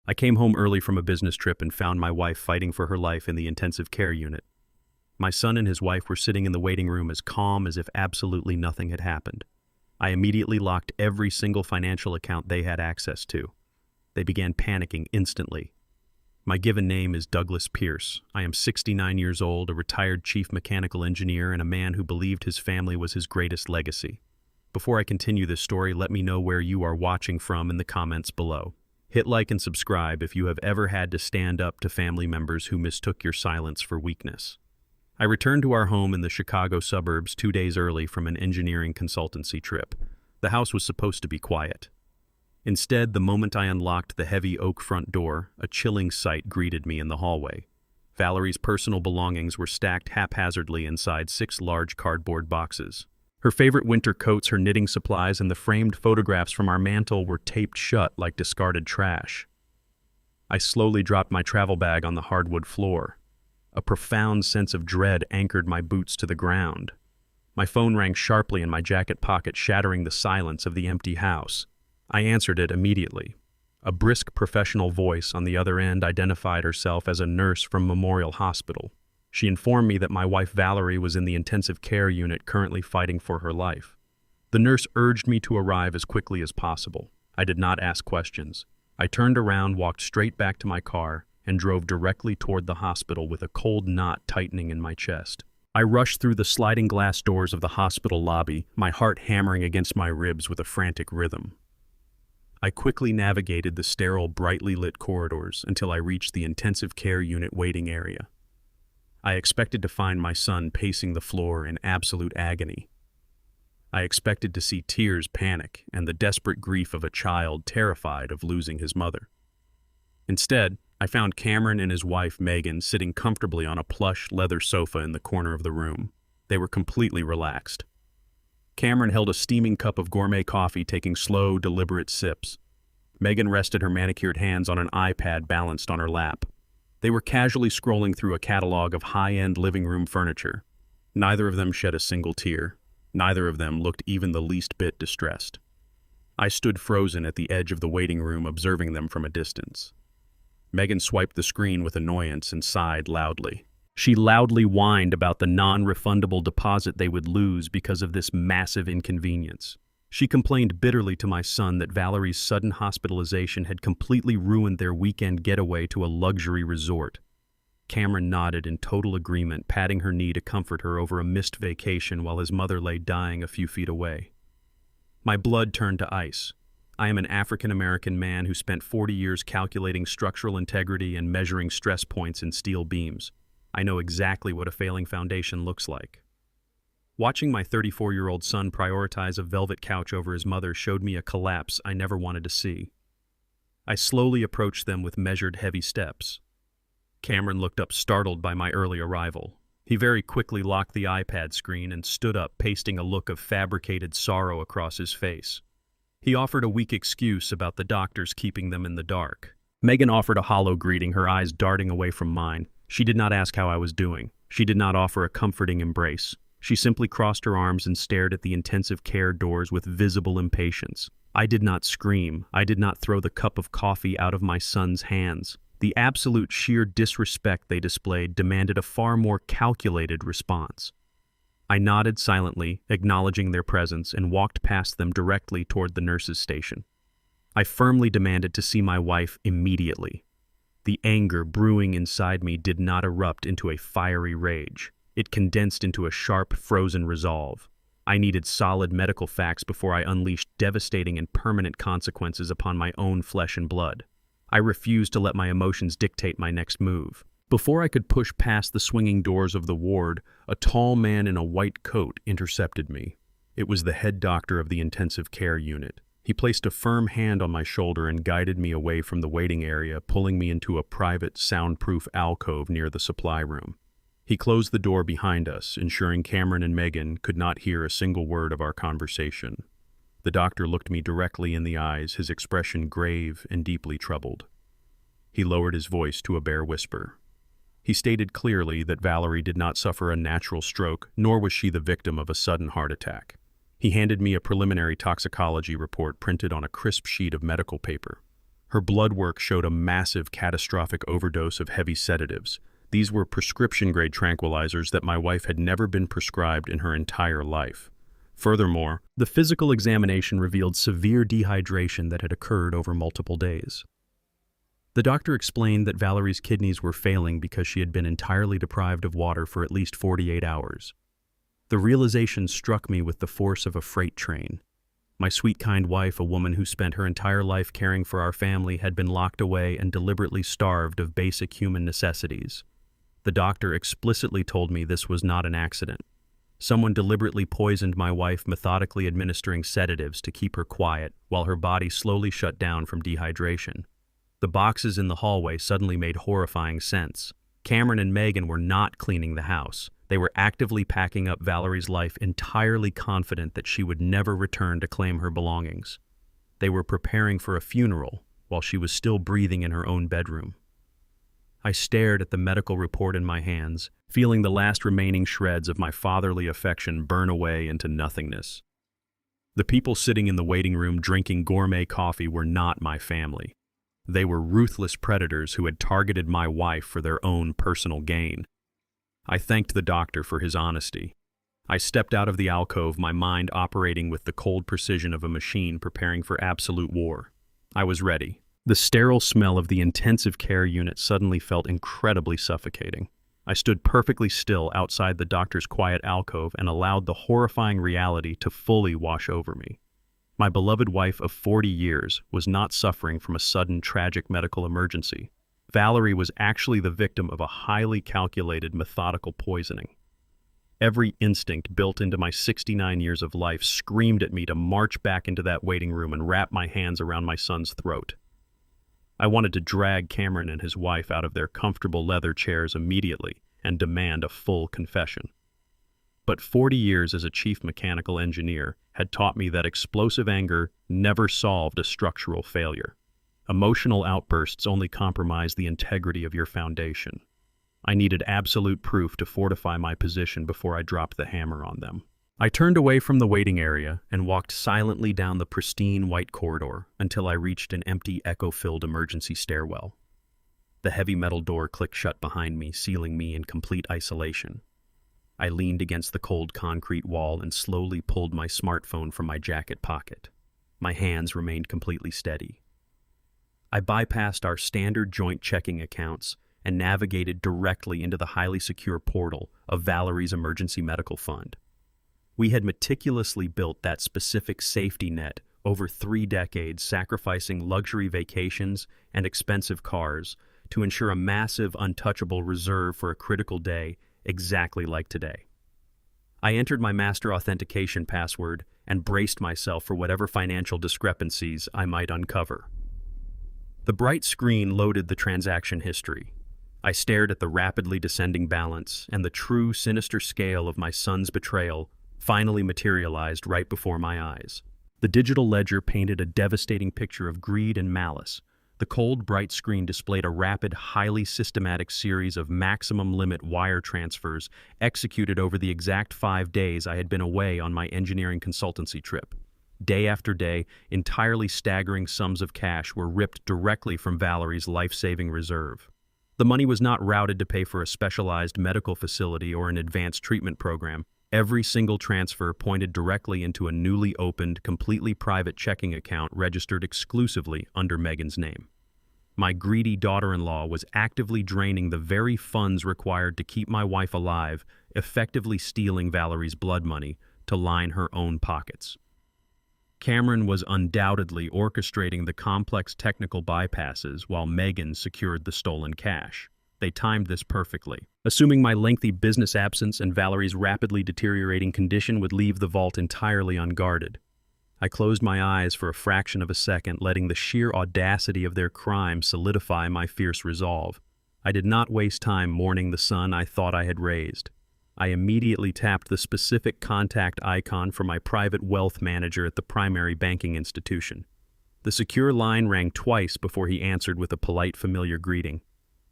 I came home early from a business trip and found my wife fighting for her life in the intensive care unit. My son and his wife were sitting in the waiting room as calm as if absolutely nothing had happened. I immediately locked every single financial account they had access to. They began panicking instantly. My given name is Douglas Pierce. I am 69 years old, a retired chief mechanical engineer, and a man who believed his family was his greatest legacy. Before I continue this story, let me know where you are watching from in the comments below. Hit like and subscribe if you have ever had to stand up to family members who mistook your silence for weakness. I returned to our home in the Chicago suburbs 2 days early from an engineering consultancy trip. The house was supposed to be quiet. Instead, the moment I unlocked the heavy oak front door, a chilling sight greeted me in the hallway. Valerie's personal belongings were stacked haphazardly inside 6 large cardboard boxes. Her favorite winter coats, her knitting supplies, and the framed photographs from our mantel were taped shut like discarded trash. I slowly dropped my travel bag on the hardwood floor. A profound sense of dread anchored my boots to the ground. My phone rang sharply in my jacket pocket, shattering the silence of the empty house. I answered it immediately. A brisk professional voice on the other end identified herself as a nurse from Memorial Hospital. She informed me that my wife Valerie was in the intensive care unit currently fighting for her life. The nurse urged me to arrive as quickly as possible. I did not ask questions. I turned around, walked straight back to my car, and drove directly toward the hospital with a cold knot tightening in my chest. I rushed through the sliding glass doors of the hospital lobby, my heart hammering against my ribs with a frantic rhythm. I quickly navigated the sterile, brightly lit corridors until I reached the intensive care unit waiting area. I expected to find my son pacing the floor in absolute agony. I expected to see tears, panic, and the desperate grief of a child terrified of losing his mother. Instead, I found Cameron and his wife Megan sitting comfortably on a plush leather sofa in the corner of the room. They were completely relaxed. Cameron held a steaming cup of gourmet coffee, taking slow, deliberate sips. Megan rested her manicured hands on an iPad balanced on her lap. They were casually scrolling through a catalog of high-end living room furniture. Neither of them shed a single tear. Neither of them looked even the least bit distressed. I stood frozen at the edge of the waiting room, observing them from a distance. Megan swiped the screen with annoyance and sighed loudly. She loudly whined about the non-refundable deposit they would lose because of this massive inconvenience. She complained bitterly to my son that Valerie's sudden hospitalization had completely ruined their weekend getaway to a luxury resort. Cameron nodded in total agreement, patting her knee to comfort her over a missed vacation while his mother lay dying a few feet away. My blood turned to ice. I am an African-American man who spent 40 years calculating structural integrity and measuring stress points in steel beams. I know exactly what a failing foundation looks like. Watching my 34-year-old son prioritize a velvet couch over his mother showed me a collapse I never wanted to see. I slowly approached them with measured, heavy steps. Cameron looked up, startled by my early arrival. He very quickly locked the iPad screen and stood up, pasting a look of fabricated sorrow across his face. He offered a weak excuse about the doctors keeping them in the dark. Megan offered a hollow greeting, her eyes darting away from mine. She did not ask how I was doing. She did not offer a comforting embrace. She simply crossed her arms and stared at the intensive care doors with visible impatience. I did not scream. I did not throw the cup of coffee out of my son's hands. The absolute sheer disrespect they displayed demanded a far more calculated response. I nodded silently, acknowledging their presence, and walked past them directly toward the nurse's station. I firmly demanded to see my wife immediately. The anger brewing inside me did not erupt into a fiery rage. It condensed into a sharp, frozen resolve. I needed solid medical facts before I unleashed devastating and permanent consequences upon my own flesh and blood. I refused to let my emotions dictate my next move. Before I could push past the swinging doors of the ward, a tall man in a white coat intercepted me. It was the head doctor of the intensive care unit. He placed a firm hand on my shoulder and guided me away from the waiting area, pulling me into a private, soundproof alcove near the supply room. He closed the door behind us, ensuring Cameron and Megan could not hear a single word of our conversation. The doctor looked me directly in the eyes, his expression grave and deeply troubled. He lowered his voice to a bare whisper. He stated clearly that Valerie did not suffer a natural stroke, nor was she the victim of a sudden heart attack. He handed me a preliminary toxicology report printed on a crisp sheet of medical paper. Her blood work showed a massive catastrophic overdose of heavy sedatives. These were prescription-grade tranquilizers that my wife had never been prescribed in her entire life. Furthermore, the physical examination revealed severe dehydration that had occurred over multiple days. The doctor explained that Valerie's kidneys were failing because she had been entirely deprived of water for at least 48 hours. The realization struck me with the force of a freight train. My sweet, kind wife, a woman who spent her entire life caring for our family, had been locked away and deliberately starved of basic human necessities. The doctor explicitly told me this was not an accident. Someone deliberately poisoned my wife, methodically administering sedatives to keep her quiet while her body slowly shut down from dehydration. The boxes in the hallway suddenly made horrifying sense. Cameron and Megan were not cleaning the house. They were actively packing up Valerie's life, entirely confident that she would never return to claim her belongings. They were preparing for a funeral while she was still breathing in her own bedroom. I stared at the medical report in my hands, feeling the last remaining shreds of my fatherly affection burn away into nothingness. The people sitting in the waiting room drinking gourmet coffee were not my family. They were ruthless predators who had targeted my wife for their own personal gain. I thanked the doctor for his honesty. I stepped out of the alcove, my mind operating with the cold precision of a machine preparing for absolute war. I was ready. The sterile smell of the intensive care unit suddenly felt incredibly suffocating. I stood perfectly still outside the doctor's quiet alcove and allowed the horrifying reality to fully wash over me. My beloved wife of 40 years was not suffering from a sudden tragic medical emergency. Valerie was actually the victim of a highly calculated, methodical poisoning. Every instinct built into my 69 years of life screamed at me to march back into that waiting room and wrap my hands around my son's throat. I wanted to drag Cameron and his wife out of their comfortable leather chairs immediately and demand a full confession. But 40 years as a chief mechanical engineer had taught me that explosive anger never solved a structural failure. Emotional outbursts only compromise the integrity of your foundation. I needed absolute proof to fortify my position before I dropped the hammer on them. I turned away from the waiting area and walked silently down the pristine white corridor until I reached an empty, echo-filled emergency stairwell. The heavy metal door clicked shut behind me, sealing me in complete isolation. I leaned against the cold concrete wall and slowly pulled my smartphone from my jacket pocket. My hands remained completely steady. I bypassed our standard joint checking accounts and navigated directly into the highly secure portal of Valerie's emergency medical fund. We had meticulously built that specific safety net over 3 decades, sacrificing luxury vacations and expensive cars to ensure a massive, untouchable reserve for a critical day exactly like today. I entered my master authentication password and braced myself for whatever financial discrepancies I might uncover. The bright screen loaded the transaction history. I stared at the rapidly descending balance, and the true, sinister scale of my son's betrayal finally materialized right before my eyes. The digital ledger painted a devastating picture of greed and malice. The cold, bright screen displayed a rapid, highly systematic series of maximum-limit wire transfers executed over the exact 5 days I had been away on my engineering consultancy trip. Day after day, entirely staggering sums of cash were ripped directly from Valerie's life-saving reserve. The money was not routed to pay for a specialized medical facility or an advanced treatment program. Every single transfer pointed directly into a newly opened, completely private checking account registered exclusively under Megan's name. My greedy daughter-in-law was actively draining the very funds required to keep my wife alive, effectively stealing Valerie's blood money to line her own pockets. Cameron was undoubtedly orchestrating the complex technical bypasses while Megan secured the stolen cash. They timed this perfectly. Assuming my lengthy business absence and Valerie's rapidly deteriorating condition would leave the vault entirely unguarded. I closed my eyes for a fraction of a second, letting the sheer audacity of their crime solidify my fierce resolve. I did not waste time mourning the son I thought I had raised. I immediately tapped the specific contact icon for my private wealth manager at the primary banking institution. The secure line rang twice before he answered with a polite, familiar greeting.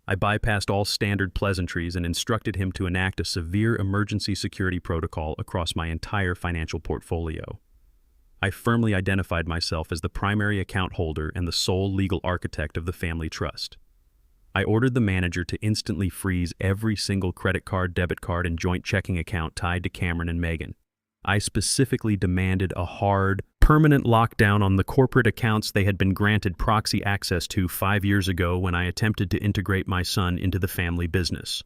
I bypassed all standard pleasantries and instructed him to enact a severe emergency security protocol across my entire financial portfolio. I I firmly identified myself as the primary account holder and the sole legal architect of the family trust. I ordered the manager to instantly freeze every single credit card, debit card, and joint checking account tied to Cameron and Megan. I specifically demanded a hard, permanent lockdown on the corporate accounts they had been granted proxy access to 5 years ago when I attempted to integrate my son into the family business.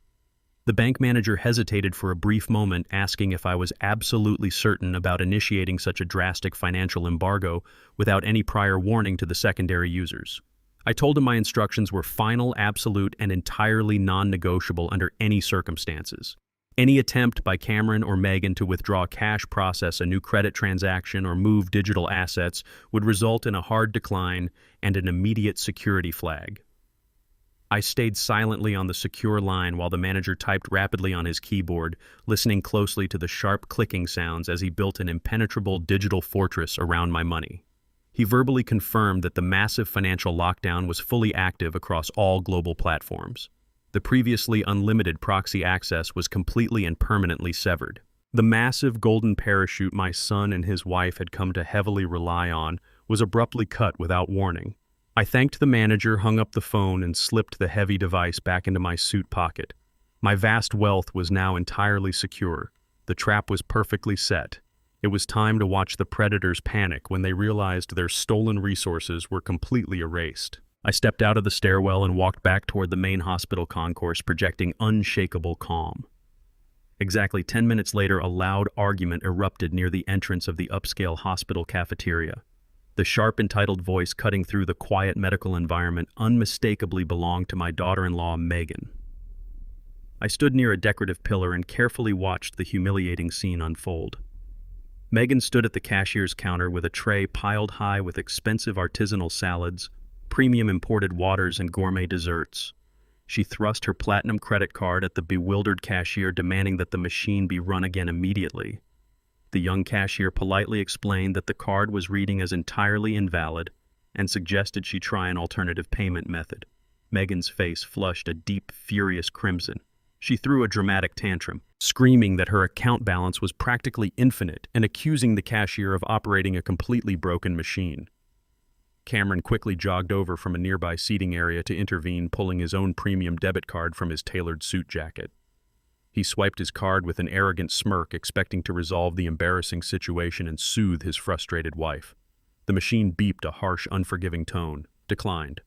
The bank manager hesitated for a brief moment, asking if I was absolutely certain about initiating such a drastic financial embargo without any prior warning to the secondary users. I told him my instructions were final, absolute, and entirely non-negotiable under any circumstances. Any attempt by Cameron or Megan to withdraw cash, process a new credit transaction, or move digital assets would result in a hard decline and an immediate security flag. I stayed silently on the secure line while the manager typed rapidly on his keyboard, listening closely to the sharp clicking sounds as he built an impenetrable digital fortress around my money. He verbally confirmed that the massive financial lockdown was fully active across all global platforms. The previously unlimited proxy access was completely and permanently severed. The massive golden parachute my son and his wife had come to heavily rely on was abruptly cut without warning. I thanked the manager, hung up the phone, and slipped the heavy device back into my suit pocket. My vast wealth was now entirely secure. The trap was perfectly set. It was time to watch the predators panic when they realized their stolen resources were completely erased. I stepped out of the stairwell and walked back toward the main hospital concourse, projecting unshakable calm. Exactly 10 minutes later, a loud argument erupted near the entrance of the upscale hospital cafeteria. The sharp, entitled voice cutting through the quiet medical environment unmistakably belonged to my daughter-in-law, Megan. I stood near a decorative pillar and carefully watched the humiliating scene unfold. Megan stood at the cashier's counter with a tray piled high with expensive artisanal salads, premium imported waters, and gourmet desserts. She thrust her platinum credit card at the bewildered cashier, demanding that the machine be run again immediately. The young cashier politely explained that the card was reading as entirely invalid and suggested she try an alternative payment method. Megan's face flushed a deep, furious crimson. She threw a dramatic tantrum, screaming that her account balance was practically infinite and accusing the cashier of operating a completely broken machine. Cameron quickly jogged over from a nearby seating area to intervene, pulling his own premium debit card from his tailored suit jacket. He swiped his card with an arrogant smirk, expecting to resolve the embarrassing situation and soothe his frustrated wife. The machine beeped a harsh, unforgiving tone, declined.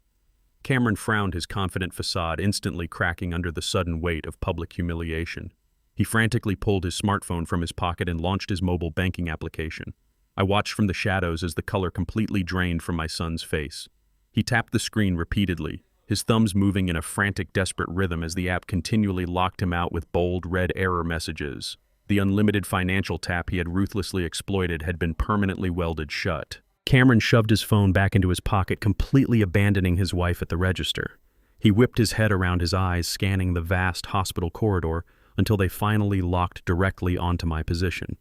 Cameron frowned, his confident facade instantly cracking under the sudden weight of public humiliation. He frantically pulled his smartphone from his pocket and launched his mobile banking application. I watched from the shadows as the color completely drained from my son's face. He tapped the screen repeatedly, his thumbs moving in a frantic, desperate rhythm as the app continually locked him out with bold, red error messages. The unlimited financial tap he had ruthlessly exploited had been permanently welded shut. Cameron shoved his phone back into his pocket, completely abandoning his wife at the register. He whipped his head around his eyes, scanning the vast hospital corridor until they finally locked directly onto my position.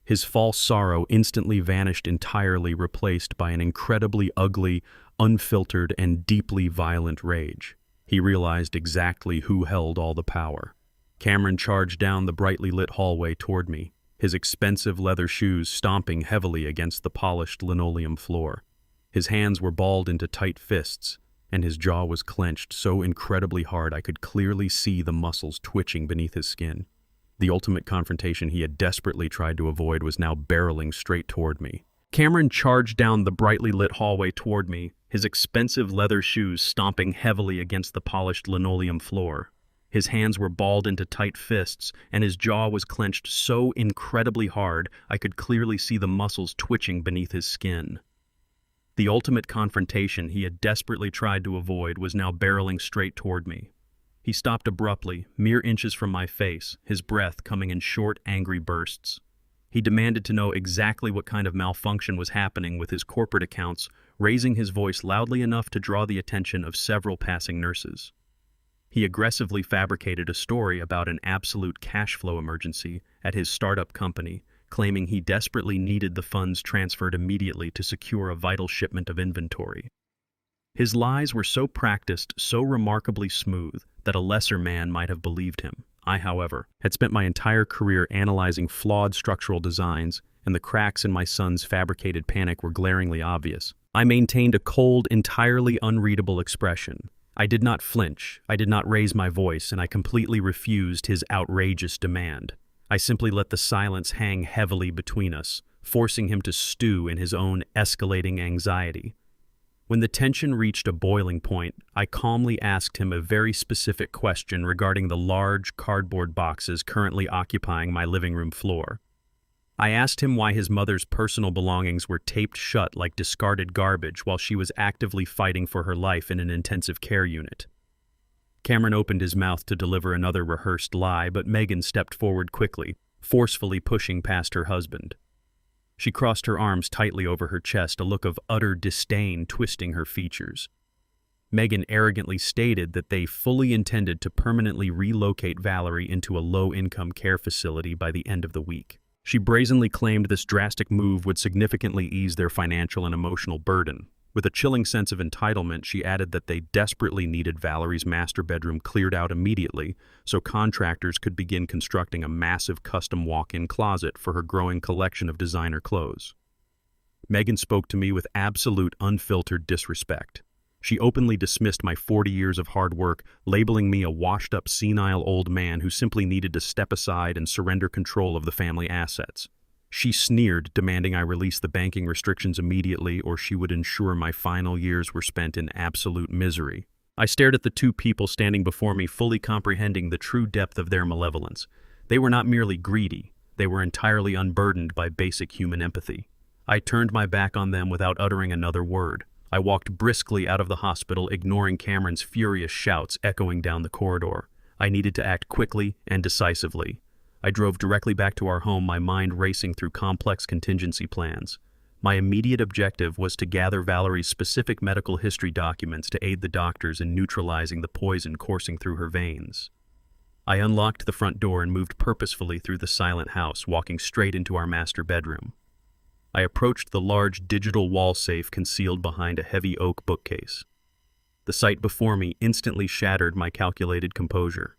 His false sorrow instantly vanished entirely, replaced by an incredibly ugly, unfiltered, and deeply violent rage. He realized exactly who held all the power. Cameron charged down the brightly lit hallway toward me, his expensive leather shoes stomping heavily against the polished linoleum floor. His hands were balled into tight fists, and his jaw was clenched so incredibly hard I could clearly see the muscles twitching beneath his skin. The ultimate confrontation he had desperately tried to avoid was now barreling straight toward me. Cameron charged down the brightly lit hallway toward me, his expensive leather shoes stomping heavily against the polished linoleum floor. His hands were balled into tight fists, and his jaw was clenched so incredibly hard I could clearly see the muscles twitching beneath his skin. The ultimate confrontation he had desperately tried to avoid was now barreling straight toward me. He stopped abruptly, mere inches from my face, his breath coming in short, angry bursts. He demanded to know exactly what kind of malfunction was happening with his corporate accounts, raising his voice loudly enough to draw the attention of several passing nurses. He aggressively fabricated a story about an absolute cash flow emergency at his startup company, claiming he desperately needed the funds transferred immediately to secure a vital shipment of inventory. His lies were so practiced, so remarkably smooth, that a lesser man might have believed him. I, however, had spent my entire career analyzing flawed structural designs and the cracks in my son's fabricated panic were glaringly obvious. I maintained a cold, entirely unreadable expression. I did not flinch, I did not raise my voice, and I completely refused his outrageous demand. I simply let the silence hang heavily between us, forcing him to stew in his own escalating anxiety. When the tension reached a boiling point, I calmly asked him a very specific question regarding the large cardboard boxes currently occupying my living room floor. I asked him why his mother's personal belongings were taped shut like discarded garbage while she was actively fighting for her life in an intensive care unit. Cameron opened his mouth to deliver another rehearsed lie, but Megan stepped forward quickly, forcefully pushing past her husband. She crossed her arms tightly over her chest, a look of utter disdain twisting her features. Megan arrogantly stated that they fully intended to permanently relocate Valerie into a low-income care facility by the end of the week. She brazenly claimed this drastic move would significantly ease their financial and emotional burden. With a chilling sense of entitlement, she added that they desperately needed Valerie's master bedroom cleared out immediately so contractors could begin constructing a massive custom walk-in closet for her growing collection of designer clothes. Megan spoke to me with absolute unfiltered disrespect. She openly dismissed my 40 years of hard work, labeling me a washed-up senile old man who simply needed to step aside and surrender control of the family assets. She sneered, demanding I release the banking restrictions immediately or she would ensure my final years were spent in absolute misery. I stared at the two people standing before me, fully comprehending the true depth of their malevolence. They were not merely greedy, they were entirely unburdened by basic human empathy. I turned my back on them without uttering another word. I walked briskly out of the hospital, ignoring Cameron's furious shouts echoing down the corridor. I needed to act quickly and decisively. I drove directly back to our home, my mind racing through complex contingency plans. My immediate objective was to gather Valerie's specific medical history documents to aid the doctors in neutralizing the poison coursing through her veins. I unlocked the front door and moved purposefully through the silent house, walking straight into our master bedroom. I approached the large digital wall safe concealed behind a heavy oak bookcase. The sight before me instantly shattered my calculated composure.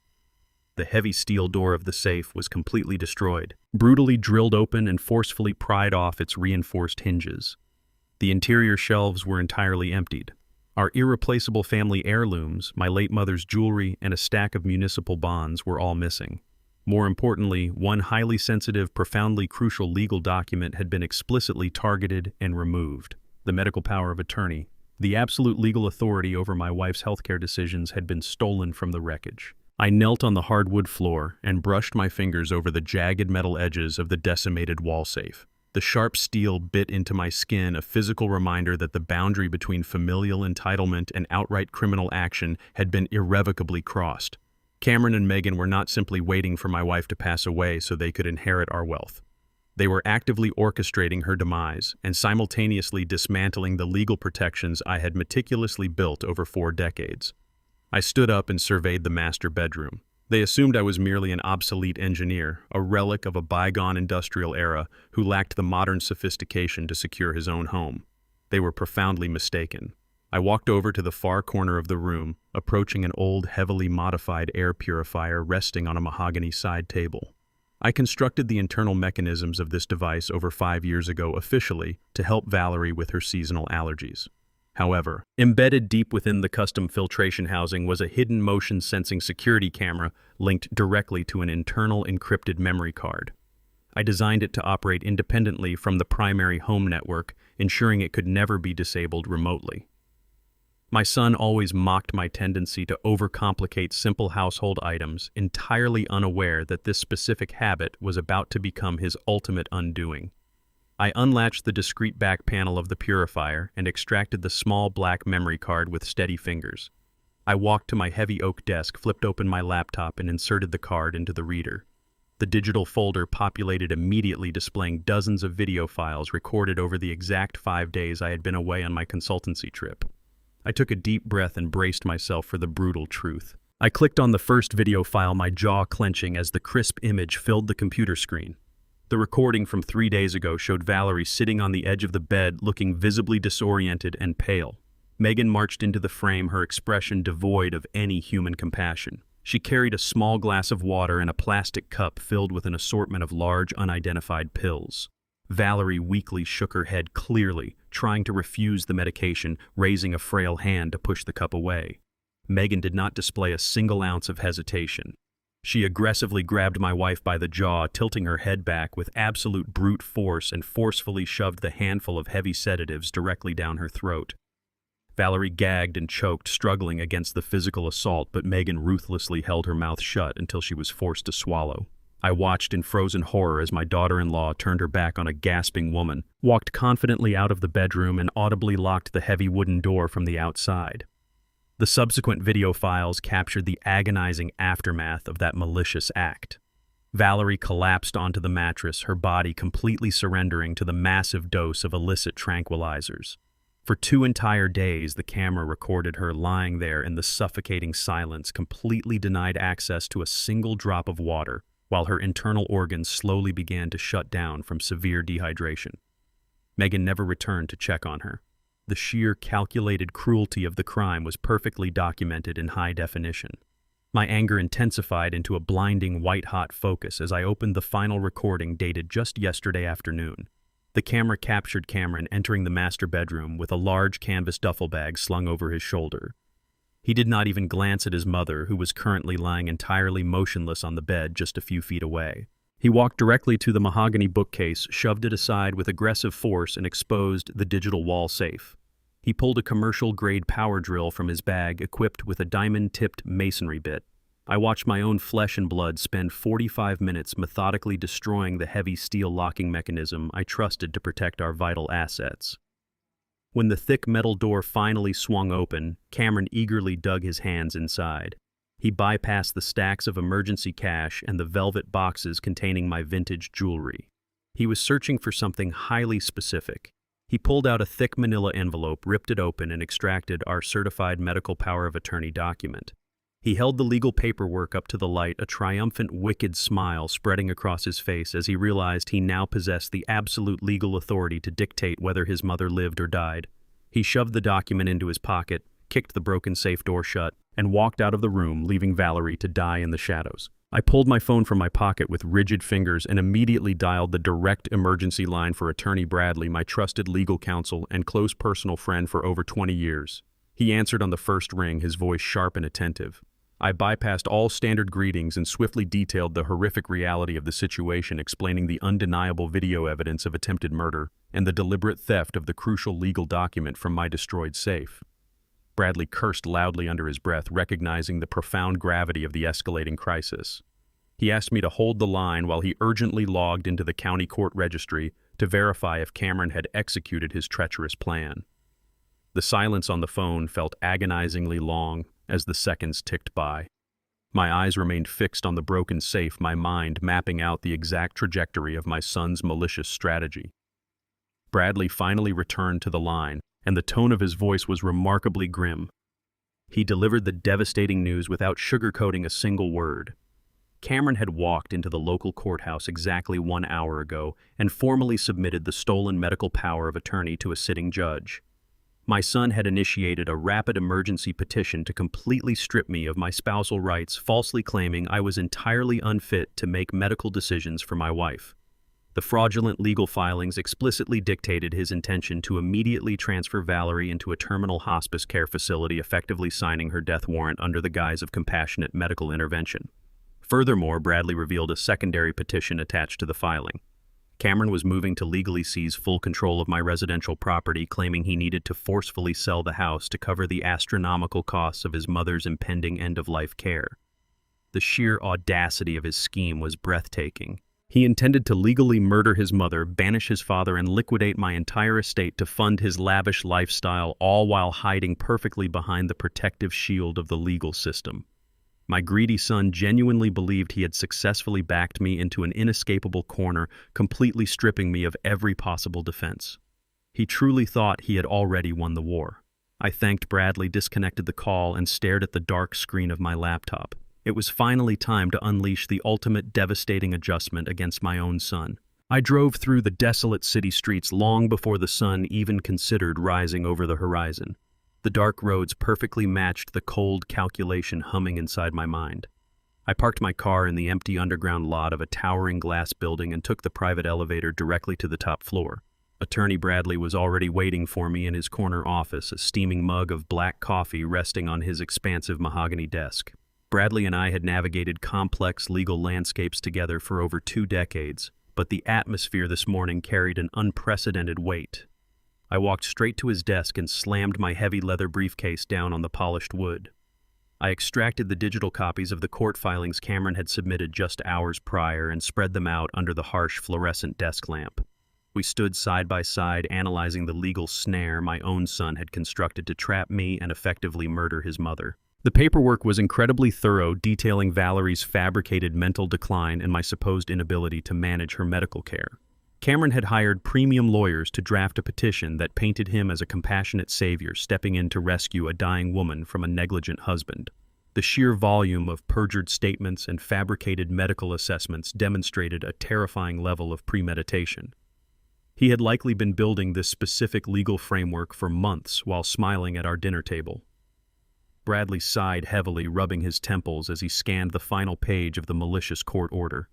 The heavy steel door of the safe was completely destroyed, brutally drilled open and forcefully pried off its reinforced hinges. The interior shelves were entirely emptied. Our irreplaceable family heirlooms, my late mother's jewelry, and a stack of municipal bonds were all missing. More importantly, one highly sensitive, profoundly crucial legal document had been explicitly targeted and removed. The medical power of attorney, the absolute legal authority over my wife's healthcare decisions, had been stolen from the wreckage. I knelt on the hardwood floor and brushed my fingers over the jagged metal edges of the decimated wall safe. The sharp steel bit into my skin, a physical reminder that the boundary between familial entitlement and outright criminal action had been irrevocably crossed. Cameron and Megan were not simply waiting for my wife to pass away so they could inherit our wealth. They were actively orchestrating her demise and simultaneously dismantling the legal protections I had meticulously built over 4 decades. I stood up and surveyed the master bedroom. They assumed I was merely an obsolete engineer, a relic of a bygone industrial era who lacked the modern sophistication to secure his own home. They were profoundly mistaken. I walked over to the far corner of the room, approaching an old, heavily modified air purifier resting on a mahogany side table. I constructed the internal mechanisms of this device over 5 years ago officially to help Valerie with her seasonal allergies. However, embedded deep within the custom filtration housing was a hidden motion-sensing security camera linked directly to an internal encrypted memory card. I designed it to operate independently from the primary home network, ensuring it could never be disabled remotely. My son always mocked my tendency to overcomplicate simple household items, entirely unaware that this specific habit was about to become his ultimate undoing. I unlatched the discrete back panel of the purifier and extracted the small black memory card with steady fingers. I walked to my heavy oak desk, flipped open my laptop, and inserted the card into the reader. The digital folder populated immediately, displaying dozens of video files recorded over the exact 5 days I had been away on my consultancy trip. I took a deep breath and braced myself for the brutal truth. I clicked on the first video file, my jaw clenching as the crisp image filled the computer screen. The recording from 3 days ago showed Valerie sitting on the edge of the bed, looking visibly disoriented and pale. Megan marched into the frame, her expression devoid of any human compassion. She carried a small glass of water and a plastic cup filled with an assortment of large, unidentified pills. Valerie weakly shook her head clearly, trying to refuse the medication, raising a frail hand to push the cup away. Megan did not display a single ounce of hesitation. She aggressively grabbed my wife by the jaw, tilting her head back with absolute brute force, and forcefully shoved the handful of heavy sedatives directly down her throat. Valerie gagged and choked, struggling against the physical assault, but Megan ruthlessly held her mouth shut until she was forced to swallow. I watched in frozen horror as my daughter-in-law turned her back on a gasping woman, walked confidently out of the bedroom, and audibly locked the heavy wooden door from the outside. The subsequent video files captured the agonizing aftermath of that malicious act. Valerie collapsed onto the mattress, her body completely surrendering to the massive dose of illicit tranquilizers. For 2 entire days, the camera recorded her lying there in the suffocating silence, completely denied access to a single drop of water, while her internal organs slowly began to shut down from severe dehydration. Megan never returned to check on her. The sheer calculated cruelty of the crime was perfectly documented in high definition. My anger intensified into a blinding white-hot focus as I opened the final recording dated just yesterday afternoon. The camera captured Cameron entering the master bedroom with a large canvas duffel bag slung over his shoulder. He did not even glance at his mother, who was currently lying entirely motionless on the bed just a few feet away. He walked directly to the mahogany bookcase, shoved it aside with aggressive force, and exposed the digital wall safe. He pulled a commercial-grade power drill from his bag, equipped with a diamond-tipped masonry bit. I watched my own flesh and blood spend 45 minutes methodically destroying the heavy steel locking mechanism I trusted to protect our vital assets. When the thick metal door finally swung open, Cameron eagerly dug his hands inside. He bypassed the stacks of emergency cash and the velvet boxes containing my vintage jewelry. He was searching for something highly specific. He pulled out a thick manila envelope, ripped it open, and extracted our certified medical power of attorney document. He held the legal paperwork up to the light, a triumphant, wicked smile spreading across his face as he realized he now possessed the absolute legal authority to dictate whether his mother lived or died. He shoved the document into his pocket, kicked the broken safe door shut, and walked out of the room, leaving Valerie to die in the shadows. I pulled my phone from my pocket with rigid fingers and immediately dialed the direct emergency line for Attorney Bradley, my trusted legal counsel and close personal friend for over 20 years. He answered on the first ring, his voice sharp and attentive. I bypassed all standard greetings and swiftly detailed the horrific reality of the situation, explaining the undeniable video evidence of attempted murder and the deliberate theft of the crucial legal document from my destroyed safe. Bradley cursed loudly under his breath, recognizing the profound gravity of the escalating crisis. He asked me to hold the line while he urgently logged into the county court registry to verify if Cameron had executed his treacherous plan. The silence on the phone felt agonizingly long as the seconds ticked by. My eyes remained fixed on the broken safe, my mind mapping out the exact trajectory of my son's malicious strategy. Bradley finally returned to the line, and the tone of his voice was remarkably grim. He delivered the devastating news without sugarcoating a single word. Cameron had walked into the local courthouse exactly 1 hour ago and formally submitted the stolen medical power of attorney to a sitting judge. My son had initiated a rapid emergency petition to completely strip me of my spousal rights, falsely claiming I was entirely unfit to make medical decisions for my wife. The fraudulent legal filings explicitly dictated his intention to immediately transfer Valerie into a terminal hospice care facility, effectively signing her death warrant under the guise of compassionate medical intervention. Furthermore, Bradley revealed a secondary petition attached to the filing. Cameron was moving to legally seize full control of my residential property, claiming he needed to forcefully sell the house to cover the astronomical costs of his mother's impending end-of-life care. The sheer audacity of his scheme was breathtaking. He intended to legally murder his mother, banish his father, and liquidate my entire estate to fund his lavish lifestyle, all while hiding perfectly behind the protective shield of the legal system. My greedy son genuinely believed he had successfully backed me into an inescapable corner, completely stripping me of every possible defense. He truly thought he had already won the war. I thanked Bradley, disconnected the call, and stared at the dark screen of my laptop. It was finally time to unleash the ultimate devastating adjustment against my own son. I drove through the desolate city streets long before the sun even considered rising over the horizon. The dark roads perfectly matched the cold calculation humming inside my mind. I parked my car in the empty underground lot of a towering glass building and took the private elevator directly to the top floor. Attorney Bradley was already waiting for me in his corner office, a steaming mug of black coffee resting on his expansive mahogany desk. Bradley and I had navigated complex legal landscapes together for over 2 decades, but the atmosphere this morning carried an unprecedented weight. I walked straight to his desk and slammed my heavy leather briefcase down on the polished wood. I extracted the digital copies of the court filings Cameron had submitted just hours prior and spread them out under the harsh fluorescent desk lamp. We stood side by side analyzing the legal snare my own son had constructed to trap me and effectively murder his mother. The paperwork was incredibly thorough, detailing Valerie's fabricated mental decline and my supposed inability to manage her medical care. Cameron had hired premium lawyers to draft a petition that painted him as a compassionate savior stepping in to rescue a dying woman from a negligent husband. The sheer volume of perjured statements and fabricated medical assessments demonstrated a terrifying level of premeditation. He had likely been building this specific legal framework for months while smiling at our dinner table. Bradley sighed heavily, rubbing his temples as he scanned the final page of the malicious court order.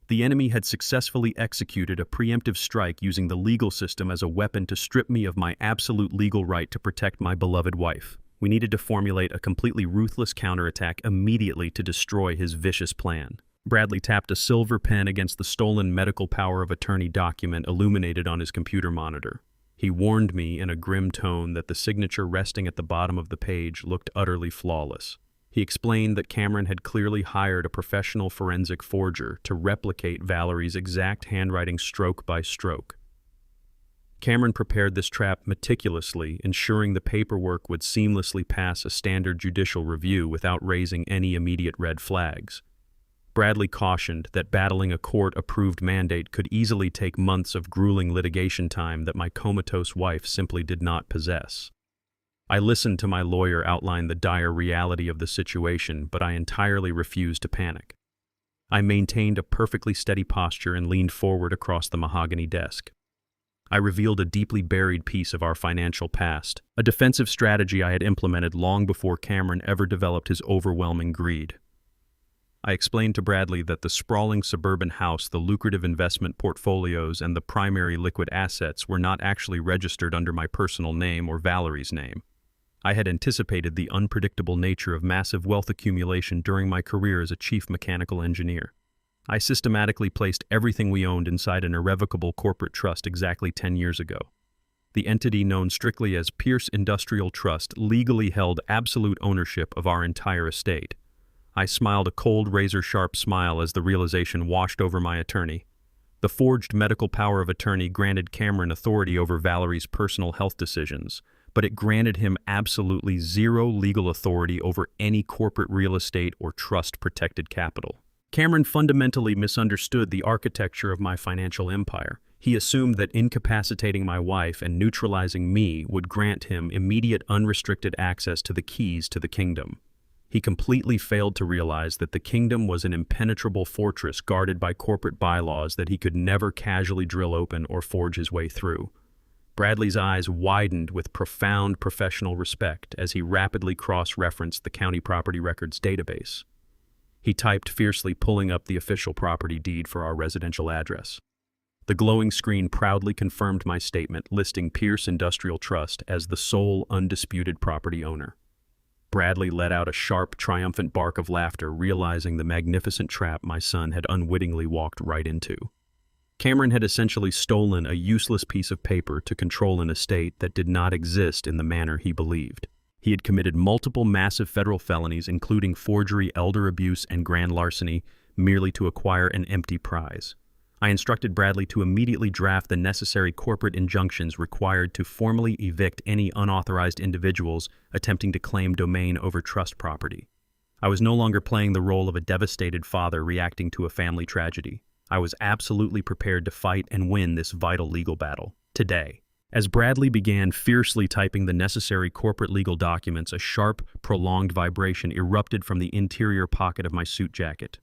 The enemy had successfully executed a preemptive strike using the legal system as a weapon to strip me of my absolute legal right to protect my beloved wife. We needed to formulate a completely ruthless counterattack immediately to destroy his vicious plan. Bradley tapped a silver pen against the stolen medical power of attorney document illuminated on his computer monitor. He warned me in a grim tone that the signature resting at the bottom of the page looked utterly flawless. He explained that Cameron had clearly hired a professional forensic forger to replicate Valerie's exact handwriting stroke by stroke. Cameron prepared this trap meticulously, ensuring the paperwork would seamlessly pass a standard judicial review without raising any immediate red flags. Bradley cautioned that battling a court-approved mandate could easily take months of grueling litigation time that my comatose wife simply did not possess. I listened to my lawyer outline the dire reality of the situation, but I entirely refused to panic. I maintained a perfectly steady posture and leaned forward across the mahogany desk. I revealed a deeply buried piece of our financial past, a defensive strategy I had implemented long before Cameron ever developed his overwhelming greed. I explained to Bradley that the sprawling suburban house, the lucrative investment portfolios, and the primary liquid assets were not actually registered under my personal name or Valerie's name. I had anticipated the unpredictable nature of massive wealth accumulation during my career as a chief mechanical engineer. I systematically placed everything we owned inside an irrevocable corporate trust exactly 10 years ago. The entity known strictly as Pierce Industrial Trust legally held absolute ownership of our entire estate. I smiled a cold, razor-sharp smile as the realization washed over my attorney. The forged medical power of attorney granted Cameron authority over Valerie's personal health decisions, but it granted him absolutely zero legal authority over any corporate real estate or trust-protected capital. Cameron fundamentally misunderstood the architecture of my financial empire. He assumed that incapacitating my wife and neutralizing me would grant him immediate unrestricted access to the keys to the kingdom. He completely failed to realize that the kingdom was an impenetrable fortress guarded by corporate bylaws that he could never casually drill open or forge his way through. Bradley's eyes widened with profound professional respect as he rapidly cross-referenced the county property records database. He typed fiercely, pulling up the official property deed for our residential address. The glowing screen proudly confirmed my statement, listing Pierce Industrial Trust as the sole undisputed property owner. Bradley let out a sharp, triumphant bark of laughter, realizing the magnificent trap my son had unwittingly walked right into. Cameron had essentially stolen a useless piece of paper to control an estate that did not exist in the manner he believed. He had committed multiple massive federal felonies, including forgery, elder abuse, and grand larceny, merely to acquire an empty prize. I instructed Bradley to immediately draft the necessary corporate injunctions required to formally evict any unauthorized individuals attempting to claim domain over trust property. I was no longer playing the role of a devastated father reacting to a family tragedy. I was absolutely prepared to fight and win this vital legal battle, today. As Bradley began fiercely typing the necessary corporate legal documents, a sharp, prolonged vibration erupted from the interior pocket of my suit jacket.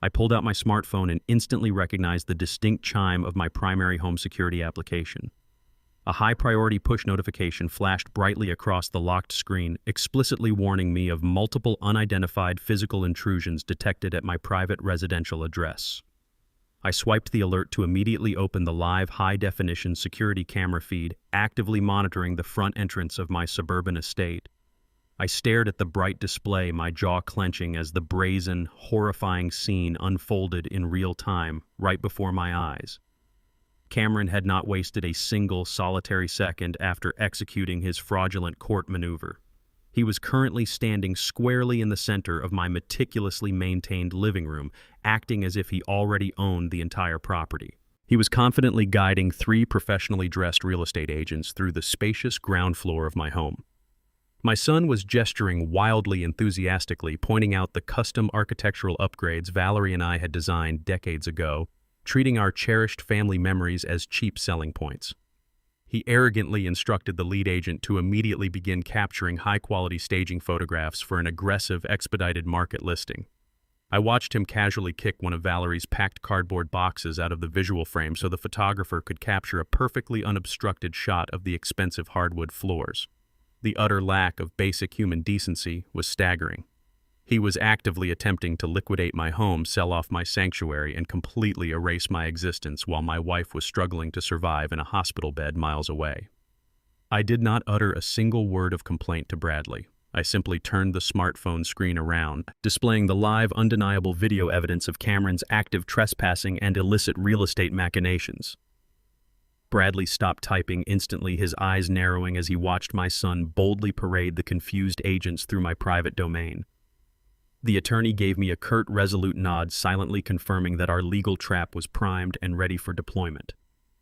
I pulled out my smartphone and instantly recognized the distinct chime of my primary home security application. A high-priority push notification flashed brightly across the locked screen, explicitly warning me of multiple unidentified physical intrusions detected at my private residential address. I swiped the alert to immediately open the live high-definition security camera feed, actively monitoring the front entrance of my suburban estate. I stared at the bright display, my jaw clenching as the brazen, horrifying scene unfolded in real time, right before my eyes. Cameron had not wasted a single solitary second after executing his fraudulent court maneuver. He was currently standing squarely in the center of my meticulously maintained living room, acting as if he already owned the entire property. He was confidently guiding 3 professionally dressed real estate agents through the spacious ground floor of my home. My son was gesturing wildly enthusiastically, pointing out the custom architectural upgrades Valerie and I had designed decades ago, treating our cherished family memories as cheap selling points. He arrogantly instructed the lead agent to immediately begin capturing high-quality staging photographs for an aggressive, expedited market listing. I watched him casually kick one of Valerie's packed cardboard boxes out of the visual frame so the photographer could capture a perfectly unobstructed shot of the expensive hardwood floors. The utter lack of basic human decency was staggering. He was actively attempting to liquidate my home, sell off my sanctuary, and completely erase my existence while my wife was struggling to survive in a hospital bed miles away. I did not utter a single word of complaint to Bradley. I simply turned the smartphone screen around, displaying the live, undeniable video evidence of Cameron's active trespassing and illicit real estate machinations. Bradley stopped typing instantly, his eyes narrowing as he watched my son boldly parade the confused agents through my private domain. The attorney gave me a curt, resolute nod, silently confirming that our legal trap was primed and ready for deployment.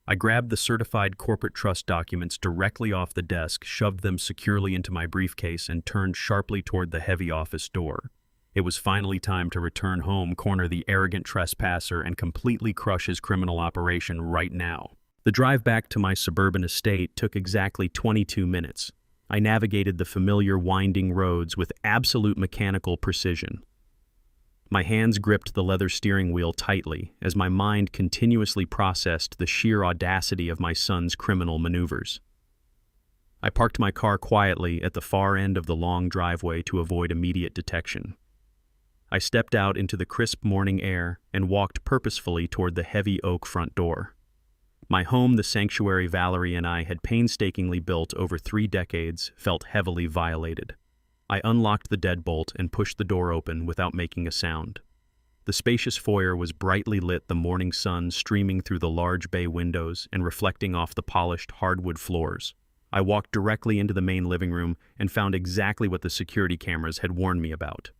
I grabbed the certified corporate trust documents directly off the desk, shoved them securely into my briefcase, and turned sharply toward the heavy office door. It was finally time to return home, corner the arrogant trespasser, and completely crush his criminal operation right now. The drive back to my suburban estate took exactly 22 minutes. I navigated the familiar winding roads with absolute mechanical precision. My hands gripped the leather steering wheel tightly as my mind continuously processed the sheer audacity of my son's criminal maneuvers. I parked my car quietly at the far end of the long driveway to avoid immediate detection. I stepped out into the crisp morning air and walked purposefully toward the heavy oak front door. My home, the sanctuary Valerie and I had painstakingly built over 3 decades, felt heavily violated. I unlocked the deadbolt and pushed the door open without making a sound. The spacious foyer was brightly lit, the morning sun streaming through the large bay windows and reflecting off the polished hardwood floors. I walked directly into the main living room and found exactly what the security cameras had warned me about.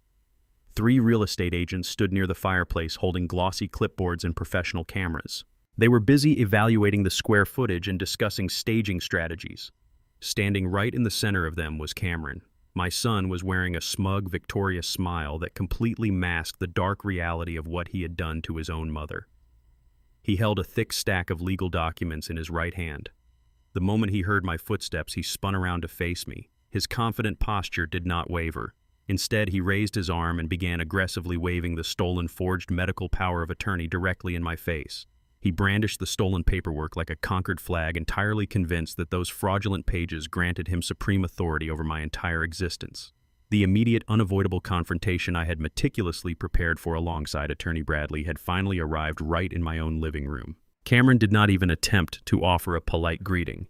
3 real estate agents stood near the fireplace holding glossy clipboards and professional cameras. They were busy evaluating the square footage and discussing staging strategies. Standing right in the center of them was Cameron. My son was wearing a smug, victorious smile that completely masked the dark reality of what he had done to his own mother. He held a thick stack of legal documents in his right hand. The moment he heard my footsteps, he spun around to face me. His confident posture did not waver. Instead, he raised his arm and began aggressively waving the stolen forged medical power of attorney directly in my face. He brandished the stolen paperwork like a conquered flag, entirely convinced that those fraudulent pages granted him supreme authority over my entire existence. The immediate, unavoidable confrontation I had meticulously prepared for alongside Attorney Bradley had finally arrived right in my own living room. Cameron did not even attempt to offer a polite greeting.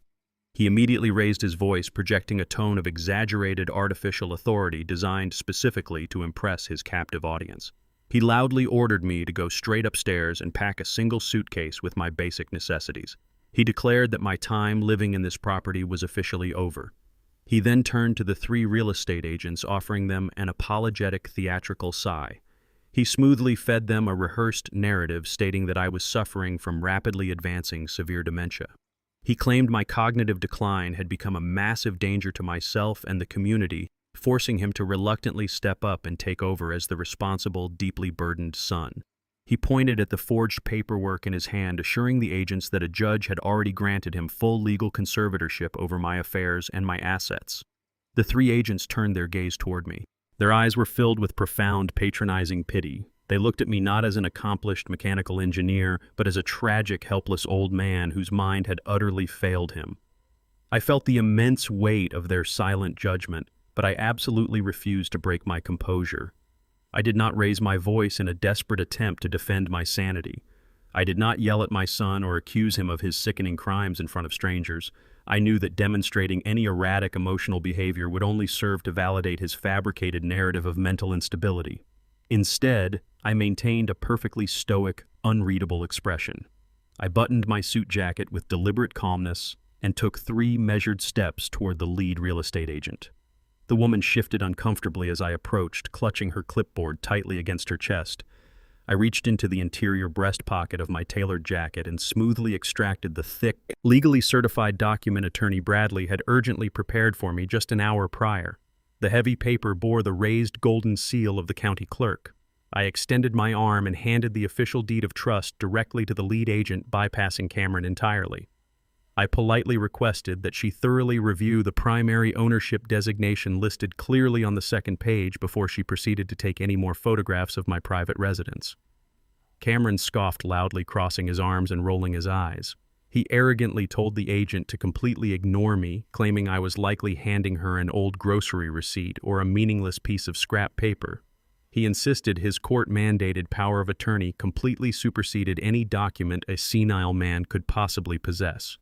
He immediately raised his voice, projecting a tone of exaggerated, artificial authority designed specifically to impress his captive audience. He loudly ordered me to go straight upstairs and pack a single suitcase with my basic necessities. He declared that my time living in this property was officially over. He then turned to the 3 real estate agents, offering them an apologetic theatrical sigh. He smoothly fed them a rehearsed narrative stating that I was suffering from rapidly advancing severe dementia. He claimed my cognitive decline had become a massive danger to myself and the community, forcing him to reluctantly step up and take over as the responsible, deeply burdened son. He pointed at the forged paperwork in his hand, assuring the agents that a judge had already granted him full legal conservatorship over my affairs and my assets. The 3 agents turned their gaze toward me. Their eyes were filled with profound, patronizing pity. They looked at me not as an accomplished mechanical engineer, but as a tragic, helpless old man whose mind had utterly failed him. I felt the immense weight of their silent judgment, but I absolutely refused to break my composure. I did not raise my voice in a desperate attempt to defend my sanity. I did not yell at my son or accuse him of his sickening crimes in front of strangers. I knew that demonstrating any erratic emotional behavior would only serve to validate his fabricated narrative of mental instability. Instead, I maintained a perfectly stoic, unreadable expression. I buttoned my suit jacket with deliberate calmness and took 3 measured steps toward the lead real estate agent. The woman shifted uncomfortably as I approached, clutching her clipboard tightly against her chest. I reached into the interior breast pocket of my tailored jacket and smoothly extracted the thick, legally certified document Attorney Bradley had urgently prepared for me just an hour prior. The heavy paper bore the raised golden seal of the county clerk. I extended my arm and handed the official deed of trust directly to the lead agent, bypassing Cameron entirely. I politely requested that she thoroughly review the primary ownership designation listed clearly on the second page before she proceeded to take any more photographs of my private residence. Cameron scoffed loudly, crossing his arms and rolling his eyes. He arrogantly told the agent to completely ignore me, claiming I was likely handing her an old grocery receipt or a meaningless piece of scrap paper. He insisted his court-mandated power of attorney completely superseded any document a senile man could possibly possess.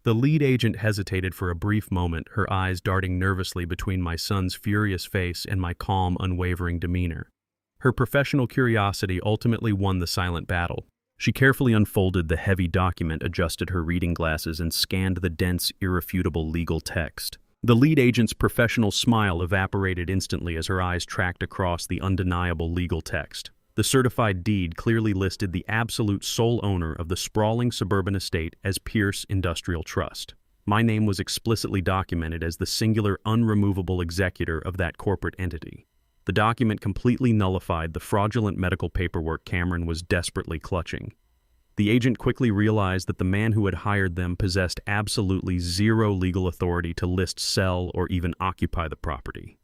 The lead agent hesitated for a brief moment, her eyes darting nervously between my son's furious face and my calm, unwavering demeanor. Her professional curiosity ultimately won the silent battle. She carefully unfolded the heavy document, adjusted her reading glasses, and scanned the dense, irrefutable legal text. The lead agent's professional smile evaporated instantly as her eyes tracked across the undeniable legal text. The certified deed clearly listed the absolute sole owner of the sprawling suburban estate as Pierce Industrial Trust. My name was explicitly documented as the singular, unremovable executor of that corporate entity. The document completely nullified the fraudulent medical paperwork Cameron was desperately clutching. The agent quickly realized that the man who had hired them possessed absolutely zero legal authority to list, sell, or even occupy the property.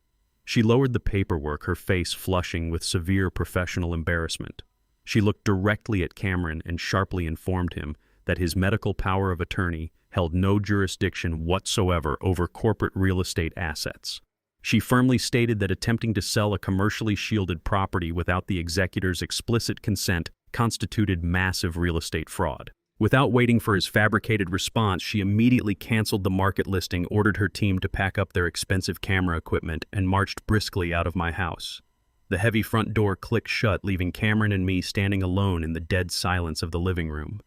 She lowered the paperwork, her face flushing with severe professional embarrassment. She looked directly at Cameron and sharply informed him that his medical power of attorney held no jurisdiction whatsoever over corporate real estate assets. She firmly stated that attempting to sell a commercially shielded property without the executor's explicit consent constituted massive real estate fraud. Without waiting for his fabricated response, she immediately canceled the market listing, ordered her team to pack up their expensive camera equipment, and marched briskly out of my house. The heavy front door clicked shut, leaving Cameron and me standing alone in the dead silence of the living room.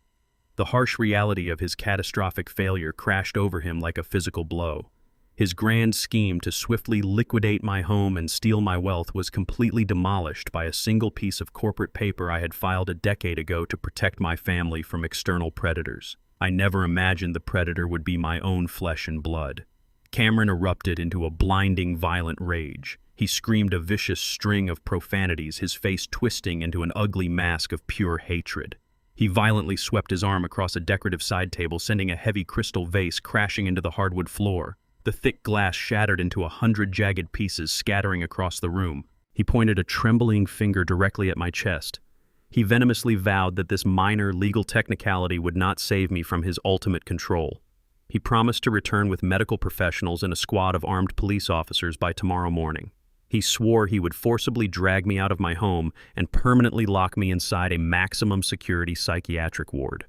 The harsh reality of his catastrophic failure crashed over him like a physical blow. His grand scheme to swiftly liquidate my home and steal my wealth was completely demolished by a single piece of corporate paper I had filed a decade ago to protect my family from external predators. I never imagined the predator would be my own flesh and blood. Cameron erupted into a blinding, violent rage. He screamed a vicious string of profanities, his face twisting into an ugly mask of pure hatred. He violently swept his arm across a decorative side table, sending a heavy crystal vase crashing into the hardwood floor. The thick glass shattered into 100 jagged pieces, scattering across the room. He pointed a trembling finger directly at my chest. He venomously vowed that this minor legal technicality would not save me from his ultimate control. He promised to return with medical professionals and a squad of armed police officers by tomorrow morning. He swore he would forcibly drag me out of my home and permanently lock me inside a maximum security psychiatric ward.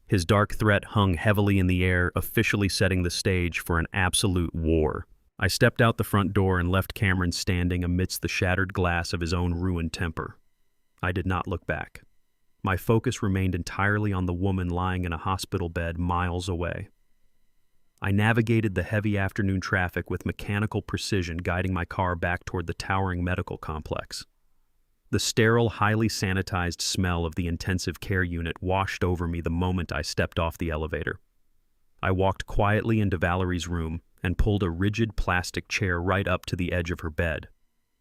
His dark threat hung heavily in the air, officially setting the stage for an absolute war. I stepped out the front door and left Cameron standing amidst the shattered glass of his own ruined temper. I did not look back. My focus remained entirely on the woman lying in a hospital bed miles away. I navigated the heavy afternoon traffic with mechanical precision, guiding my car back toward the towering medical complex. The sterile, highly sanitized smell of the intensive care unit washed over me the moment I stepped off the elevator. I walked quietly into Valerie's room and pulled a rigid plastic chair right up to the edge of her bed.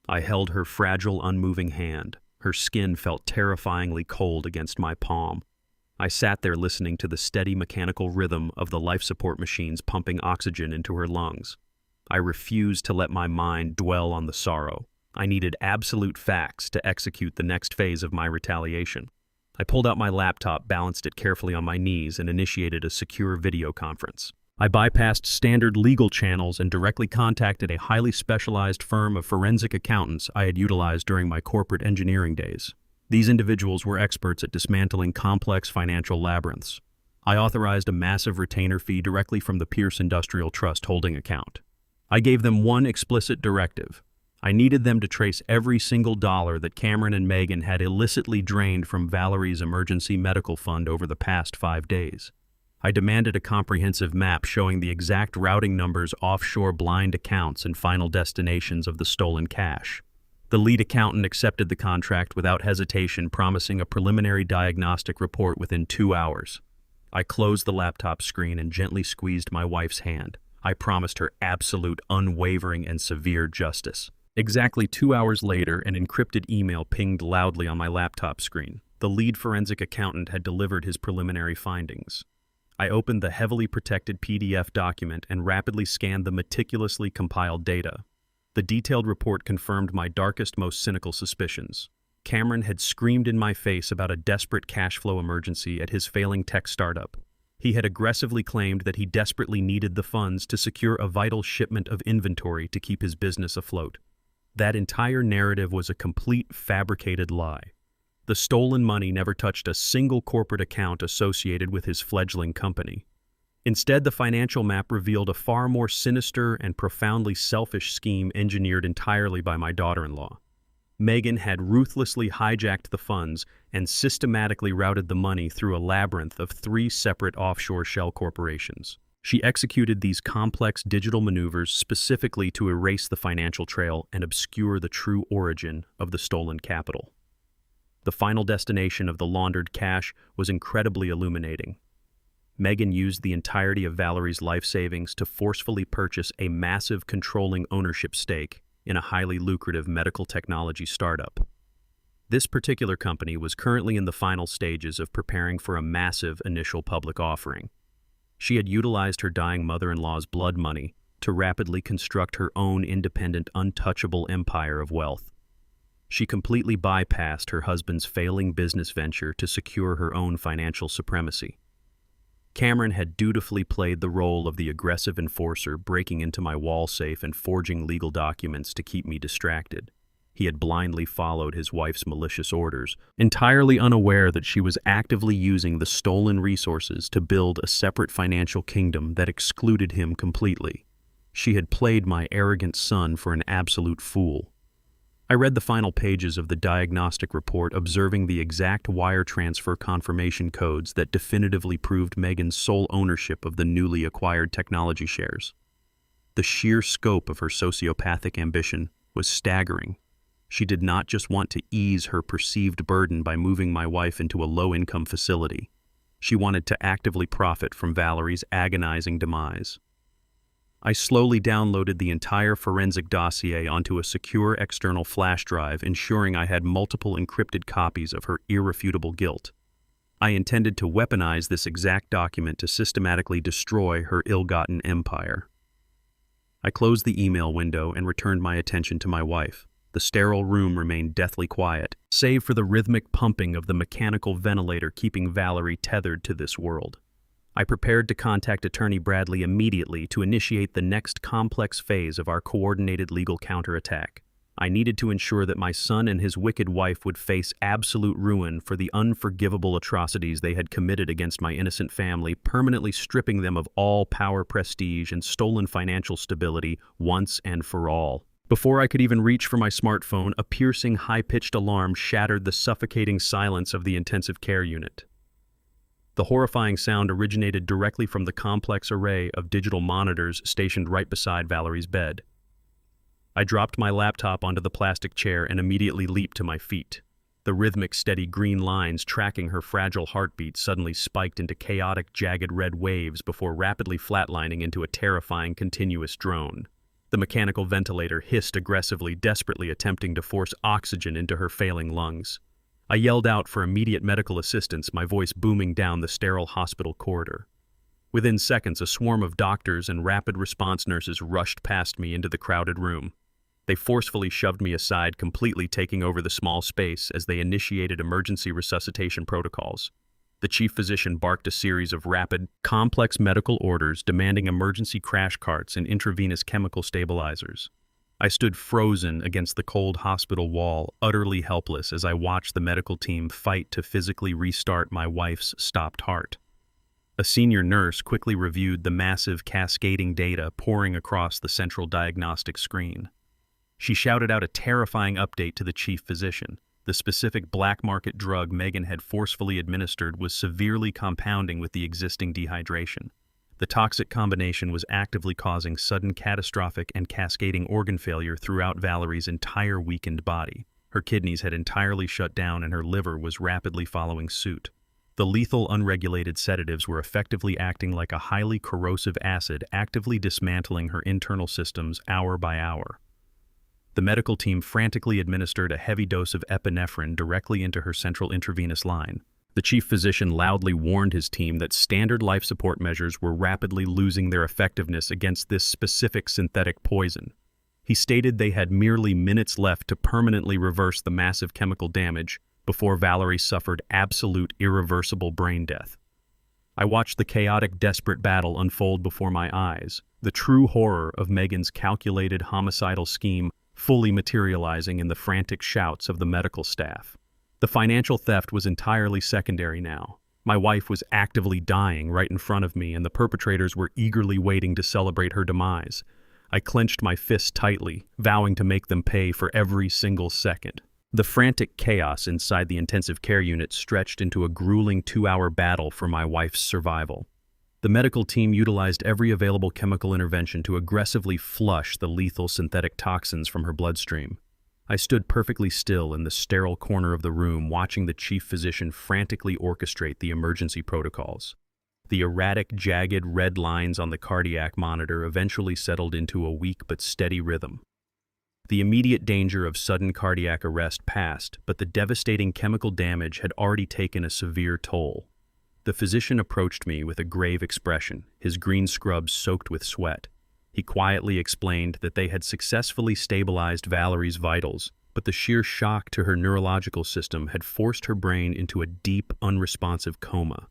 I held her fragile, unmoving hand. Her skin felt terrifyingly cold against my palm. I sat there listening to the steady mechanical rhythm of the life support machines pumping oxygen into her lungs. I refused to let my mind dwell on the sorrow. I needed absolute facts to execute the next phase of my retaliation. I pulled out my laptop, balanced it carefully on my knees, and initiated a secure video conference. I bypassed standard legal channels and directly contacted a highly specialized firm of forensic accountants I had utilized during my corporate engineering days. These individuals were experts at dismantling complex financial labyrinths. I authorized a massive retainer fee directly from the Pierce Industrial Trust holding account. I gave them one explicit directive. I needed them to trace every single dollar that Cameron and Megan had illicitly drained from Valerie's emergency medical fund over the past 5 days. I demanded a comprehensive map showing the exact routing numbers, offshore blind accounts, and final destinations of the stolen cash. The lead accountant accepted the contract without hesitation, promising a preliminary diagnostic report within 2 hours. I closed the laptop screen and gently squeezed my wife's hand. I promised her absolute, unwavering, and severe justice. Exactly 2 hours later, an encrypted email pinged loudly on my laptop screen. The lead forensic accountant had delivered his preliminary findings. I opened the heavily protected PDF document and rapidly scanned the meticulously compiled data. The detailed report confirmed my darkest, most cynical suspicions. Cameron had screamed in my face about a desperate cash flow emergency at his failing tech startup. He had aggressively claimed that he desperately needed the funds to secure a vital shipment of inventory to keep his business afloat. That entire narrative was a complete fabricated lie. The stolen money never touched a single corporate account associated with his fledgling company. Instead, the financial map revealed a far more sinister and profoundly selfish scheme engineered entirely by my daughter-in-law. Megan had ruthlessly hijacked the funds and systematically routed the money through a labyrinth of 3 separate offshore shell corporations. She executed these complex digital maneuvers specifically to erase the financial trail and obscure the true origin of the stolen capital. The final destination of the laundered cash was incredibly illuminating. Megan used the entirety of Valerie's life savings to forcefully purchase a massive controlling ownership stake in a highly lucrative medical technology startup. This particular company was currently in the final stages of preparing for a massive initial public offering. She had utilized her dying mother-in-law's blood money to rapidly construct her own independent, untouchable empire of wealth. She completely bypassed her husband's failing business venture to secure her own financial supremacy. Cameron had dutifully played the role of the aggressive enforcer, breaking into my wall safe and forging legal documents to keep me distracted. He had blindly followed his wife's malicious orders, entirely unaware that she was actively using the stolen resources to build a separate financial kingdom that excluded him completely. She had played my arrogant son for an absolute fool. I read the final pages of the diagnostic report, observing the exact wire transfer confirmation codes that definitively proved Megan's sole ownership of the newly acquired technology shares. The sheer scope of her sociopathic ambition was staggering. She did not just want to ease her perceived burden by moving my wife into a low-income facility. She wanted to actively profit from Valerie's agonizing demise. I slowly downloaded the entire forensic dossier onto a secure external flash drive, ensuring I had multiple encrypted copies of her irrefutable guilt. I intended to weaponize this exact document to systematically destroy her ill-gotten empire. I closed the email window and returned my attention to my wife. The sterile room remained deathly quiet, save for the rhythmic pumping of the mechanical ventilator keeping Valerie tethered to this world. I prepared to contact Attorney Bradley immediately to initiate the next complex phase of our coordinated legal counterattack. I needed to ensure that my son and his wicked wife would face absolute ruin for the unforgivable atrocities they had committed against my innocent family, permanently stripping them of all power, prestige, and stolen financial stability once and for all. Before I could even reach for my smartphone, a piercing, high-pitched alarm shattered the suffocating silence of the intensive care unit. The horrifying sound originated directly from the complex array of digital monitors stationed right beside Valerie's bed. I dropped my laptop onto the plastic chair and immediately leaped to my feet. The rhythmic, steady green lines tracking her fragile heartbeat suddenly spiked into chaotic, jagged red waves before rapidly flatlining into a terrifying, continuous drone. The mechanical ventilator hissed aggressively, desperately attempting to force oxygen into her failing lungs. I yelled out for immediate medical assistance, my voice booming down the sterile hospital corridor. Within seconds, a swarm of doctors and rapid response nurses rushed past me into the crowded room. They forcefully shoved me aside, completely taking over the small space as they initiated emergency resuscitation protocols. The chief physician barked a series of rapid, complex medical orders demanding emergency crash carts and intravenous chemical stabilizers. I stood frozen against the cold hospital wall, utterly helpless as I watched the medical team fight to physically restart my wife's stopped heart. A senior nurse quickly reviewed the massive cascading data pouring across the central diagnostic screen. She shouted out a terrifying update to the chief physician. The specific black market drug Megan had forcefully administered was severely compounding with the existing dehydration. The toxic combination was actively causing sudden catastrophic and cascading organ failure throughout Valerie's entire weakened body. Her kidneys had entirely shut down and her liver was rapidly following suit. The lethal unregulated sedatives were effectively acting like a highly corrosive acid, actively dismantling her internal systems hour by hour. The medical team frantically administered a heavy dose of epinephrine directly into her central intravenous line. The chief physician loudly warned his team that standard life support measures were rapidly losing their effectiveness against this specific synthetic poison. He stated they had merely minutes left to permanently reverse the massive chemical damage before Valerie suffered absolute irreversible brain death. I watched the chaotic, desperate battle unfold before my eyes, the true horror of Megan's calculated homicidal scheme fully materializing in the frantic shouts of the medical staff. The financial theft was entirely secondary now. My wife was actively dying right in front of me, and the perpetrators were eagerly waiting to celebrate her demise. I clenched my fists tightly, vowing to make them pay for every single second. The frantic chaos inside the intensive care unit stretched into a grueling 2-hour battle for my wife's survival. The medical team utilized every available chemical intervention to aggressively flush the lethal synthetic toxins from her bloodstream. I stood perfectly still in the sterile corner of the room, watching the chief physician frantically orchestrate the emergency protocols. The erratic, jagged red lines on the cardiac monitor eventually settled into a weak but steady rhythm. The immediate danger of sudden cardiac arrest passed, but the devastating chemical damage had already taken a severe toll. The physician approached me with a grave expression, his green scrubs soaked with sweat. He quietly explained that they had successfully stabilized Valerie's vitals, but the sheer shock to her neurological system had forced her brain into a deep, unresponsive coma.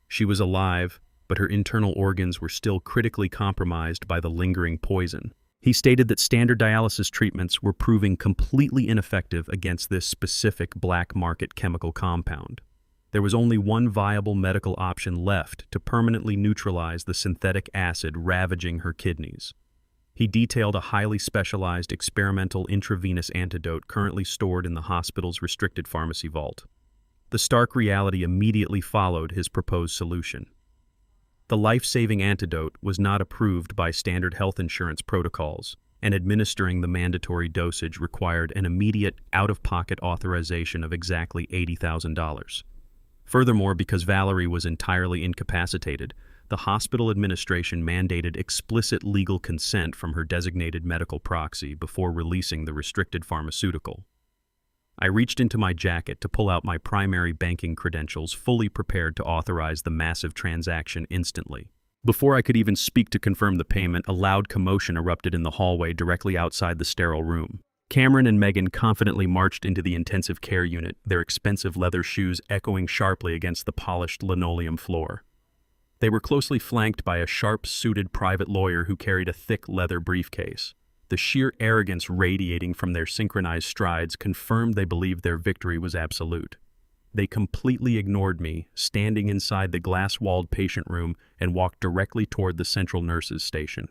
She was alive, but her internal organs were still critically compromised by the lingering poison. He stated that standard dialysis treatments were proving completely ineffective against this specific black market chemical compound. There was only one viable medical option left to permanently neutralize the synthetic acid ravaging her kidneys. He detailed a highly specialized experimental intravenous antidote currently stored in the hospital's restricted pharmacy vault. The stark reality immediately followed his proposed solution. The life-saving antidote was not approved by standard health insurance protocols, and administering the mandatory dosage required an immediate out-of-pocket authorization of exactly $80,000. Furthermore, because Valerie was entirely incapacitated, the hospital administration mandated explicit legal consent from her designated medical proxy before releasing the restricted pharmaceutical. I reached into my jacket to pull out my primary banking credentials, fully prepared to authorize the massive transaction instantly. Before I could even speak to confirm the payment, a loud commotion erupted in the hallway directly outside the sterile room. Cameron and Megan confidently marched into the intensive care unit, their expensive leather shoes echoing sharply against the polished linoleum floor. They were closely flanked by a sharp-suited private lawyer who carried a thick leather briefcase. The sheer arrogance radiating from their synchronized strides confirmed they believed their victory was absolute. They completely ignored me, standing inside the glass-walled patient room, and walked directly toward the central nurses' station.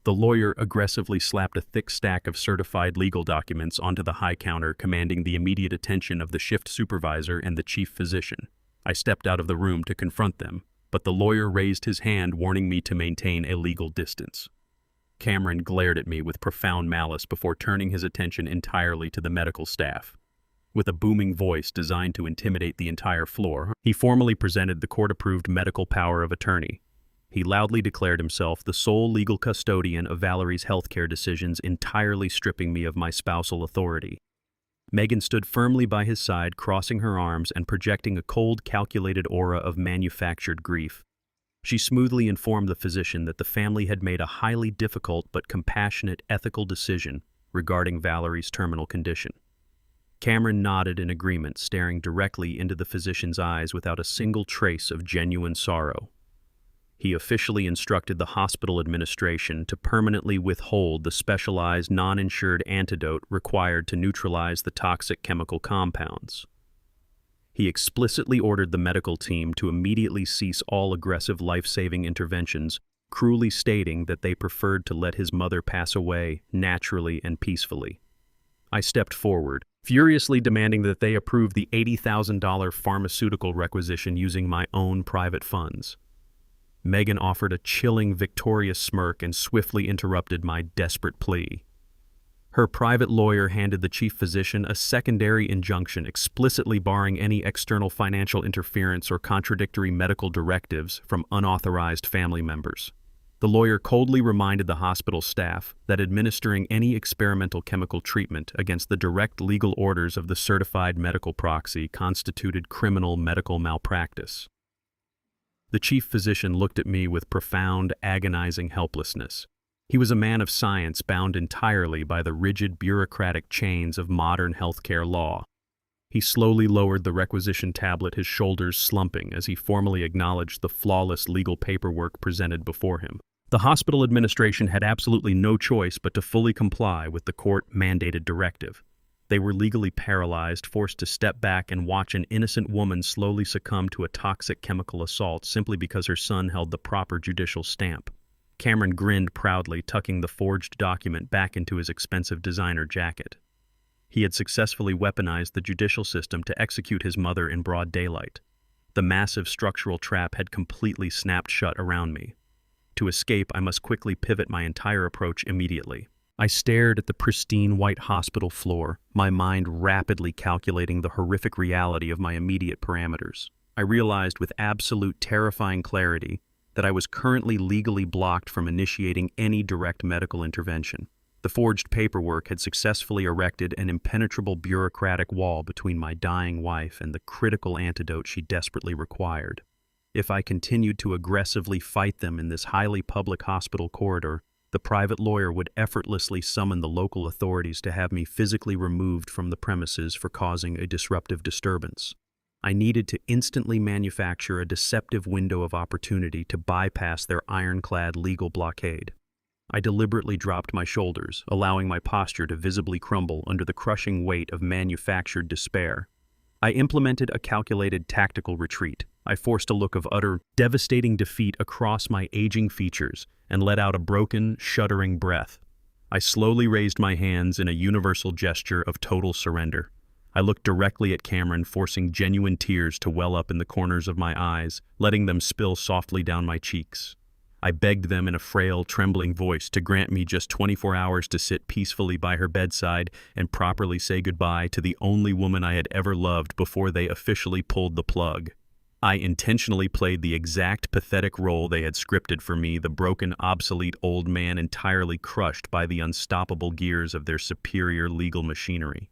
The lawyer aggressively slapped a thick stack of certified legal documents onto the high counter, commanding the immediate attention of the shift supervisor and the chief physician. I stepped out of the room to confront them, but the lawyer raised his hand, warning me to maintain a legal distance. Cameron glared at me with profound malice before turning his attention entirely to the medical staff. With a booming voice designed to intimidate the entire floor, he formally presented the court-approved medical power of attorney. He loudly declared himself the sole legal custodian of Valerie's healthcare decisions, entirely stripping me of my spousal authority. Megan stood firmly by his side, crossing her arms and projecting a cold, calculated aura of manufactured grief. She smoothly informed the physician that the family had made a highly difficult but compassionate ethical decision regarding Valerie's terminal condition. Cameron nodded in agreement, staring directly into the physician's eyes without a single trace of genuine sorrow. He officially instructed the hospital administration to permanently withhold the specialized non-insured antidote required to neutralize the toxic chemical compounds. He explicitly ordered the medical team to immediately cease all aggressive life-saving interventions, cruelly stating that they preferred to let his mother pass away naturally and peacefully. I stepped forward, furiously demanding that they approve the $80,000 pharmaceutical requisition using my own private funds. Megan offered a chilling, victorious smirk and swiftly interrupted my desperate plea. Her private lawyer handed the chief physician a secondary injunction explicitly barring any external financial interference or contradictory medical directives from unauthorized family members. The lawyer coldly reminded the hospital staff that administering any experimental chemical treatment against the direct legal orders of the certified medical proxy constituted criminal medical malpractice. The chief physician looked at me with profound, agonizing helplessness. He was a man of science bound entirely by the rigid bureaucratic chains of modern healthcare law. He slowly lowered the requisition tablet, his shoulders slumping as he formally acknowledged the flawless legal paperwork presented before him. The hospital administration had absolutely no choice but to fully comply with the court-mandated directive. They were legally paralyzed, forced to step back and watch an innocent woman slowly succumb to a toxic chemical assault simply because her son held the proper judicial stamp. Cameron grinned proudly, tucking the forged document back into his expensive designer jacket. He had successfully weaponized the judicial system to execute his mother in broad daylight. The massive structural trap had completely snapped shut around me. To escape, I must quickly pivot my entire approach immediately. I stared at the pristine white hospital floor, my mind rapidly calculating the horrific reality of my immediate parameters. I realized with absolute terrifying clarity that I was currently legally blocked from initiating any direct medical intervention. The forged paperwork had successfully erected an impenetrable bureaucratic wall between my dying wife and the critical antidote she desperately required. If I continued to aggressively fight them in this highly public hospital corridor, the private lawyer would effortlessly summon the local authorities to have me physically removed from the premises for causing a disruptive disturbance. I needed to instantly manufacture a deceptive window of opportunity to bypass their ironclad legal blockade. I deliberately dropped my shoulders, allowing my posture to visibly crumble under the crushing weight of manufactured despair. I implemented a calculated tactical retreat. I forced a look of utter, devastating defeat across my aging features and let out a broken, shuddering breath. I slowly raised my hands in a universal gesture of total surrender. I looked directly at Cameron, forcing genuine tears to well up in the corners of my eyes, letting them spill softly down my cheeks. I begged them in a frail, trembling voice to grant me just 24 hours to sit peacefully by her bedside and properly say goodbye to the only woman I had ever loved before they officially pulled the plug. I intentionally played the exact pathetic role they had scripted for me, the broken, obsolete old man entirely crushed by the unstoppable gears of their superior legal machinery.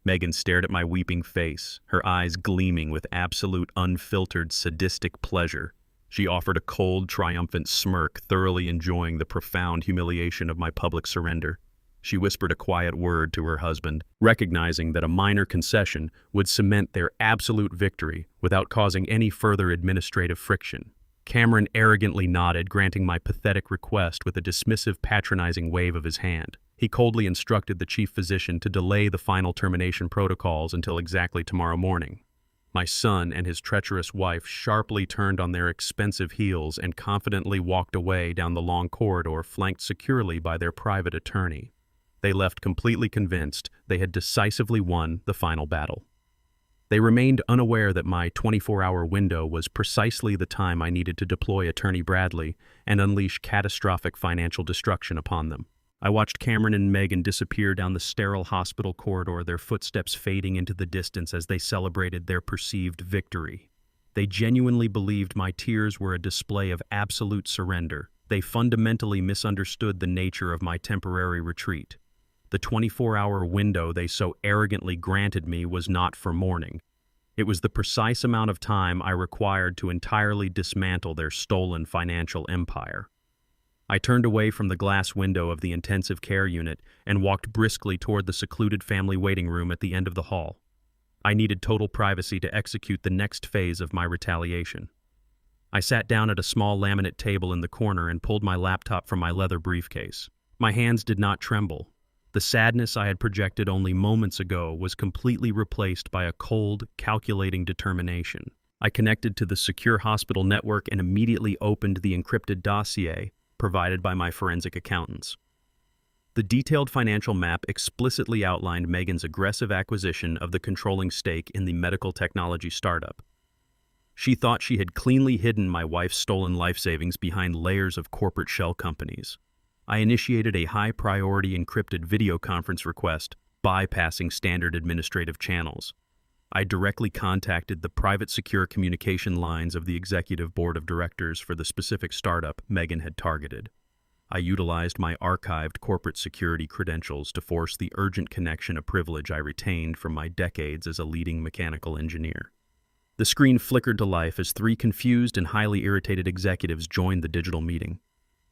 Megan stared at my weeping face, her eyes gleaming with absolute, unfiltered, sadistic pleasure. She offered a cold, triumphant smirk, thoroughly enjoying the profound humiliation of my public surrender. She whispered a quiet word to her husband, recognizing that a minor concession would cement their absolute victory without causing any further administrative friction. Cameron arrogantly nodded, granting my pathetic request with a dismissive, patronizing wave of his hand. He coldly instructed the chief physician to delay the final termination protocols until exactly tomorrow morning. My son and his treacherous wife sharply turned on their expensive heels and confidently walked away down the long corridor, flanked securely by their private attorney. They left completely convinced they had decisively won the final battle. They remained unaware that my 24-hour window was precisely the time I needed to deploy Attorney Bradley and unleash catastrophic financial destruction upon them. I watched Cameron and Megan disappear down the sterile hospital corridor, their footsteps fading into the distance as they celebrated their perceived victory. They genuinely believed my tears were a display of absolute surrender. They fundamentally misunderstood the nature of my temporary retreat. The 24-hour window they so arrogantly granted me was not for mourning. It was the precise amount of time I required to entirely dismantle their stolen financial empire. I turned away from the glass window of the intensive care unit and walked briskly toward the secluded family waiting room at the end of the hall. I needed total privacy to execute the next phase of my retaliation. I sat down at a small laminate table in the corner and pulled my laptop from my leather briefcase. My hands did not tremble. The sadness I had projected only moments ago was completely replaced by a cold, calculating determination. I connected to the secure hospital network and immediately opened the encrypted dossier provided by my forensic accountants. The detailed financial map explicitly outlined Megan's aggressive acquisition of the controlling stake in the medical technology startup. She thought she had cleanly hidden my wife's stolen life savings behind layers of corporate shell companies. I initiated a high-priority encrypted video conference request, bypassing standard administrative channels. I directly contacted the private secure communication lines of the executive board of directors for the specific startup Megan had targeted. I utilized my archived corporate security credentials to force the urgent connection, a privilege I retained from my decades as a leading mechanical engineer. The screen flickered to life as three confused and highly irritated executives joined the digital meeting.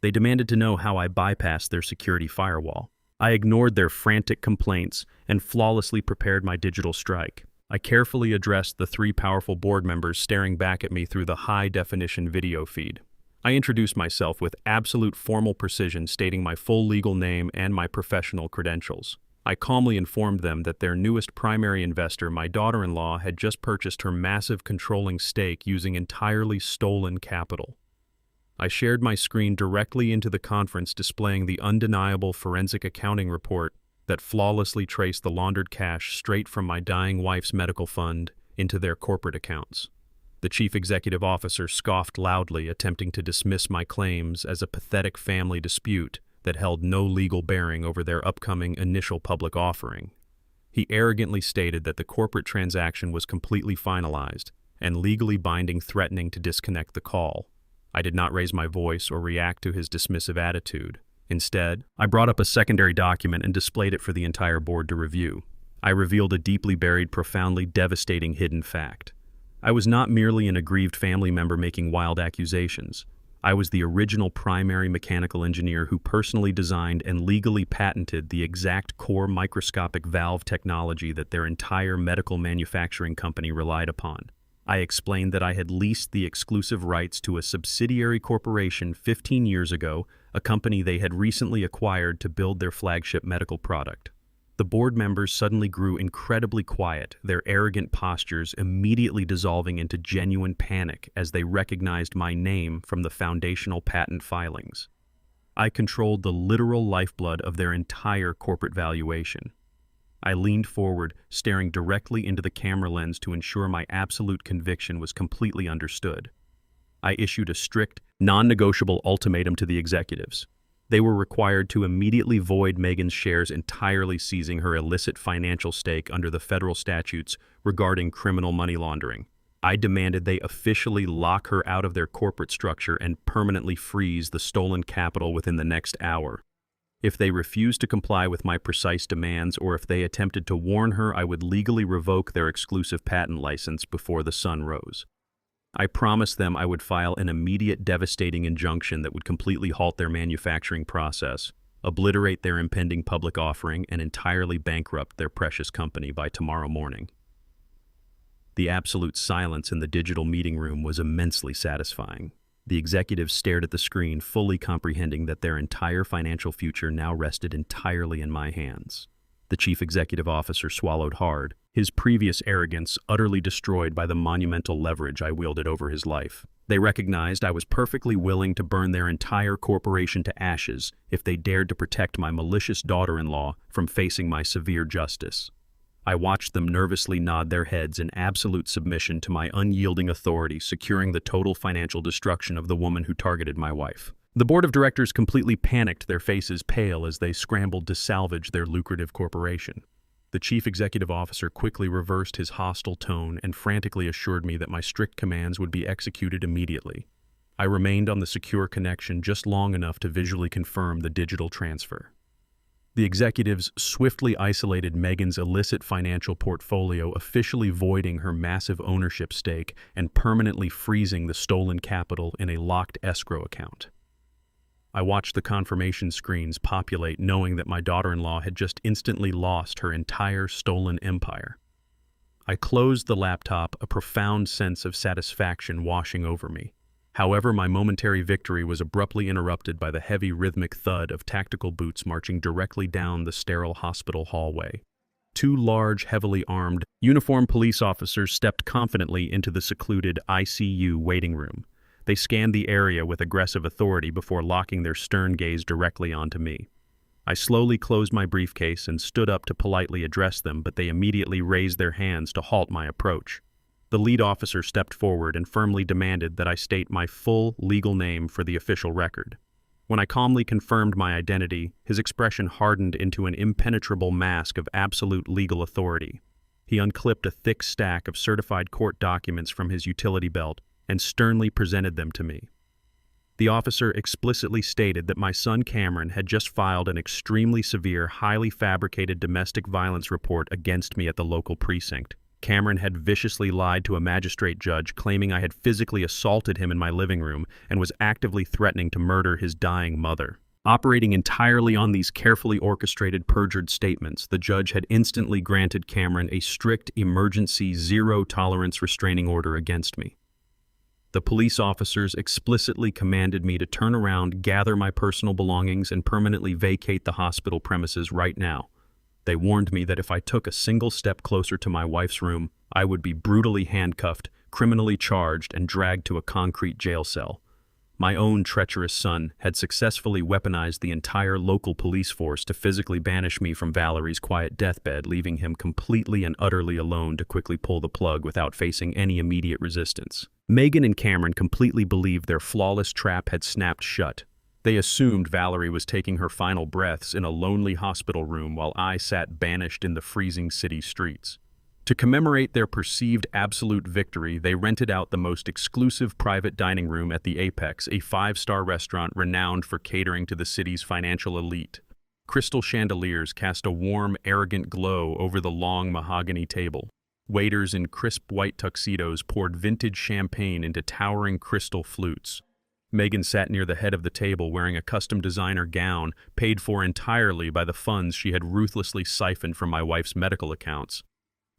They demanded to know how I bypassed their security firewall. I ignored their frantic complaints and flawlessly prepared my digital strike. I carefully addressed the three powerful board members staring back at me through the high-definition video feed. I introduced myself with absolute formal precision, stating my full legal name and my professional credentials. I calmly informed them that their newest primary investor, my daughter-in-law, had just purchased her massive controlling stake using entirely stolen capital. I shared my screen directly into the conference, displaying the undeniable forensic accounting report that flawlessly traced the laundered cash straight from my dying wife's medical fund into their corporate accounts. The chief executive officer scoffed loudly, attempting to dismiss my claims as a pathetic family dispute that held no legal bearing over their upcoming initial public offering. He arrogantly stated that the corporate transaction was completely finalized and legally binding, threatening to disconnect the call. I did not raise my voice or react to his dismissive attitude. Instead, I brought up a secondary document and displayed it for the entire board to review. I revealed a deeply buried, profoundly devastating hidden fact. I was not merely an aggrieved family member making wild accusations. I was the original primary mechanical engineer who personally designed and legally patented the exact core microscopic valve technology that their entire medical manufacturing company relied upon. I explained that I had leased the exclusive rights to a subsidiary corporation 15 years ago, a company they had recently acquired to build their flagship medical product. The board members suddenly grew incredibly quiet, their arrogant postures immediately dissolving into genuine panic as they recognized my name from the foundational patent filings. I controlled the literal lifeblood of their entire corporate valuation. I leaned forward, staring directly into the camera lens to ensure my absolute conviction was completely understood. I issued a strict, non-negotiable ultimatum to the executives. They were required to immediately void Megan's shares, entirely seizing her illicit financial stake under the federal statutes regarding criminal money laundering. I demanded they officially lock her out of their corporate structure and permanently freeze the stolen capital within the next hour. If they refused to comply with my precise demands, or if they attempted to warn her, I would legally revoke their exclusive patent license before the sun rose. I promised them I would file an immediate, devastating injunction that would completely halt their manufacturing process, obliterate their impending public offering, and entirely bankrupt their precious company by tomorrow morning. The absolute silence in the digital meeting room was immensely satisfying. The executives stared at the screen, fully comprehending that their entire financial future now rested entirely in my hands. The chief executive officer swallowed hard, his previous arrogance utterly destroyed by the monumental leverage I wielded over his life. They recognized I was perfectly willing to burn their entire corporation to ashes if they dared to protect my malicious daughter-in-law from facing my severe justice. I watched them nervously nod their heads in absolute submission to my unyielding authority, securing the total financial destruction of the woman who targeted my wife. The board of directors completely panicked, their faces pale as they scrambled to salvage their lucrative corporation. The chief executive officer quickly reversed his hostile tone and frantically assured me that my strict commands would be executed immediately. I remained on the secure connection just long enough to visually confirm the digital transfer. The executives swiftly isolated Megan's illicit financial portfolio, officially voiding her massive ownership stake and permanently freezing the stolen capital in a locked escrow account. I watched the confirmation screens populate, knowing that my daughter-in-law had just instantly lost her entire stolen empire. I closed the laptop, a profound sense of satisfaction washing over me. However, my momentary victory was abruptly interrupted by the heavy rhythmic thud of tactical boots marching directly down the sterile hospital hallway. Two large, heavily armed, uniformed police officers stepped confidently into the secluded ICU waiting room. They scanned the area with aggressive authority before locking their stern gaze directly onto me. I slowly closed my briefcase and stood up to politely address them, but they immediately raised their hands to halt my approach. The lead officer stepped forward and firmly demanded that I state my full legal name for the official record. When I calmly confirmed my identity, his expression hardened into an impenetrable mask of absolute legal authority. He unclipped a thick stack of certified court documents from his utility belt and sternly presented them to me. The officer explicitly stated that my son Cameron had just filed an extremely severe, highly fabricated domestic violence report against me at the local precinct. Cameron had viciously lied to a magistrate judge, claiming I had physically assaulted him in my living room and was actively threatening to murder his dying mother. Operating entirely on these carefully orchestrated perjured statements, the judge had instantly granted Cameron a strict emergency zero-tolerance restraining order against me. The police officers explicitly commanded me to turn around, gather my personal belongings, and permanently vacate the hospital premises right now. They warned me that if I took a single step closer to my wife's room, I would be brutally handcuffed, criminally charged, and dragged to a concrete jail cell. My own treacherous son had successfully weaponized the entire local police force to physically banish me from Valerie's quiet deathbed, leaving him completely and utterly alone to quickly pull the plug without facing any immediate resistance. Megan and Cameron completely believed their flawless trap had snapped shut. They assumed Valerie was taking her final breaths in a lonely hospital room while I sat banished in the freezing city streets. To commemorate their perceived absolute victory, they rented out the most exclusive private dining room at the Apex, a 5-star restaurant renowned for catering to the city's financial elite. Crystal chandeliers cast a warm, arrogant glow over the long mahogany table. Waiters in crisp white tuxedos poured vintage champagne into towering crystal flutes. Megan sat near the head of the table wearing a custom designer gown paid for entirely by the funds she had ruthlessly siphoned from my wife's medical accounts.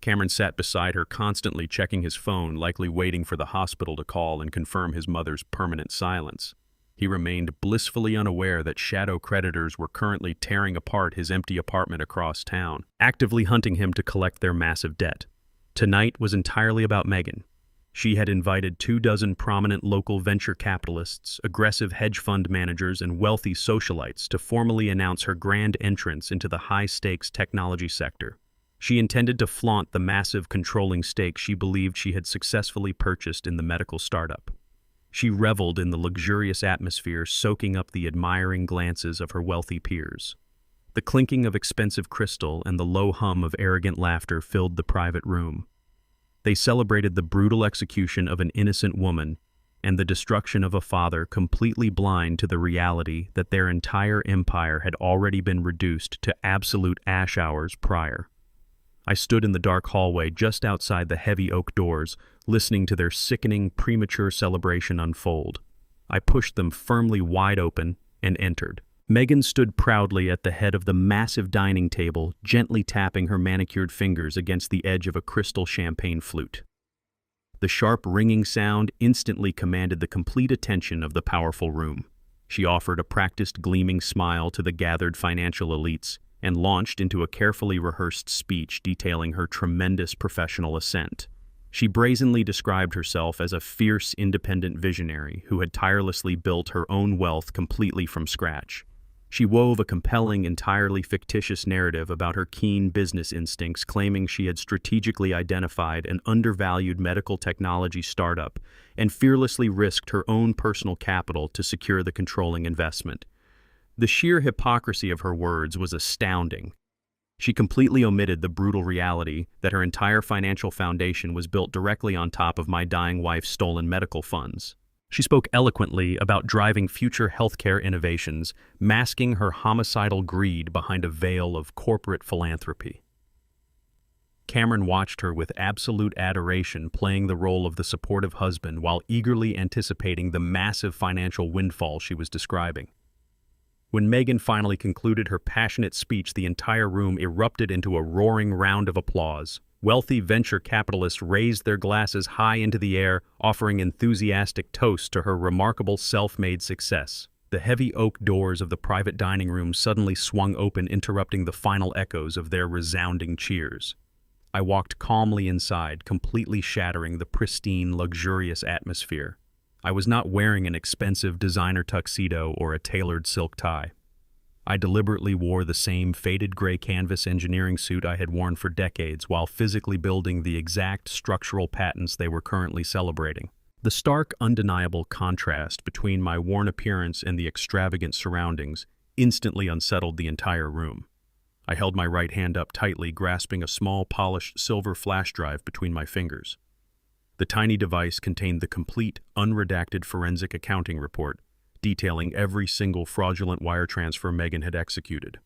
Cameron sat beside her, constantly checking his phone, likely waiting for the hospital to call and confirm his mother's permanent silence. He remained blissfully unaware that shadow creditors were currently tearing apart his empty apartment across town, actively hunting him to collect their massive debt. Tonight was entirely about Megan. She had invited 24 prominent local venture capitalists, aggressive hedge fund managers, and wealthy socialites to formally announce her grand entrance into the high-stakes technology sector. She intended to flaunt the massive controlling stake she believed she had successfully purchased in the medical startup. She reveled in the luxurious atmosphere, soaking up the admiring glances of her wealthy peers. The clinking of expensive crystal and the low hum of arrogant laughter filled the private room. They celebrated the brutal execution of an innocent woman and the destruction of a father completely blind to the reality that their entire empire had already been reduced to absolute ash hours prior. I stood in the dark hallway just outside the heavy oak doors, listening to their sickening, premature celebration unfold. I pushed them firmly wide open and entered. Megan stood proudly at the head of the massive dining table, gently tapping her manicured fingers against the edge of a crystal champagne flute. The sharp, ringing sound instantly commanded the complete attention of the powerful room. She offered a practiced, gleaming smile to the gathered financial elites and launched into a carefully rehearsed speech detailing her tremendous professional ascent. She brazenly described herself as a fierce, independent visionary who had tirelessly built her own wealth completely from scratch. She wove a compelling, entirely fictitious narrative about her keen business instincts, claiming she had strategically identified an undervalued medical technology startup and fearlessly risked her own personal capital to secure the controlling investment. The sheer hypocrisy of her words was astounding. She completely omitted the brutal reality that her entire financial foundation was built directly on top of my dying wife's stolen medical funds. She spoke eloquently about driving future healthcare innovations, masking her homicidal greed behind a veil of corporate philanthropy. Cameron watched her with absolute adoration, playing the role of the supportive husband while eagerly anticipating the massive financial windfall she was describing. When Megan finally concluded her passionate speech, the entire room erupted into a roaring round of applause. Wealthy venture capitalists raised their glasses high into the air, offering enthusiastic toasts to her remarkable self-made success. The heavy oak doors of the private dining room suddenly swung open, interrupting the final echoes of their resounding cheers. I walked calmly inside, completely shattering the pristine, luxurious atmosphere. I was not wearing an expensive designer tuxedo or a tailored silk tie. I deliberately wore the same faded gray canvas engineering suit I had worn for decades while physically building the exact structural patents they were currently celebrating. The stark, undeniable contrast between my worn appearance and the extravagant surroundings instantly unsettled the entire room. I held my right hand up tightly, grasping a small, polished silver flash drive between my fingers. The tiny device contained the complete, unredacted forensic accounting report, detailing every single fraudulent wire transfer Megan had executed.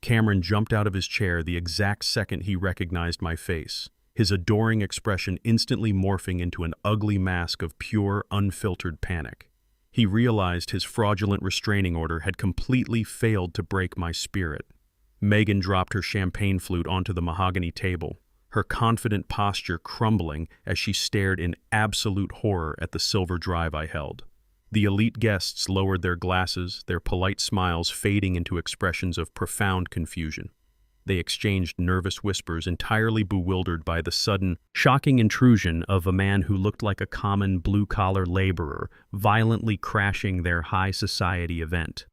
Cameron jumped out of his chair the exact second he recognized my face, his adoring expression instantly morphing into an ugly mask of pure, unfiltered panic. He realized his fraudulent restraining order had completely failed to break my spirit. Megan dropped her champagne flute onto the mahogany table, her confident posture crumbling as she stared in absolute horror at the silver drive I held. The elite guests lowered their glasses, their polite smiles fading into expressions of profound confusion. They exchanged nervous whispers, entirely bewildered by the sudden, shocking intrusion of a man who looked like a common blue-collar laborer, violently crashing their high society event.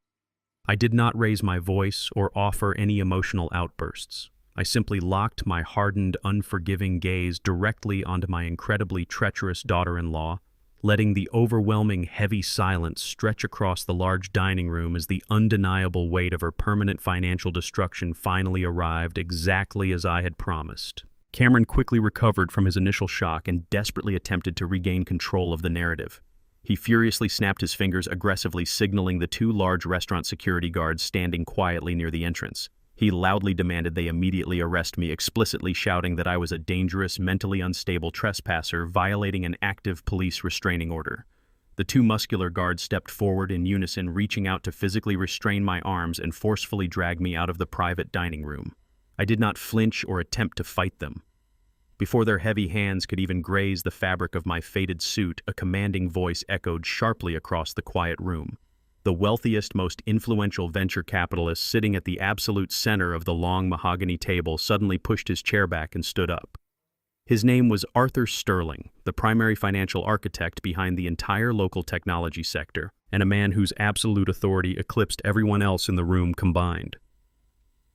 I did not raise my voice or offer any emotional outbursts. I simply locked my hardened, unforgiving gaze directly onto my incredibly treacherous daughter-in-law, letting the overwhelming, heavy silence stretch across the large dining room as the undeniable weight of her permanent financial destruction finally arrived exactly as I had promised. Cameron quickly recovered from his initial shock and desperately attempted to regain control of the narrative. He furiously snapped his fingers, aggressively signaling the two large restaurant security guards standing quietly near the entrance. He loudly demanded they immediately arrest me, explicitly shouting that I was a dangerous, mentally unstable trespasser violating an active police restraining order. The two muscular guards stepped forward in unison, reaching out to physically restrain my arms and forcefully drag me out of the private dining room. I did not flinch or attempt to fight them. Before their heavy hands could even graze the fabric of my faded suit, a commanding voice echoed sharply across the quiet room. The wealthiest, most influential venture capitalist sitting at the absolute center of the long mahogany table suddenly pushed his chair back and stood up. His name was Arthur Sterling, the primary financial architect behind the entire local technology sector, and a man whose absolute authority eclipsed everyone else in the room combined.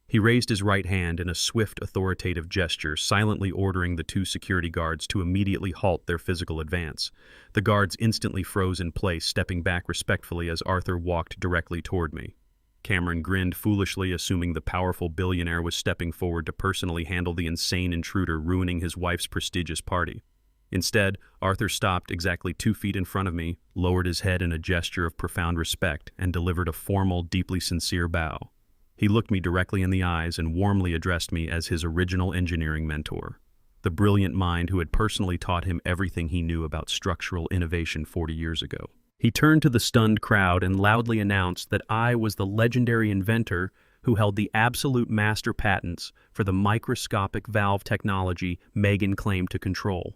He raised his right hand in a swift, authoritative gesture, silently ordering the two security guards to immediately halt their physical advance. The guards instantly froze in place, stepping back respectfully as Arthur walked directly toward me. Cameron grinned foolishly, assuming the powerful billionaire was stepping forward to personally handle the insane intruder ruining his wife's prestigious party. Instead, Arthur stopped exactly 2 feet in front of me, lowered his head in a gesture of profound respect, and delivered a formal, deeply sincere bow. He looked me directly in the eyes and warmly addressed me as his original engineering mentor, the brilliant mind who had personally taught him everything he knew about structural innovation 40 years ago. He turned to the stunned crowd and loudly announced that I was the legendary inventor who held the absolute master patents for the microscopic valve technology Megan claimed to control.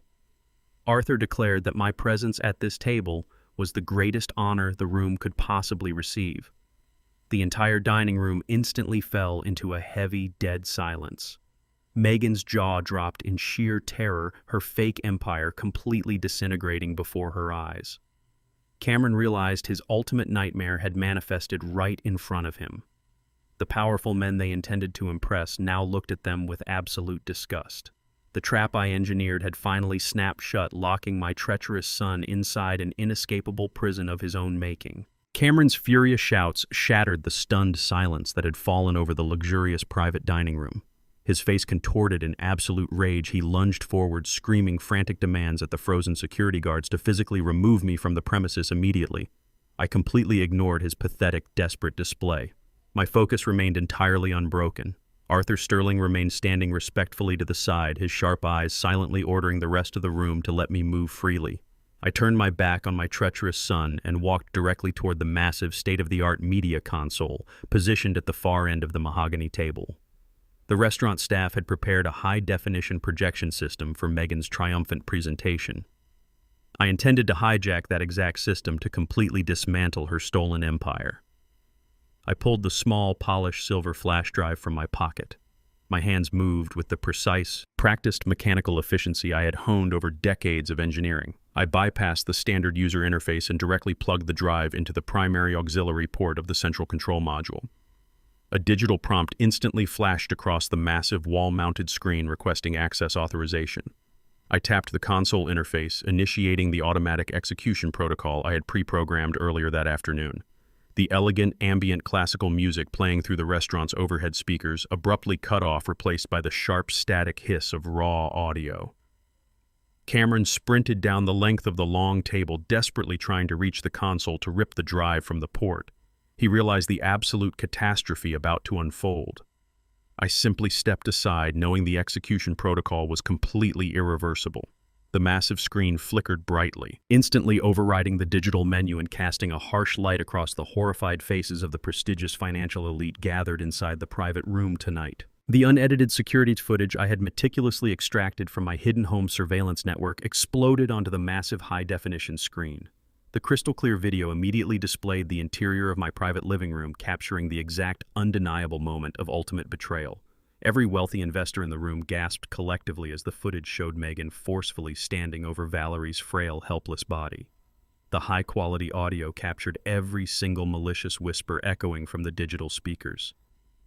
Arthur declared that my presence at this table was the greatest honor the room could possibly receive. The entire dining room instantly fell into a heavy, dead silence. Megan's jaw dropped in sheer terror, her fake empire completely disintegrating before her eyes. Cameron realized his ultimate nightmare had manifested right in front of him. The powerful men they intended to impress now looked at them with absolute disgust. The trap I engineered had finally snapped shut, locking my treacherous son inside an inescapable prison of his own making. Cameron's furious shouts shattered the stunned silence that had fallen over the luxurious private dining room. His face contorted in absolute rage, he lunged forward, screaming frantic demands at the frozen security guards to physically remove me from the premises immediately. I completely ignored his pathetic, desperate display. My focus remained entirely unbroken. Arthur Sterling remained standing respectfully to the side, his sharp eyes silently ordering the rest of the room to let me move freely. I turned my back on my treacherous son and walked directly toward the massive state-of-the-art media console positioned at the far end of the mahogany table. The restaurant staff had prepared a high-definition projection system for Megan's triumphant presentation. I intended to hijack that exact system to completely dismantle her stolen empire. I pulled the small, polished silver flash drive from my pocket. My hands moved with the precise, practiced mechanical efficiency I had honed over decades of engineering. I bypassed the standard user interface and directly plugged the drive into the primary auxiliary port of the central control module. A digital prompt instantly flashed across the massive wall-mounted screen requesting access authorization. I tapped the console interface, initiating the automatic execution protocol I had pre-programmed earlier that afternoon. The elegant, ambient classical music playing through the restaurant's overhead speakers abruptly cut off, replaced by the sharp static hiss of raw audio. Cameron sprinted down the length of the long table, desperately trying to reach the console to rip the drive from the port. He realized the absolute catastrophe about to unfold. I simply stepped aside, knowing the execution protocol was completely irreversible. The massive screen flickered brightly, instantly overriding the digital menu and casting a harsh light across the horrified faces of the prestigious financial elite gathered inside the private room tonight. The unedited security footage I had meticulously extracted from my hidden home surveillance network exploded onto the massive high-definition screen. The crystal-clear video immediately displayed the interior of my private living room, capturing the exact, undeniable moment of ultimate betrayal. Every wealthy investor in the room gasped collectively as the footage showed Megan forcefully standing over Valerie's frail, helpless body. The high-quality audio captured every single malicious whisper echoing from the digital speakers.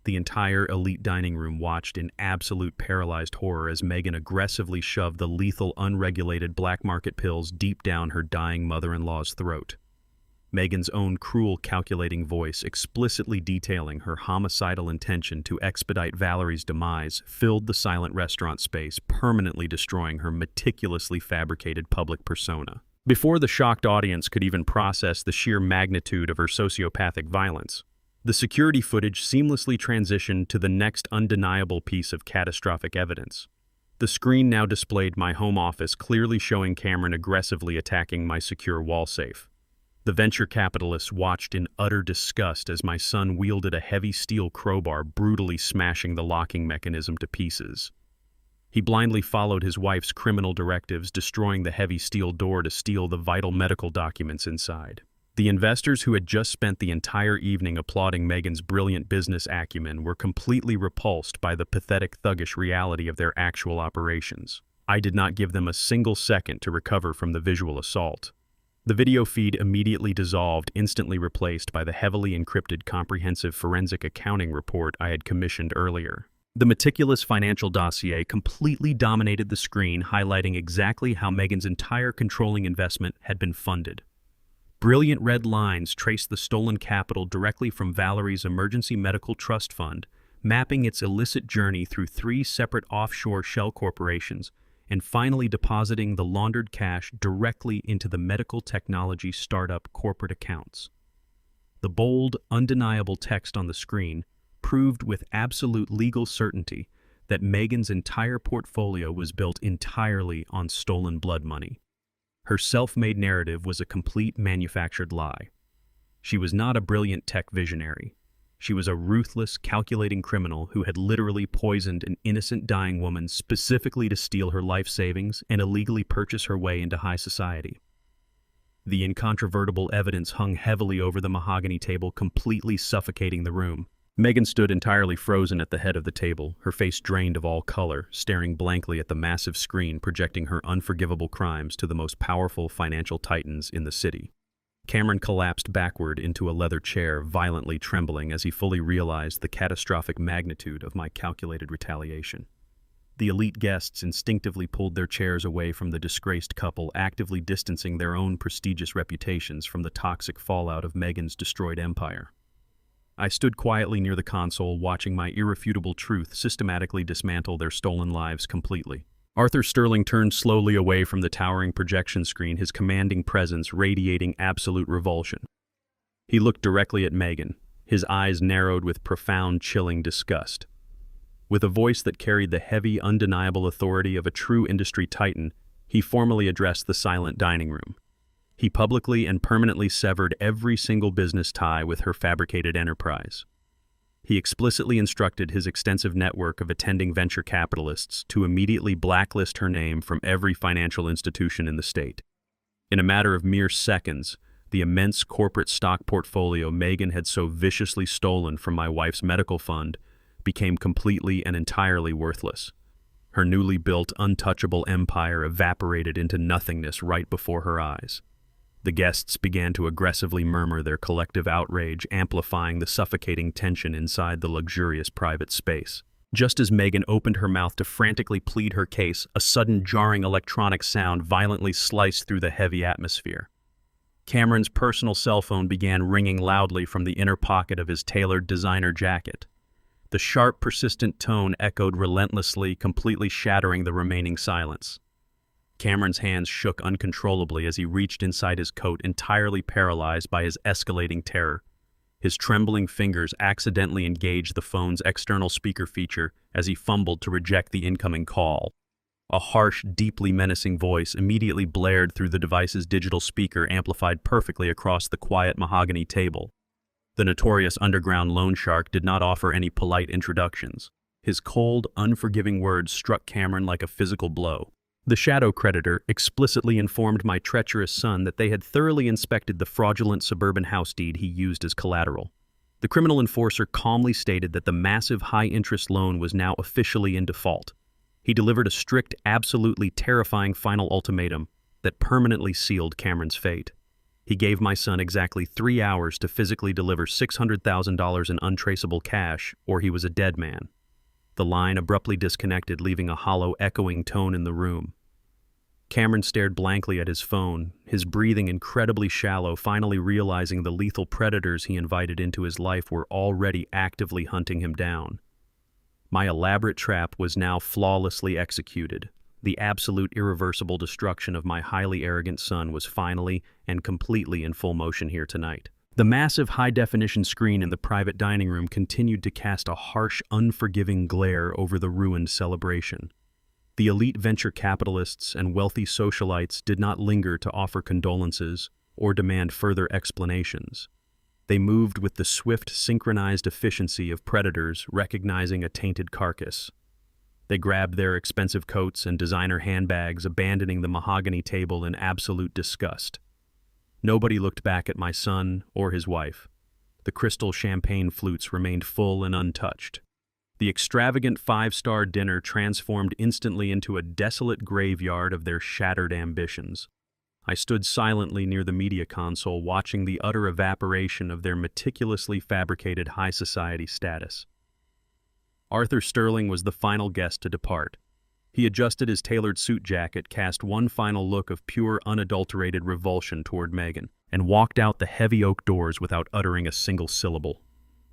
The entire elite dining room watched in absolute paralyzed horror as Megan aggressively shoved the lethal, unregulated black market pills deep down her dying mother-in-law's throat. Megan's own cruel, calculating voice, explicitly detailing her homicidal intention to expedite Valerie's demise, filled the silent restaurant space, permanently destroying her meticulously fabricated public persona. Before the shocked audience could even process the sheer magnitude of her sociopathic violence, the security footage seamlessly transitioned to the next undeniable piece of catastrophic evidence. The screen now displayed my home office, clearly showing Cameron aggressively attacking my secure wall safe. The venture capitalists watched in utter disgust as my son wielded a heavy steel crowbar, brutally smashing the locking mechanism to pieces. He blindly followed his wife's criminal directives, destroying the heavy steel door to steal the vital medical documents inside. The investors who had just spent the entire evening applauding Megan's brilliant business acumen were completely repulsed by the pathetic, thuggish reality of their actual operations. I did not give them a single second to recover from the visual assault. The video feed immediately dissolved, instantly replaced by the heavily encrypted comprehensive forensic accounting report I had commissioned earlier. The meticulous financial dossier completely dominated the screen, highlighting exactly how Megan's entire controlling investment had been funded. Brilliant red lines traced the stolen capital directly from Valerie's emergency medical trust fund, mapping its illicit journey through 3 separate offshore shell corporations, and finally depositing the laundered cash directly into the medical technology startup corporate accounts. The bold, undeniable text on the screen proved with absolute legal certainty that Megan's entire portfolio was built entirely on stolen blood money. Her self-made narrative was a complete manufactured lie. She was not a brilliant tech visionary. She was a ruthless, calculating criminal who had literally poisoned an innocent dying woman specifically to steal her life savings and illegally purchase her way into high society. The incontrovertible evidence hung heavily over the mahogany table, completely suffocating the room. Megan stood entirely frozen at the head of the table, her face drained of all color, staring blankly at the massive screen projecting her unforgivable crimes to the most powerful financial titans in the city. Cameron collapsed backward into a leather chair, violently trembling as he fully realized the catastrophic magnitude of my calculated retaliation. The elite guests instinctively pulled their chairs away from the disgraced couple, actively distancing their own prestigious reputations from the toxic fallout of Megan's destroyed empire. I stood quietly near the console, watching my irrefutable truth systematically dismantle their stolen lives completely. Arthur Sterling turned slowly away from the towering projection screen, his commanding presence radiating absolute revulsion. He looked directly at Megan, his eyes narrowed with profound, chilling disgust. With a voice that carried the heavy, undeniable authority of a true industry titan, he formally addressed the silent dining room. He publicly and permanently severed every single business tie with her fabricated enterprise. He explicitly instructed his extensive network of attending venture capitalists to immediately blacklist her name from every financial institution in the state. In a matter of mere seconds, the immense corporate stock portfolio Megan had so viciously stolen from my wife's medical fund became completely and entirely worthless. Her newly built, untouchable empire evaporated into nothingness right before her eyes. The guests began to aggressively murmur their collective outrage, amplifying the suffocating tension inside the luxurious private space. Just as Megan opened her mouth to frantically plead her case, a sudden jarring electronic sound violently sliced through the heavy atmosphere. Cameron's personal cell phone began ringing loudly from the inner pocket of his tailored designer jacket. The sharp, persistent tone echoed relentlessly, completely shattering the remaining silence. Cameron's hands shook uncontrollably as he reached inside his coat, entirely paralyzed by his escalating terror. His trembling fingers accidentally engaged the phone's external speaker feature as he fumbled to reject the incoming call. A harsh, deeply menacing voice immediately blared through the device's digital speaker, amplified perfectly across the quiet mahogany table. The notorious underground loan shark did not offer any polite introductions. His cold, unforgiving words struck Cameron like a physical blow. The shadow creditor explicitly informed my treacherous son that they had thoroughly inspected the fraudulent suburban house deed he used as collateral. The criminal enforcer calmly stated that the massive high-interest loan was now officially in default. He delivered a strict, absolutely terrifying final ultimatum that permanently sealed Cameron's fate. He gave my son exactly 3 hours to physically deliver $600,000 in untraceable cash, or he was a dead man. The line abruptly disconnected, leaving a hollow, echoing tone in the room. Cameron stared blankly at his phone, his breathing incredibly shallow, finally realizing the lethal predators he invited into his life were already actively hunting him down. My elaborate trap was now flawlessly executed. The absolute irreversible destruction of my highly arrogant son was finally and completely in full motion here tonight. The massive high-definition screen in the private dining room continued to cast a harsh, unforgiving glare over the ruined celebration. The elite venture capitalists and wealthy socialites did not linger to offer condolences or demand further explanations. They moved with the swift, synchronized efficiency of predators recognizing a tainted carcass. They grabbed their expensive coats and designer handbags, abandoning the mahogany table in absolute disgust. Nobody looked back at my son or his wife. The crystal champagne flutes remained full and untouched. The extravagant 5-star dinner transformed instantly into a desolate graveyard of their shattered ambitions. I stood silently near the media console, watching the utter evaporation of their meticulously fabricated high society status. Arthur Sterling was the final guest to depart. He adjusted his tailored suit jacket, cast one final look of pure, unadulterated revulsion toward Megan, and walked out the heavy oak doors without uttering a single syllable.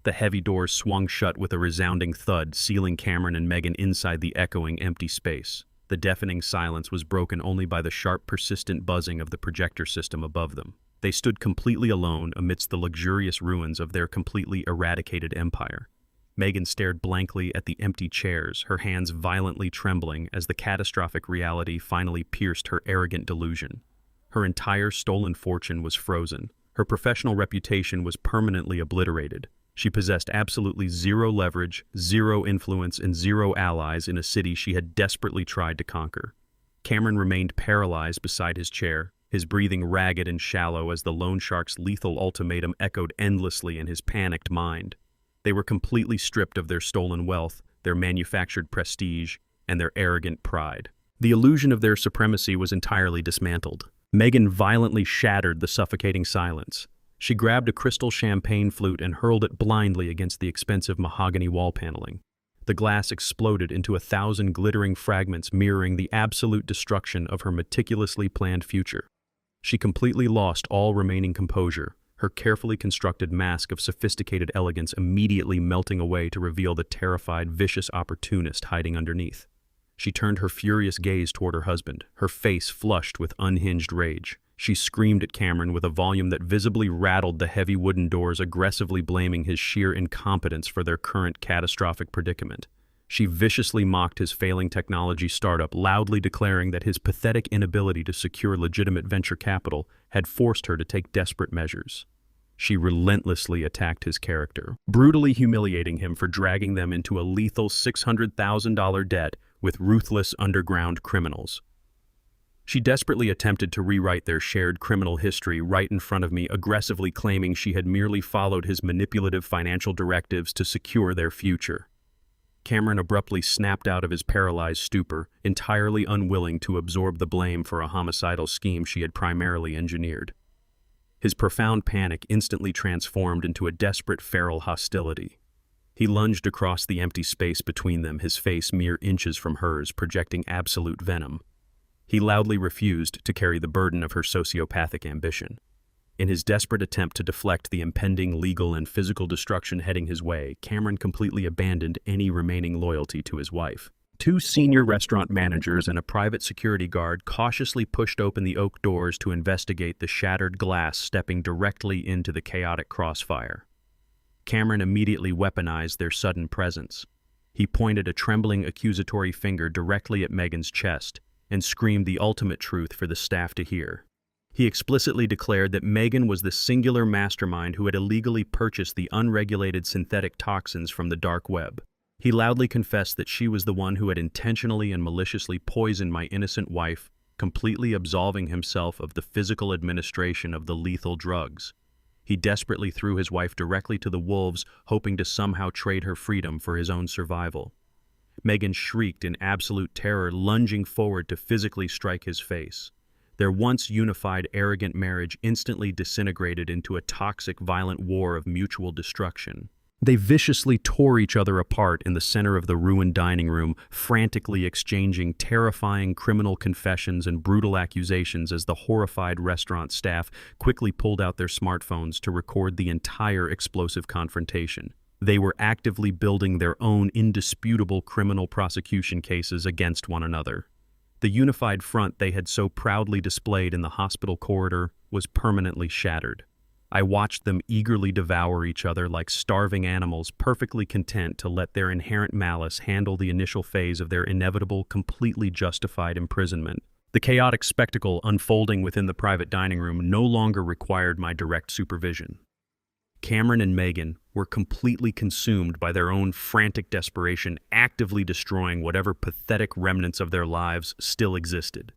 The heavy doors swung shut with a resounding thud, sealing Cameron and Megan inside the echoing, empty space. The deafening silence was broken only by the sharp, persistent buzzing of the projector system above them. They stood completely alone amidst the luxurious ruins of their completely eradicated empire. Megan stared blankly at the empty chairs, her hands violently trembling as the catastrophic reality finally pierced her arrogant delusion. Her entire stolen fortune was frozen. Her professional reputation was permanently obliterated. She possessed absolutely zero leverage, zero influence, and zero allies in a city she had desperately tried to conquer. Cameron remained paralyzed beside his chair, his breathing ragged and shallow as the loan shark's lethal ultimatum echoed endlessly in his panicked mind. They were completely stripped of their stolen wealth, their manufactured prestige, and their arrogant pride. The illusion of their supremacy was entirely dismantled. Megan violently shattered the suffocating silence. She grabbed a crystal champagne flute and hurled it blindly against the expensive mahogany wall paneling. The glass exploded into 1,000 glittering fragments, mirroring the absolute destruction of her meticulously planned future. She completely lost all remaining composure, her carefully constructed mask of sophisticated elegance immediately melting away to reveal the terrified, vicious opportunist hiding underneath. She turned her furious gaze toward her husband, her face flushed with unhinged rage. She screamed at Cameron with a volume that visibly rattled the heavy wooden doors, aggressively blaming his sheer incompetence for their current catastrophic predicament. She viciously mocked his failing technology startup, loudly declaring that his pathetic inability to secure legitimate venture capital had forced her to take desperate measures. She relentlessly attacked his character, brutally humiliating him for dragging them into a lethal $600,000 debt with ruthless underground criminals. She desperately attempted to rewrite their shared criminal history right in front of me, aggressively claiming she had merely followed his manipulative financial directives to secure their future. Cameron abruptly snapped out of his paralyzed stupor, entirely unwilling to absorb the blame for a homicidal scheme she had primarily engineered. His profound panic instantly transformed into a desperate feral hostility. He lunged across the empty space between them, his face mere inches from hers, projecting absolute venom. He loudly refused to carry the burden of her sociopathic ambition. In his desperate attempt to deflect the impending legal and physical destruction heading his way, Cameron completely abandoned any remaining loyalty to his wife. Two senior restaurant managers and a private security guard cautiously pushed open the oak doors to investigate the shattered glass, stepping directly into the chaotic crossfire. Cameron immediately weaponized their sudden presence. He pointed a trembling accusatory finger directly at Megan's chest and screamed the ultimate truth for the staff to hear. He explicitly declared that Megan was the singular mastermind who had illegally purchased the unregulated synthetic toxins from the dark web. He loudly confessed that she was the one who had intentionally and maliciously poisoned my innocent wife, completely absolving himself of the physical administration of the lethal drugs. He desperately threw his wife directly to the wolves, hoping to somehow trade her freedom for his own survival. Megan shrieked in absolute terror, lunging forward to physically strike his face. Their once unified, arrogant marriage instantly disintegrated into a toxic, violent war of mutual destruction. They viciously tore each other apart in the center of the ruined dining room, frantically exchanging terrifying criminal confessions and brutal accusations as the horrified restaurant staff quickly pulled out their smartphones to record the entire explosive confrontation. They were actively building their own indisputable criminal prosecution cases against one another. The unified front they had so proudly displayed in the hospital corridor was permanently shattered. I watched them eagerly devour each other like starving animals, perfectly content to let their inherent malice handle the initial phase of their inevitable, completely justified imprisonment. The chaotic spectacle unfolding within the private dining room no longer required my direct supervision. Cameron and Megan were completely consumed by their own frantic desperation, actively destroying whatever pathetic remnants of their lives still existed.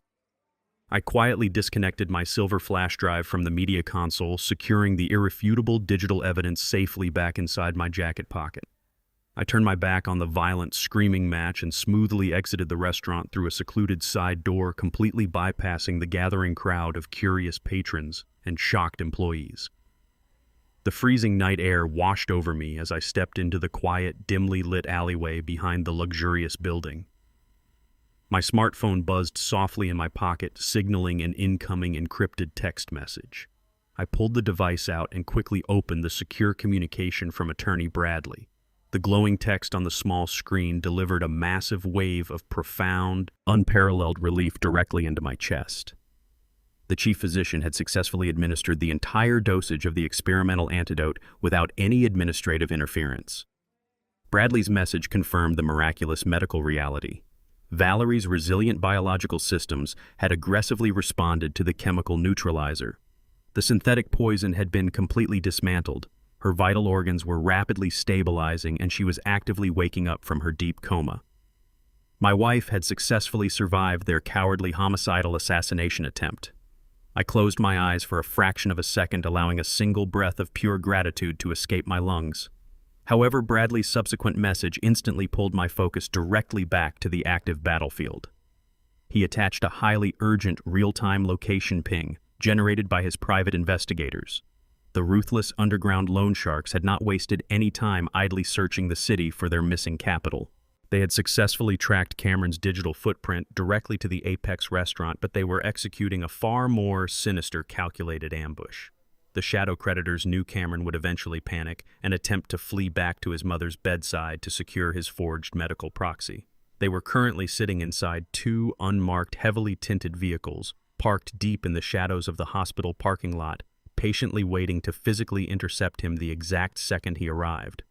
I quietly disconnected my silver flash drive from the media console, securing the irrefutable digital evidence safely back inside my jacket pocket. I turned my back on the violent, screaming match and smoothly exited the restaurant through a secluded side door, completely bypassing the gathering crowd of curious patrons and shocked employees. The freezing night air washed over me as I stepped into the quiet, dimly lit alleyway behind the luxurious building. My smartphone buzzed softly in my pocket, signaling an incoming encrypted text message. I pulled the device out and quickly opened the secure communication from Attorney Bradley. The glowing text on the small screen delivered a massive wave of profound, unparalleled relief directly into my chest. The chief physician had successfully administered the entire dosage of the experimental antidote without any administrative interference. Bradley's message confirmed the miraculous medical reality. Valerie's resilient biological systems had aggressively responded to the chemical neutralizer. The synthetic poison had been completely dismantled. Her vital organs were rapidly stabilizing, and she was actively waking up from her deep coma. My wife had successfully survived their cowardly homicidal assassination attempt. I closed my eyes for a fraction of a second, allowing a single breath of pure gratitude to escape my lungs. However, Bradley's subsequent message instantly pulled my focus directly back to the active battlefield. He attached a highly urgent real-time location ping generated by his private investigators. The ruthless underground loan sharks had not wasted any time idly searching the city for their missing capital. They had successfully tracked Cameron's digital footprint directly to the Apex restaurant, but they were executing a far more sinister, calculated ambush. The shadow creditors knew Cameron would eventually panic and attempt to flee back to his mother's bedside to secure his forged medical proxy. They were currently sitting inside two unmarked, heavily tinted vehicles, parked deep in the shadows of the hospital parking lot, patiently waiting to physically intercept him the exact second he arrived.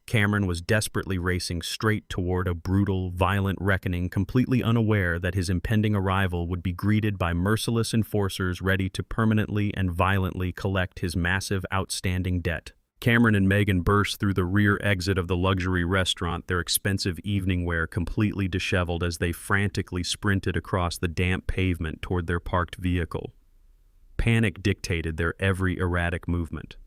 Cameron was desperately racing straight toward a brutal, violent reckoning, completely unaware that his impending arrival would be greeted by merciless enforcers ready to permanently and violently collect his massive outstanding debt. Cameron and Megan burst through the rear exit of the luxury restaurant, their expensive evening wear completely disheveled as they frantically sprinted across the damp pavement toward their parked vehicle. Panic dictated their every erratic movement.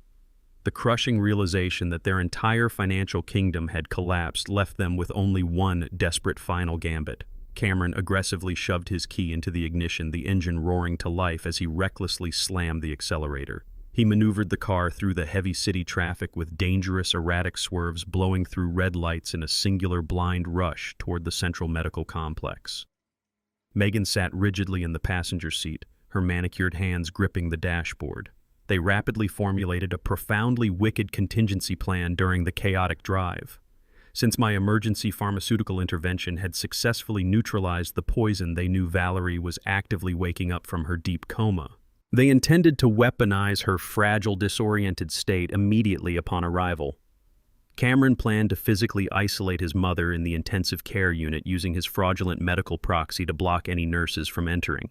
The crushing realization that their entire financial kingdom had collapsed left them with only one desperate final gambit. Cameron aggressively shoved his key into the ignition, the engine roaring to life as he recklessly slammed the accelerator. He maneuvered the car through the heavy city traffic with dangerous, erratic swerves, blowing through red lights in a singular blind rush toward the Central Medical Complex. Megan sat rigidly in the passenger seat, her manicured hands gripping the dashboard. They rapidly formulated a profoundly wicked contingency plan during the chaotic drive. Since my emergency pharmaceutical intervention had successfully neutralized the poison, they knew Valerie was actively waking up from her deep coma. They intended to weaponize her fragile, disoriented state immediately upon arrival. Cameron planned to physically isolate his mother in the intensive care unit using his fraudulent medical proxy to block any nurses from entering.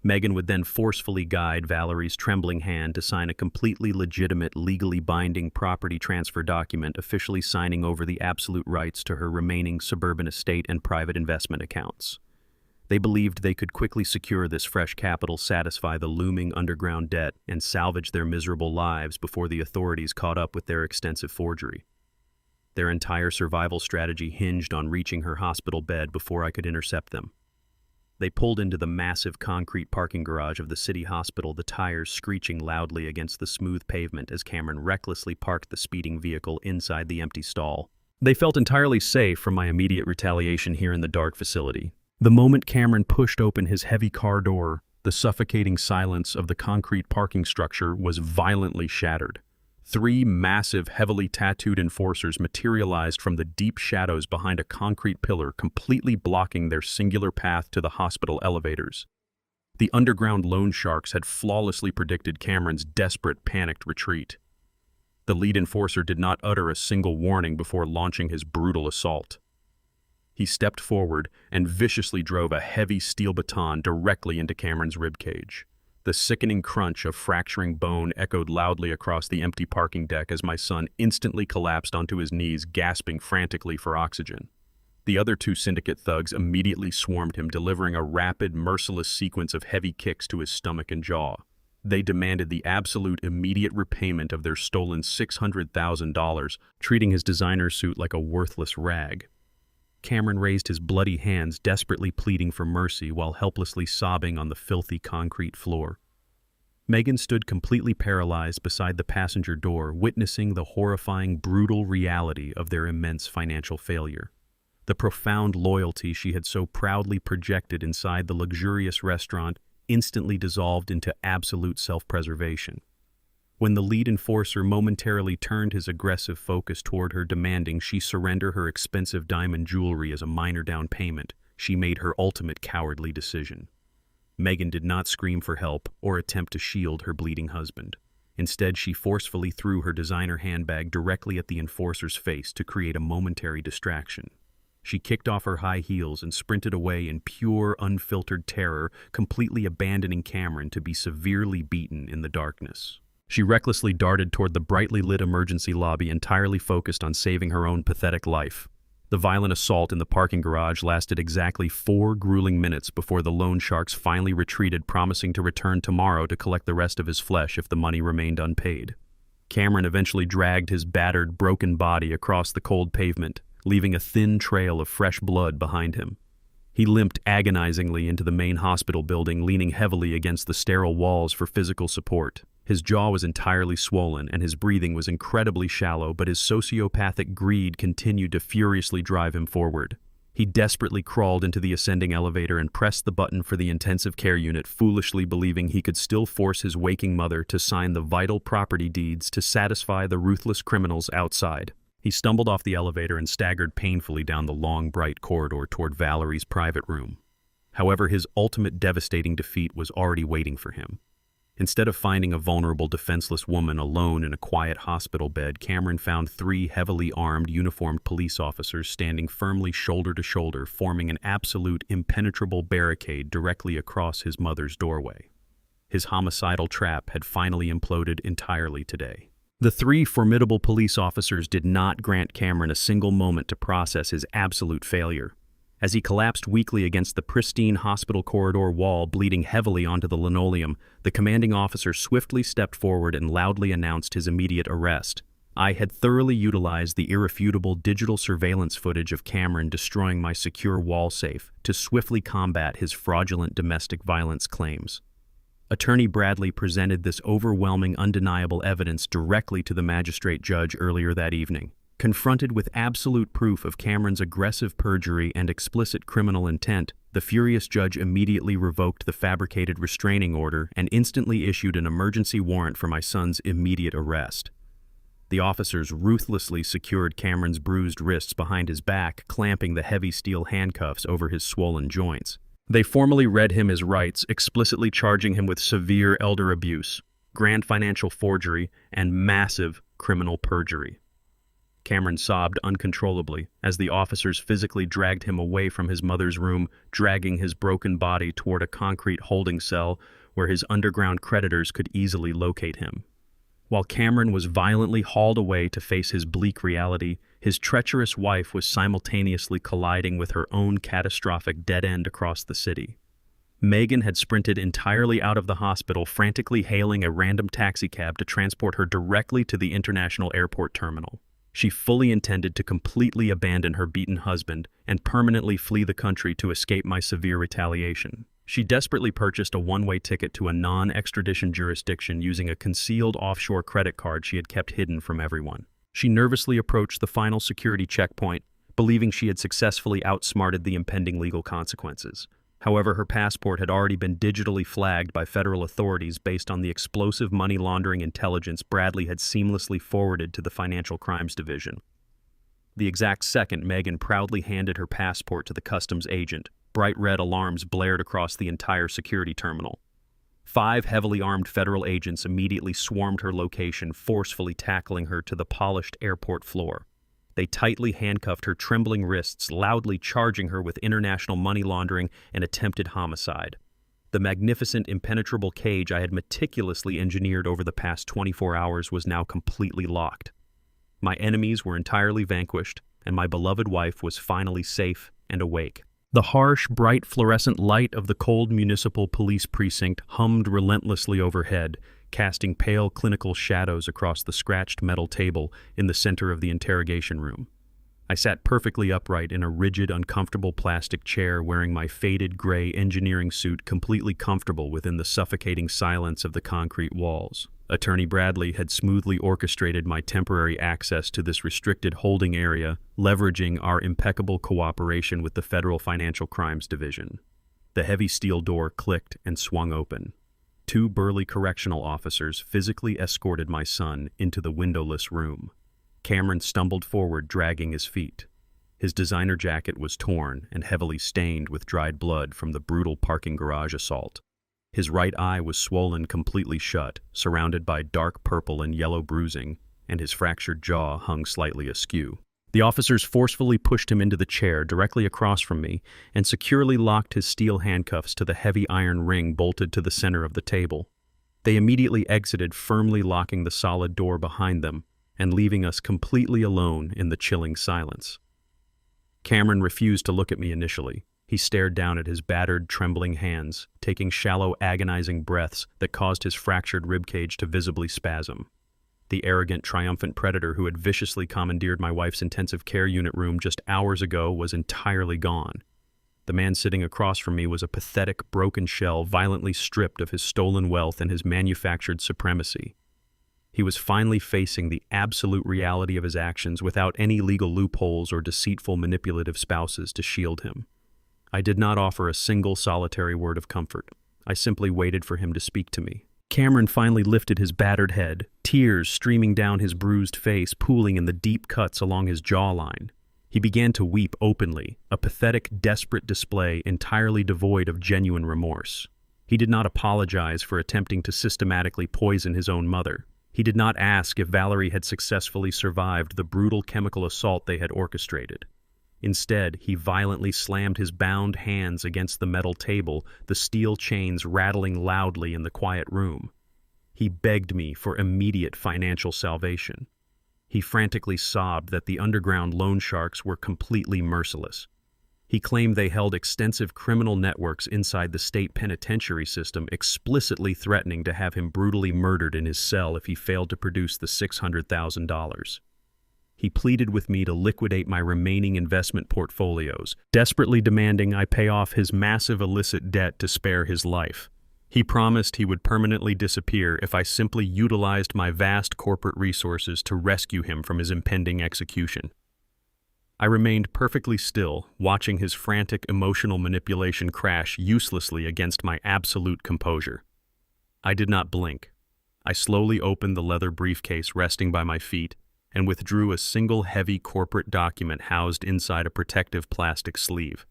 Megan would then forcefully guide Valerie's trembling hand to sign a completely legitimate, legally binding property transfer document, officially signing over the absolute rights to her remaining suburban estate and private investment accounts. They believed they could quickly secure this fresh capital, satisfy the looming underground debt, and salvage their miserable lives before the authorities caught up with their extensive forgery. Their entire survival strategy hinged on reaching her hospital bed before I could intercept them. They pulled into the massive concrete parking garage of the city hospital, the tires screeching loudly against the smooth pavement as Cameron recklessly parked the speeding vehicle inside the empty stall. They felt entirely safe from my immediate retaliation here in the dark facility. The moment Cameron pushed open his heavy car door, the suffocating silence of the concrete parking structure was violently shattered. 3 massive, heavily tattooed enforcers materialized from the deep shadows behind a concrete pillar, completely blocking their singular path to the hospital elevators. The underground loan sharks had flawlessly predicted Cameron's desperate, panicked retreat. The lead enforcer did not utter a single warning before launching his brutal assault. He stepped forward and viciously drove a heavy steel baton directly into Cameron's ribcage. The sickening crunch of fracturing bone echoed loudly across the empty parking deck as my son instantly collapsed onto his knees, gasping frantically for oxygen. The other 2 syndicate thugs immediately swarmed him, delivering a rapid, merciless sequence of heavy kicks to his stomach and jaw. They demanded the absolute immediate repayment of their stolen $600,000, treating his designer suit like a worthless rag. Cameron raised his bloody hands, desperately pleading for mercy while helplessly sobbing on the filthy concrete floor. Megan stood completely paralyzed beside the passenger door, witnessing the horrifying, brutal reality of their immense financial failure. The profound loyalty she had so proudly projected inside the luxurious restaurant instantly dissolved into absolute self-preservation. When the lead enforcer momentarily turned his aggressive focus toward her, demanding she surrender her expensive diamond jewelry as a minor down payment, she made her ultimate cowardly decision. Megan did not scream for help or attempt to shield her bleeding husband. Instead, she forcefully threw her designer handbag directly at the enforcer's face to create a momentary distraction. She kicked off her high heels and sprinted away in pure, unfiltered terror, completely abandoning Cameron to be severely beaten in the darkness. She recklessly darted toward the brightly lit emergency lobby, entirely focused on saving her own pathetic life. The violent assault in the parking garage lasted exactly 4 grueling minutes before the loan sharks finally retreated, promising to return tomorrow to collect the rest of his flesh if the money remained unpaid. Cameron eventually dragged his battered, broken body across the cold pavement, leaving a thin trail of fresh blood behind him. He limped agonizingly into the main hospital building, leaning heavily against the sterile walls for physical support. His jaw was entirely swollen and his breathing was incredibly shallow, but his sociopathic greed continued to furiously drive him forward. He desperately crawled into the ascending elevator and pressed the button for the intensive care unit, foolishly believing he could still force his waking mother to sign the vital property deeds to satisfy the ruthless criminals outside. He stumbled off the elevator and staggered painfully down the long, bright corridor toward Valerie's private room. However, his ultimate devastating defeat was already waiting for him. Instead of finding a vulnerable, defenseless woman alone in a quiet hospital bed, Cameron found 3 heavily armed, uniformed police officers standing firmly shoulder to shoulder, forming an absolute, impenetrable barricade directly across his mother's doorway. His homicidal trap had finally imploded entirely today. The 3 formidable police officers did not grant Cameron a single moment to process his absolute failure. As he collapsed weakly against the pristine hospital corridor wall, bleeding heavily onto the linoleum, the commanding officer swiftly stepped forward and loudly announced his immediate arrest. I had thoroughly utilized the irrefutable digital surveillance footage of Cameron destroying my secure wall safe to swiftly combat his fraudulent domestic violence claims. Attorney Bradley presented this overwhelming, undeniable evidence directly to the magistrate judge earlier that evening. Confronted with absolute proof of Cameron's aggressive perjury and explicit criminal intent, the furious judge immediately revoked the fabricated restraining order and instantly issued an emergency warrant for my son's immediate arrest. The officers ruthlessly secured Cameron's bruised wrists behind his back, clamping the heavy steel handcuffs over his swollen joints. They formally read him his rights, explicitly charging him with severe elder abuse, grand financial forgery, and massive criminal perjury. Cameron sobbed uncontrollably as the officers physically dragged him away from his mother's room, dragging his broken body toward a concrete holding cell where his underground creditors could easily locate him. While Cameron was violently hauled away to face his bleak reality, his treacherous wife was simultaneously colliding with her own catastrophic dead end across the city. Megan had sprinted entirely out of the hospital, frantically hailing a random taxicab to transport her directly to the international airport terminal. She fully intended to completely abandon her beaten husband and permanently flee the country to escape my severe retaliation. She desperately purchased a one-way ticket to a non-extradition jurisdiction using a concealed offshore credit card she had kept hidden from everyone. She nervously approached the final security checkpoint, believing she had successfully outsmarted the impending legal consequences. However, her passport had already been digitally flagged by federal authorities based on the explosive money laundering intelligence Bradley had seamlessly forwarded to the Financial Crimes Division. The exact second Megan proudly handed her passport to the customs agent, bright red alarms blared across the entire security terminal. 5 heavily armed federal agents immediately swarmed her location, forcefully tackling her to the polished airport floor. They tightly handcuffed her trembling wrists, loudly charging her with international money laundering and attempted homicide. The magnificent, impenetrable cage I had meticulously engineered over the past 24 hours was now completely locked. My enemies were entirely vanquished, and my beloved wife was finally safe and awake. The harsh, bright fluorescent light of the cold municipal police precinct hummed relentlessly overhead, casting pale clinical shadows across the scratched metal table in the center of the interrogation room. I sat perfectly upright in a rigid, uncomfortable plastic chair, wearing my faded gray engineering suit, completely comfortable within the suffocating silence of the concrete walls. Attorney Bradley had smoothly orchestrated my temporary access to this restricted holding area, leveraging our impeccable cooperation with the Federal Financial Crimes Division. The heavy steel door clicked and swung open. 2 burly correctional officers physically escorted my son into the windowless room. Cameron stumbled forward, dragging his feet. His designer jacket was torn and heavily stained with dried blood from the brutal parking garage assault. His right eye was swollen completely shut, surrounded by dark purple and yellow bruising, and his fractured jaw hung slightly askew. The officers forcefully pushed him into the chair directly across from me and securely locked his steel handcuffs to the heavy iron ring bolted to the center of the table. They immediately exited, firmly locking the solid door behind them and leaving us completely alone in the chilling silence. Cameron refused to look at me initially. He stared down at his battered, trembling hands, taking shallow, agonizing breaths that caused his fractured ribcage to visibly spasm. The arrogant, triumphant predator who had viciously commandeered my wife's intensive care unit room just hours ago was entirely gone. The man sitting across from me was a pathetic, broken shell, violently stripped of his stolen wealth and his manufactured supremacy. He was finally facing the absolute reality of his actions without any legal loopholes or deceitful, manipulative spouses to shield him. I did not offer a single solitary word of comfort. I simply waited for him to speak to me. Cameron finally lifted his battered head, tears streaming down his bruised face, pooling in the deep cuts along his jawline. He began to weep openly, a pathetic, desperate display entirely devoid of genuine remorse. He did not apologize for attempting to systematically poison his own mother. He did not ask if Valerie had successfully survived the brutal chemical assault they had orchestrated. Instead, he violently slammed his bound hands against the metal table, the steel chains rattling loudly in the quiet room. He begged me for immediate financial salvation. He frantically sobbed that the underground loan sharks were completely merciless. He claimed they held extensive criminal networks inside the state penitentiary system, explicitly threatening to have him brutally murdered in his cell if he failed to produce the $600,000. He pleaded with me to liquidate my remaining investment portfolios, desperately demanding I pay off his massive illicit debt to spare his life. He promised he would permanently disappear if I simply utilized my vast corporate resources to rescue him from his impending execution. I remained perfectly still, watching his frantic emotional manipulation crash uselessly against my absolute composure. I did not blink. I slowly opened the leather briefcase resting by my feet and withdrew a single heavy corporate document housed inside a protective plastic sleeve.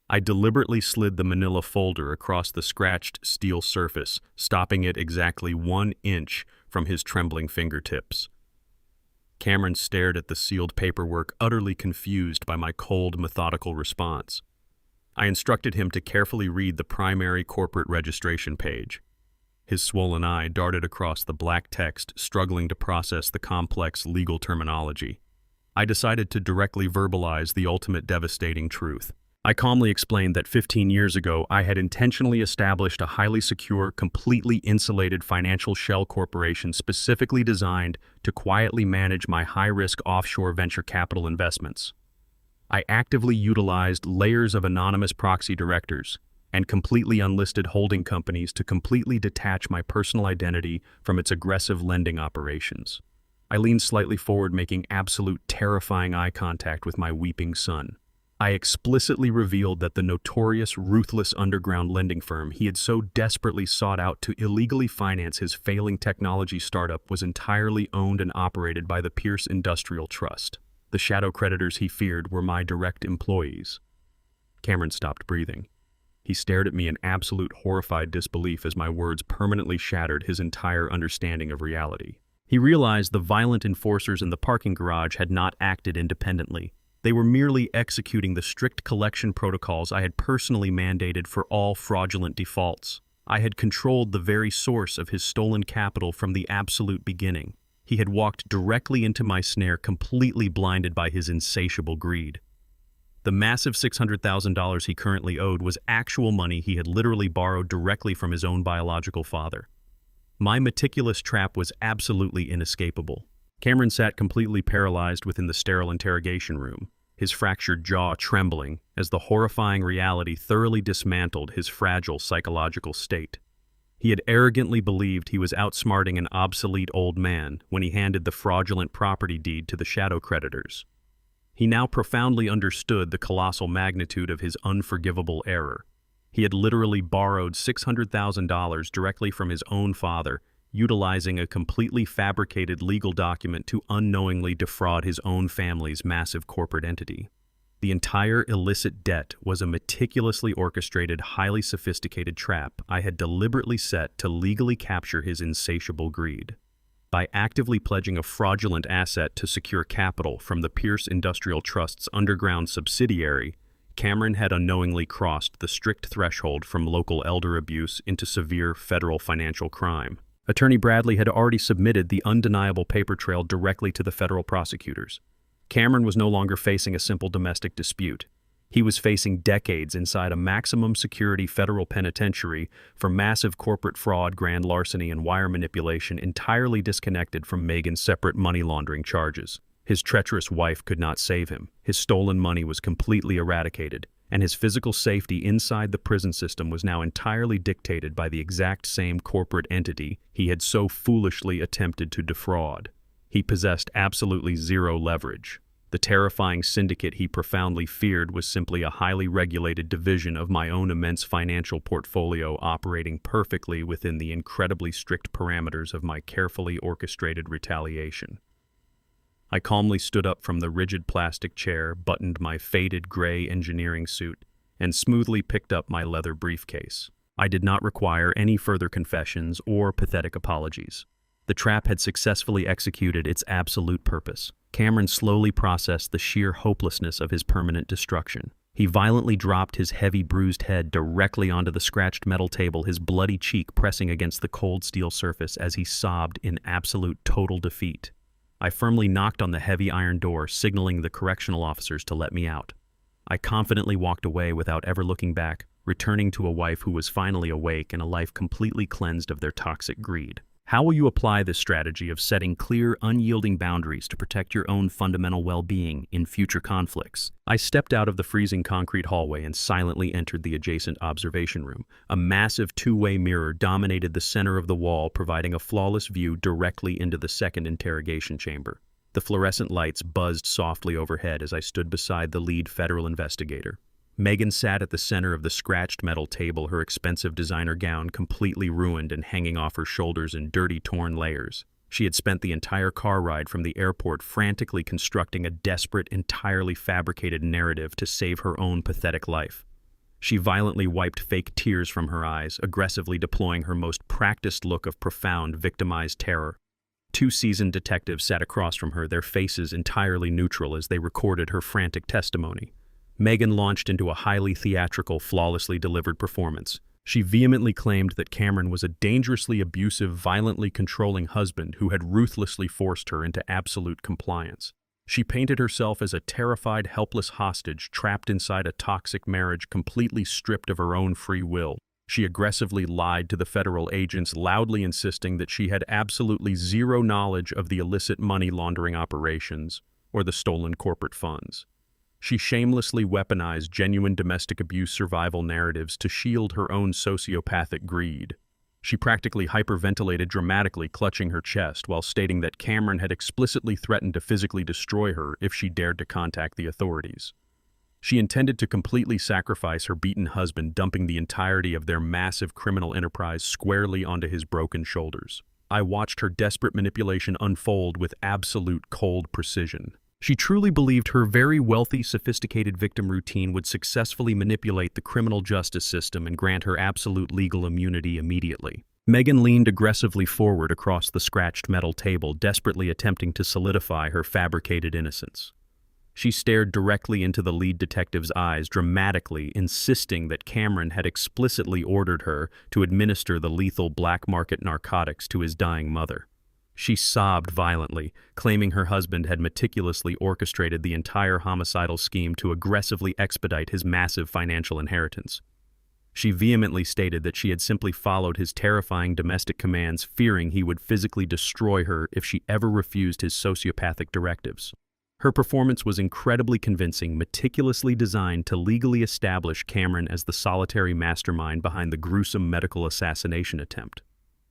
I deliberately slid the manila folder across the scratched steel surface, stopping it exactly 1 inch from his trembling fingertips. Cameron stared at the sealed paperwork, utterly confused by my cold, methodical response. I instructed him to carefully read the primary corporate registration page. His swollen eye darted across the black text, struggling to process the complex legal terminology. I decided to directly verbalize the ultimate devastating truth. I calmly explained that 15 years ago I had intentionally established a highly secure, completely insulated financial shell corporation specifically designed to quietly manage my high-risk offshore venture capital investments. I actively utilized layers of anonymous proxy directors and completely unlisted holding companies to completely detach my personal identity from its aggressive lending operations. I leaned slightly forward, making absolute terrifying eye contact with my weeping son. I explicitly revealed that the notorious, ruthless underground lending firm he had so desperately sought out to illegally finance his failing technology startup was entirely owned and operated by the Pierce Industrial Trust. The shadow creditors he feared were my direct employees. Cameron stopped breathing. He stared at me in absolute horrified disbelief as my words permanently shattered his entire understanding of reality. He realized the violent enforcers in the parking garage had not acted independently. They were merely executing the strict collection protocols I had personally mandated for all fraudulent defaults. I had controlled the very source of his stolen capital from the absolute beginning. He had walked directly into my snare, completely blinded by his insatiable greed. The massive $600,000 he currently owed was actual money he had literally borrowed directly from his own biological father. My meticulous trap was absolutely inescapable. Cameron sat completely paralyzed within the sterile interrogation room, his fractured jaw trembling as the horrifying reality thoroughly dismantled his fragile psychological state. He had arrogantly believed he was outsmarting an obsolete old man when he handed the fraudulent property deed to the shadow creditors. He now profoundly understood the colossal magnitude of his unforgivable error. He had literally borrowed $600,000 directly from his own father, utilizing a completely fabricated legal document to unknowingly defraud his own family's massive corporate entity. The entire illicit debt was a meticulously orchestrated, highly sophisticated trap I had deliberately set to legally capture his insatiable greed. By actively pledging a fraudulent asset to secure capital from the Pierce Industrial Trust's underground subsidiary, Cameron had unknowingly crossed the strict threshold from local elder abuse into severe federal financial crime. Attorney Bradley had already submitted the undeniable paper trail directly to the federal prosecutors. Cameron was no longer facing a simple domestic dispute. He was facing decades inside a maximum security federal penitentiary for massive corporate fraud, grand larceny, and wire manipulation entirely disconnected from Megan's separate money laundering charges. His treacherous wife could not save him. His stolen money was completely eradicated, and his physical safety inside the prison system was now entirely dictated by the exact same corporate entity he had so foolishly attempted to defraud. He possessed absolutely zero leverage. The terrifying syndicate he profoundly feared was simply a highly regulated division of my own immense financial portfolio operating perfectly within the incredibly strict parameters of my carefully orchestrated retaliation. I calmly stood up from the rigid plastic chair, buttoned my faded gray engineering suit, and smoothly picked up my leather briefcase. I did not require any further confessions or pathetic apologies. The trap had successfully executed its absolute purpose. Cameron slowly processed the sheer hopelessness of his permanent destruction. He violently dropped his heavy, bruised head directly onto the scratched metal table, his bloody cheek pressing against the cold steel surface as he sobbed in absolute total defeat. I firmly knocked on the heavy iron door, signaling the correctional officers to let me out. I confidently walked away without ever looking back, returning to a wife who was finally awake and a life completely cleansed of their toxic greed. How will you apply this strategy of setting clear, unyielding boundaries to protect your own fundamental well-being in future conflicts? I stepped out of the freezing concrete hallway and silently entered the adjacent observation room. A massive two-way mirror dominated the center of the wall, providing a flawless view directly into the second interrogation chamber. The fluorescent lights buzzed softly overhead as I stood beside the lead federal investigator. Megan sat at the center of the scratched metal table, her expensive designer gown completely ruined and hanging off her shoulders in dirty, torn layers. She had spent the entire car ride from the airport frantically constructing a desperate, entirely fabricated narrative to save her own pathetic life. She violently wiped fake tears from her eyes, aggressively deploying her most practiced look of profound, victimized terror. Two seasoned detectives sat across from her, their faces entirely neutral as they recorded her frantic testimony. Megan launched into a highly theatrical, flawlessly delivered performance. She vehemently claimed that Cameron was a dangerously abusive, violently controlling husband who had ruthlessly forced her into absolute compliance. She painted herself as a terrified, helpless hostage trapped inside a toxic marriage, completely stripped of her own free will. She aggressively lied to the federal agents, loudly insisting that she had absolutely zero knowledge of the illicit money laundering operations or the stolen corporate funds. She shamelessly weaponized genuine domestic abuse survival narratives to shield her own sociopathic greed. She practically hyperventilated dramatically, clutching her chest, while stating that Cameron had explicitly threatened to physically destroy her if she dared to contact the authorities. She intended to completely sacrifice her beaten husband, dumping the entirety of their massive criminal enterprise squarely onto his broken shoulders. I watched her desperate manipulation unfold with absolute cold precision. She truly believed her very wealthy, sophisticated victim routine would successfully manipulate the criminal justice system and grant her absolute legal immunity immediately. Megan leaned aggressively forward across the scratched metal table, desperately attempting to solidify her fabricated innocence. She stared directly into the lead detective's eyes, dramatically insisting that Cameron had explicitly ordered her to administer the lethal black market narcotics to his dying mother. She sobbed violently, claiming her husband had meticulously orchestrated the entire homicidal scheme to aggressively expedite his massive financial inheritance. She vehemently stated that she had simply followed his terrifying domestic commands, fearing he would physically destroy her if she ever refused his sociopathic directives. Her performance was incredibly convincing, meticulously designed to legally establish Cameron as the solitary mastermind behind the gruesome medical assassination attempt.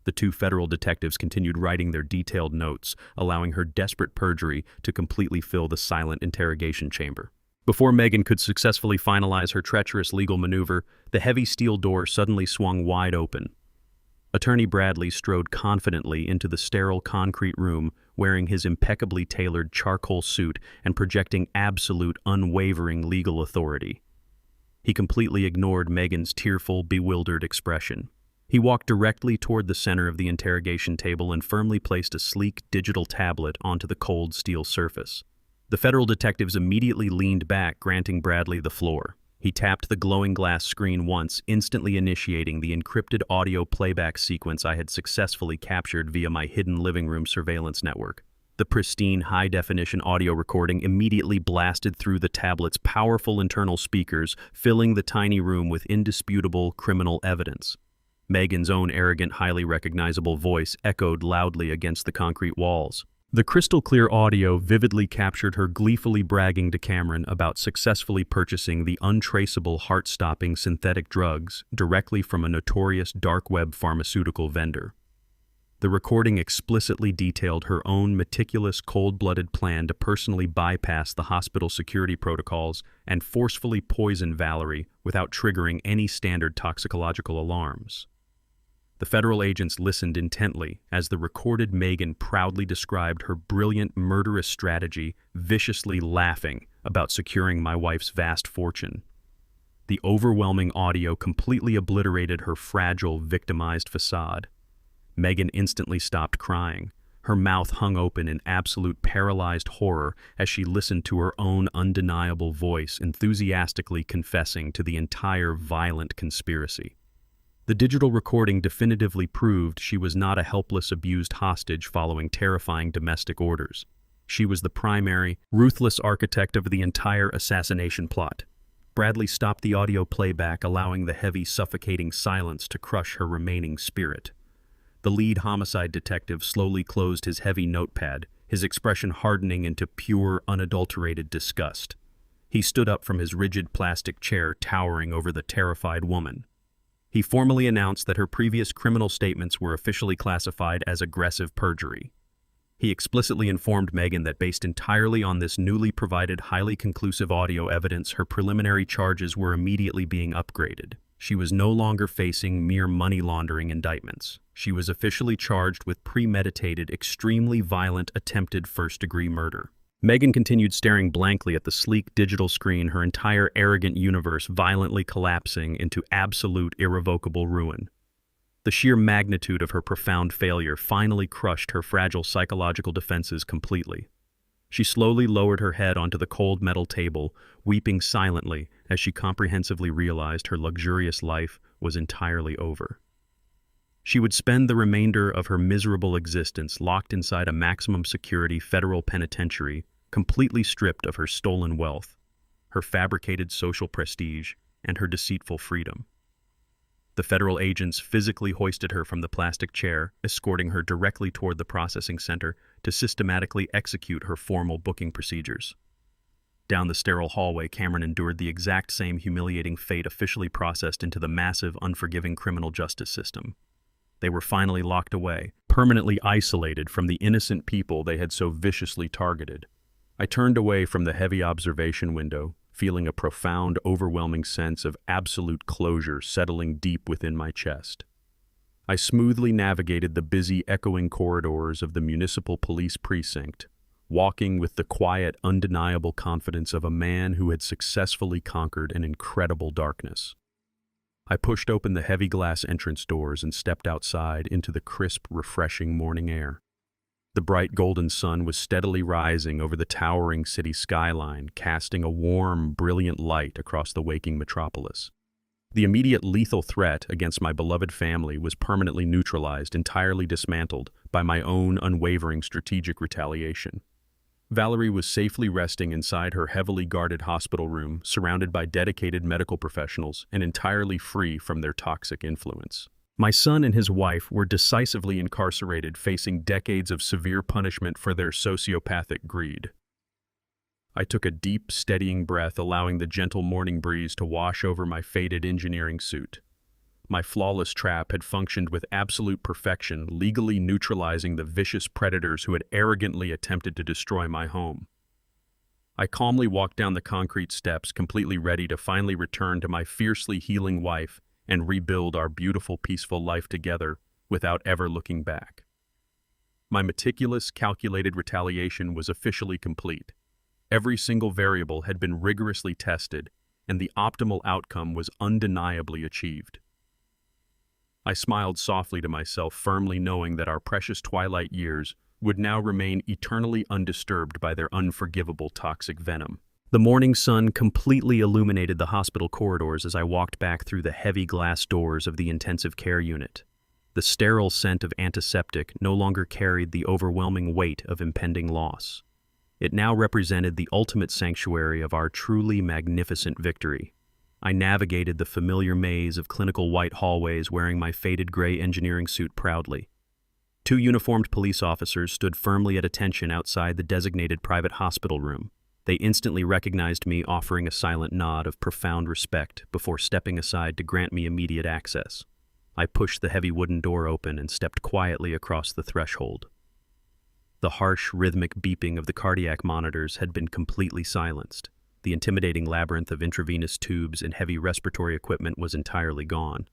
The two federal detectives continued writing their detailed notes, allowing her desperate perjury to completely fill the silent interrogation chamber. Before Megan could successfully finalize her treacherous legal maneuver, the heavy steel door suddenly swung wide open. Attorney Bradley strode confidently into the sterile concrete room, wearing his impeccably tailored charcoal suit and projecting absolute, unwavering legal authority. He completely ignored Megan's tearful, bewildered expression. He walked directly toward the center of the interrogation table and firmly placed a sleek digital tablet onto the cold steel surface. The federal detectives immediately leaned back, granting Bradley the floor. He tapped the glowing glass screen once, instantly initiating the encrypted audio playback sequence I had successfully captured via my hidden living room surveillance network. The pristine, high-definition audio recording immediately blasted through the tablet's powerful internal speakers, filling the tiny room with indisputable criminal evidence. Megan's own arrogant, highly recognizable voice echoed loudly against the concrete walls. The crystal-clear audio vividly captured her gleefully bragging to Cameron about successfully purchasing the untraceable, heart-stopping synthetic drugs directly from a notorious dark web pharmaceutical vendor. The recording explicitly detailed her own meticulous, cold-blooded plan to personally bypass the hospital security protocols and forcefully poison Valerie without triggering any standard toxicological alarms. The federal agents listened intently as the recorded Megan proudly described her brilliant, murderous strategy, viciously laughing about securing my wife's vast fortune. The overwhelming audio completely obliterated her fragile, victimized facade. Megan instantly stopped crying. Her mouth hung open in absolute paralyzed horror as she listened to her own undeniable voice enthusiastically confessing to the entire violent conspiracy. The digital recording definitively proved she was not a helpless, abused hostage following terrifying domestic orders. She was the primary, ruthless architect of the entire assassination plot. Bradley stopped the audio playback, allowing the heavy, suffocating silence to crush her remaining spirit. The lead homicide detective slowly closed his heavy notepad, his expression hardening into pure, unadulterated disgust. He stood up from his rigid plastic chair, towering over the terrified woman. He formally announced that her previous criminal statements were officially classified as aggressive perjury. He explicitly informed Megan that based entirely on this newly provided, highly conclusive audio evidence, her preliminary charges were immediately being upgraded. She was no longer facing mere money laundering indictments. She was officially charged with premeditated, extremely violent, attempted first-degree murder. Megan continued staring blankly at the sleek digital screen, her entire arrogant universe violently collapsing into absolute, irrevocable ruin. The sheer magnitude of her profound failure finally crushed her fragile psychological defenses completely. She slowly lowered her head onto the cold metal table, weeping silently as she comprehensively realized her luxurious life was entirely over. She would spend the remainder of her miserable existence locked inside a maximum security federal penitentiary, completely stripped of her stolen wealth, her fabricated social prestige, and her deceitful freedom. The federal agents physically hoisted her from the plastic chair, escorting her directly toward the processing center to systematically execute her formal booking procedures. Down the sterile hallway, Cameron endured the exact same humiliating fate officially processed into the massive, unforgiving criminal justice system. They were finally locked away, permanently isolated from the innocent people they had so viciously targeted. I turned away from the heavy observation window, feeling a profound, overwhelming sense of absolute closure settling deep within my chest. I smoothly navigated the busy, echoing corridors of the municipal police precinct, walking with the quiet, undeniable confidence of a man who had successfully conquered an incredible darkness. I pushed open the heavy glass entrance doors and stepped outside into the crisp, refreshing morning air. The bright golden sun was steadily rising over the towering city skyline, casting a warm, brilliant light across the waking metropolis. The immediate lethal threat against my beloved family was permanently neutralized, entirely dismantled by my own unwavering strategic retaliation. Valerie was safely resting inside her heavily guarded hospital room, surrounded by dedicated medical professionals and entirely free from their toxic influence. My son and his wife were decisively incarcerated, facing decades of severe punishment for their sociopathic greed. I took a deep, steadying breath, allowing the gentle morning breeze to wash over my faded engineering suit. My flawless trap had functioned with absolute perfection, legally neutralizing the vicious predators who had arrogantly attempted to destroy my home. I calmly walked down the concrete steps, completely ready to finally return to my fiercely healing wife and rebuild our beautiful, peaceful life together without ever looking back. My meticulous, calculated retaliation was officially complete. Every single variable had been rigorously tested, and the optimal outcome was undeniably achieved. I smiled softly to myself, firmly knowing that our precious twilight years would now remain eternally undisturbed by their unforgivable toxic venom. The morning sun completely illuminated the hospital corridors as I walked back through the heavy glass doors of the intensive care unit. The sterile scent of antiseptic no longer carried the overwhelming weight of impending loss. It now represented the ultimate sanctuary of our truly magnificent victory. I navigated the familiar maze of clinical white hallways wearing my faded gray engineering suit proudly. 2 uniformed police officers stood firmly at attention outside the designated private hospital room. They instantly recognized me, offering a silent nod of profound respect before stepping aside to grant me immediate access. I pushed the heavy wooden door open and stepped quietly across the threshold. The harsh, rhythmic beeping of the cardiac monitors had been completely silenced. The intimidating labyrinth of intravenous tubes and heavy respiratory equipment was entirely gone.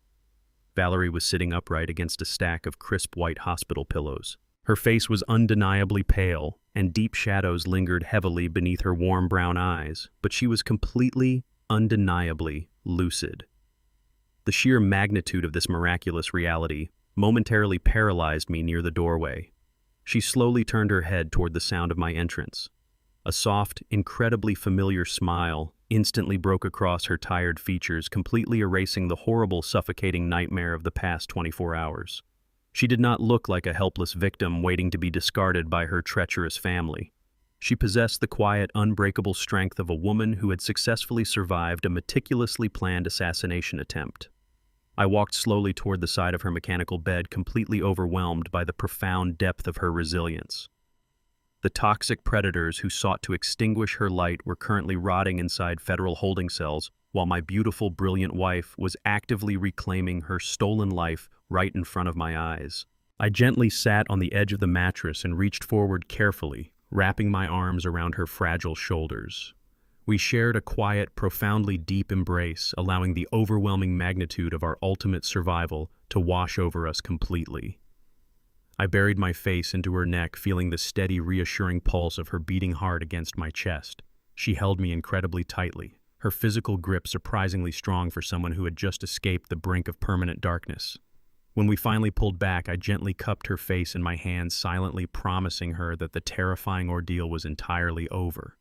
Valerie was sitting upright against a stack of crisp white hospital pillows. Her face was undeniably pale, and deep shadows lingered heavily beneath her warm brown eyes, but she was completely, undeniably lucid. The sheer magnitude of this miraculous reality momentarily paralyzed me near the doorway. She slowly turned her head toward the sound of my entrance. A soft, incredibly familiar smile instantly broke across her tired features, completely erasing the horrible, suffocating nightmare of the past 24 hours. She did not look like a helpless victim waiting to be discarded by her treacherous family. She possessed the quiet, unbreakable strength of a woman who had successfully survived a meticulously planned assassination attempt. I walked slowly toward the side of her mechanical bed, completely overwhelmed by the profound depth of her resilience. The toxic predators who sought to extinguish her light were currently rotting inside federal holding cells, while my beautiful, brilliant wife was actively reclaiming her stolen life right in front of my eyes. I gently sat on the edge of the mattress and reached forward carefully, wrapping my arms around her fragile shoulders. We shared a quiet, profoundly deep embrace, allowing the overwhelming magnitude of our ultimate survival to wash over us completely. I buried my face into her neck, feeling the steady, reassuring pulse of her beating heart against my chest. She held me incredibly tightly, her physical grip surprisingly strong for someone who had just escaped the brink of permanent darkness. When we finally pulled back, I gently cupped her face in my hands, silently promising her that the terrifying ordeal was entirely over.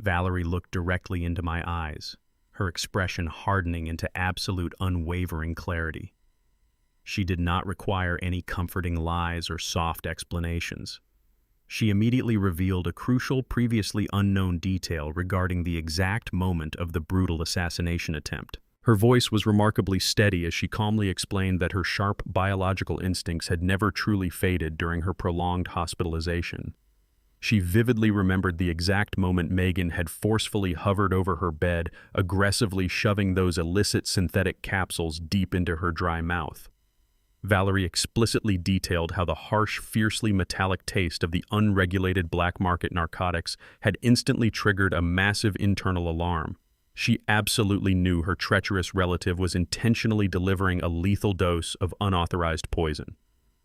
Valerie looked directly into my eyes, her expression hardening into absolute, unwavering clarity. She did not require any comforting lies or soft explanations. She immediately revealed a crucial, previously unknown detail regarding the exact moment of the brutal assassination attempt. Her voice was remarkably steady as she calmly explained that her sharp biological instincts had never truly faded during her prolonged hospitalization. She vividly remembered the exact moment Megan had forcefully hovered over her bed, aggressively shoving those illicit synthetic capsules deep into her dry mouth. Valerie explicitly detailed how the harsh, fiercely metallic taste of the unregulated black market narcotics had instantly triggered a massive internal alarm. She absolutely knew her treacherous relative was intentionally delivering a lethal dose of unauthorized poison.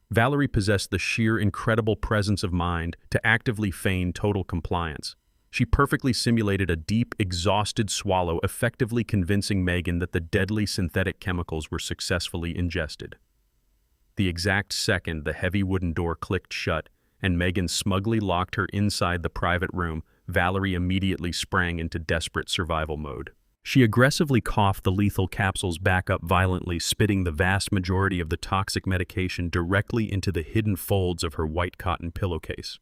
Valerie possessed the sheer incredible presence of mind to actively feign total compliance. She perfectly simulated a deep, exhausted swallow, effectively convincing Megan that the deadly synthetic chemicals were successfully ingested. The exact second the heavy wooden door clicked shut and Megan smugly locked her inside the private room, Valerie immediately sprang into desperate survival mode. She aggressively coughed the lethal capsules back up violently, spitting the vast majority of the toxic medication directly into the hidden folds of her white cotton pillowcase.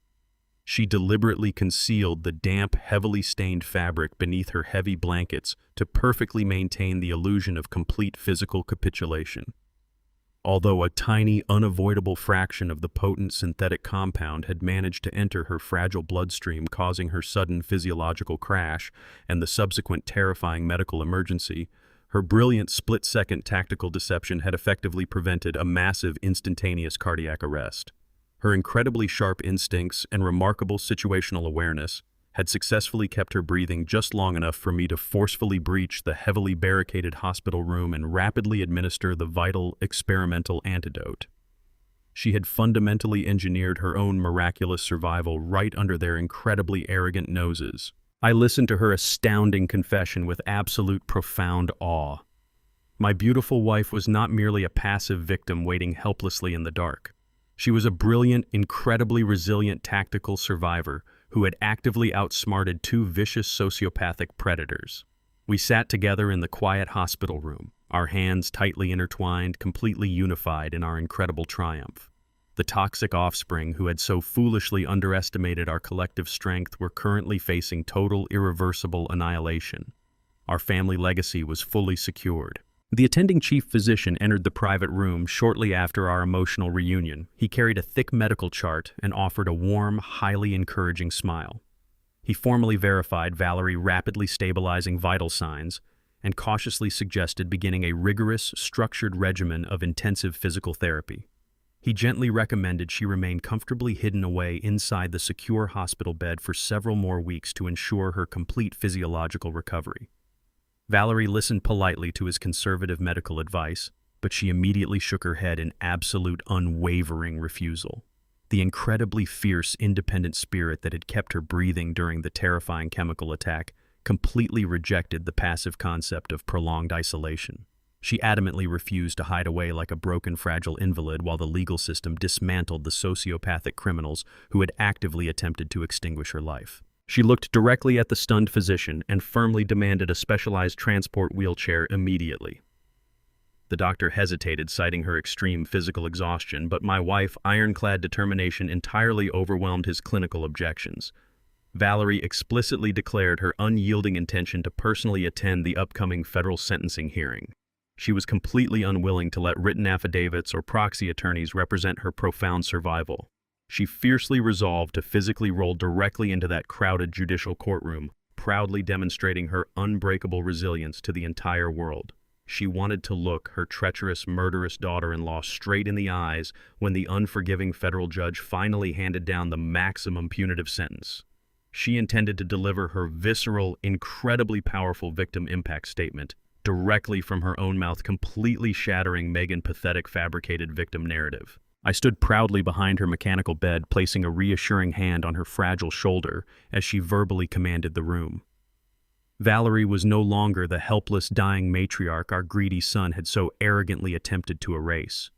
She deliberately concealed the damp, heavily stained fabric beneath her heavy blankets to perfectly maintain the illusion of complete physical capitulation. Although a tiny, unavoidable fraction of the potent synthetic compound had managed to enter her fragile bloodstream, causing her sudden physiological crash and the subsequent terrifying medical emergency, her brilliant split-second tactical deception had effectively prevented a massive instantaneous cardiac arrest. Her incredibly sharp instincts and remarkable situational awareness had successfully kept her breathing just long enough for me to forcefully breach the heavily barricaded hospital room and rapidly administer the vital experimental antidote. She had fundamentally engineered her own miraculous survival right under their incredibly arrogant noses. I listened to her astounding confession with absolute profound awe. My beautiful wife was not merely a passive victim waiting helplessly in the dark. She was a brilliant, incredibly resilient tactical survivor who had actively outsmarted two vicious sociopathic predators. We sat together in the quiet hospital room, our hands tightly intertwined, completely unified in our incredible triumph. The toxic offspring who had so foolishly underestimated our collective strength were currently facing total, irreversible annihilation. Our family legacy was fully secured. The attending chief physician entered the private room shortly after our emotional reunion. He carried a thick medical chart and offered a warm, highly encouraging smile. He formally verified Valerie rapidly stabilizing vital signs and cautiously suggested beginning a rigorous, structured regimen of intensive physical therapy. He gently recommended she remain comfortably hidden away inside the secure hospital bed for several more weeks to ensure her complete physiological recovery. Valerie listened politely to his conservative medical advice, but she immediately shook her head in absolute unwavering refusal. The incredibly fierce, independent spirit that had kept her breathing during the terrifying chemical attack completely rejected the passive concept of prolonged isolation. She adamantly refused to hide away like a broken, fragile invalid while the legal system dismantled the sociopathic criminals who had actively attempted to extinguish her life. She looked directly at the stunned physician and firmly demanded a specialized transport wheelchair immediately. The doctor hesitated, citing her extreme physical exhaustion, but my wife's ironclad determination entirely overwhelmed his clinical objections. Valerie explicitly declared her unyielding intention to personally attend the upcoming federal sentencing hearing. She was completely unwilling to let written affidavits or proxy attorneys represent her profound survival. She fiercely resolved to physically roll directly into that crowded judicial courtroom, proudly demonstrating her unbreakable resilience to the entire world. She wanted to look her treacherous, murderous daughter-in-law straight in the eyes when the unforgiving federal judge finally handed down the maximum punitive sentence. She intended to deliver her visceral, incredibly powerful victim impact statement directly from her own mouth, completely shattering Megan's pathetic, fabricated victim narrative. I stood proudly behind her mechanical bed, placing a reassuring hand on her fragile shoulder as she verbally commanded the room. Valerie was no longer the helpless, dying matriarch our greedy son had so arrogantly attempted to erase.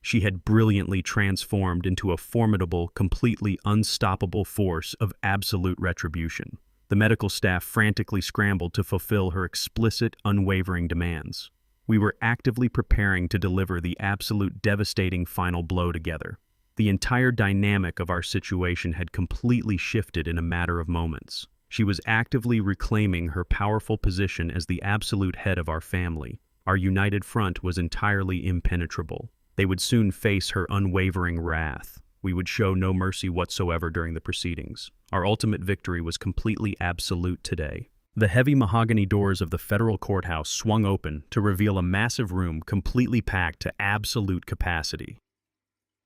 She had brilliantly transformed into a formidable, completely unstoppable force of absolute retribution. The medical staff frantically scrambled to fulfill her explicit, unwavering demands. We were actively preparing to deliver the absolute devastating final blow together. The entire dynamic of our situation had completely shifted in a matter of moments. She was actively reclaiming her powerful position as the absolute head of our family. Our united front was entirely impenetrable. They would soon face her unwavering wrath. We would show no mercy whatsoever during the proceedings. Our ultimate victory was completely absolute today. The heavy mahogany doors of the federal courthouse swung open to reveal a massive room completely packed to absolute capacity.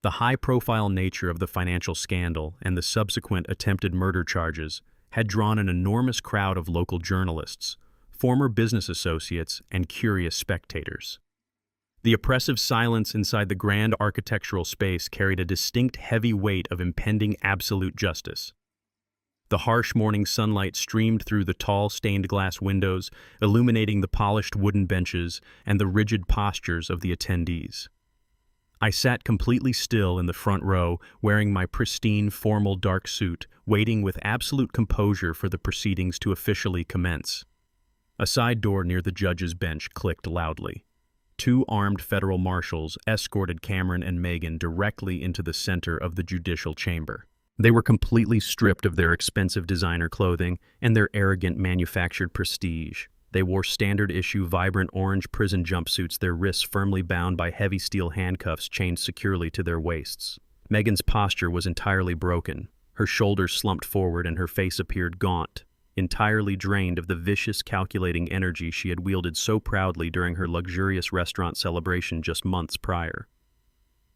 The high-profile nature of the financial scandal and the subsequent attempted murder charges had drawn an enormous crowd of local journalists, former business associates, and curious spectators. The oppressive silence inside the grand architectural space carried a distinct heavy weight of impending absolute justice. The harsh morning sunlight streamed through the tall stained glass windows, illuminating the polished wooden benches and the rigid postures of the attendees. I sat completely still in the front row, wearing my pristine, formal dark suit, waiting with absolute composure for the proceedings to officially commence. A side door near the judge's bench clicked loudly. 2 armed federal marshals escorted Cameron and Megan directly into the center of the judicial chamber. They were completely stripped of their expensive designer clothing and their arrogant manufactured prestige. They wore standard-issue vibrant orange prison jumpsuits, their wrists firmly bound by heavy steel handcuffs chained securely to their waists. Megan's posture was entirely broken. Her shoulders slumped forward and her face appeared gaunt, entirely drained of the vicious, calculating energy she had wielded so proudly during her luxurious restaurant celebration just months prior.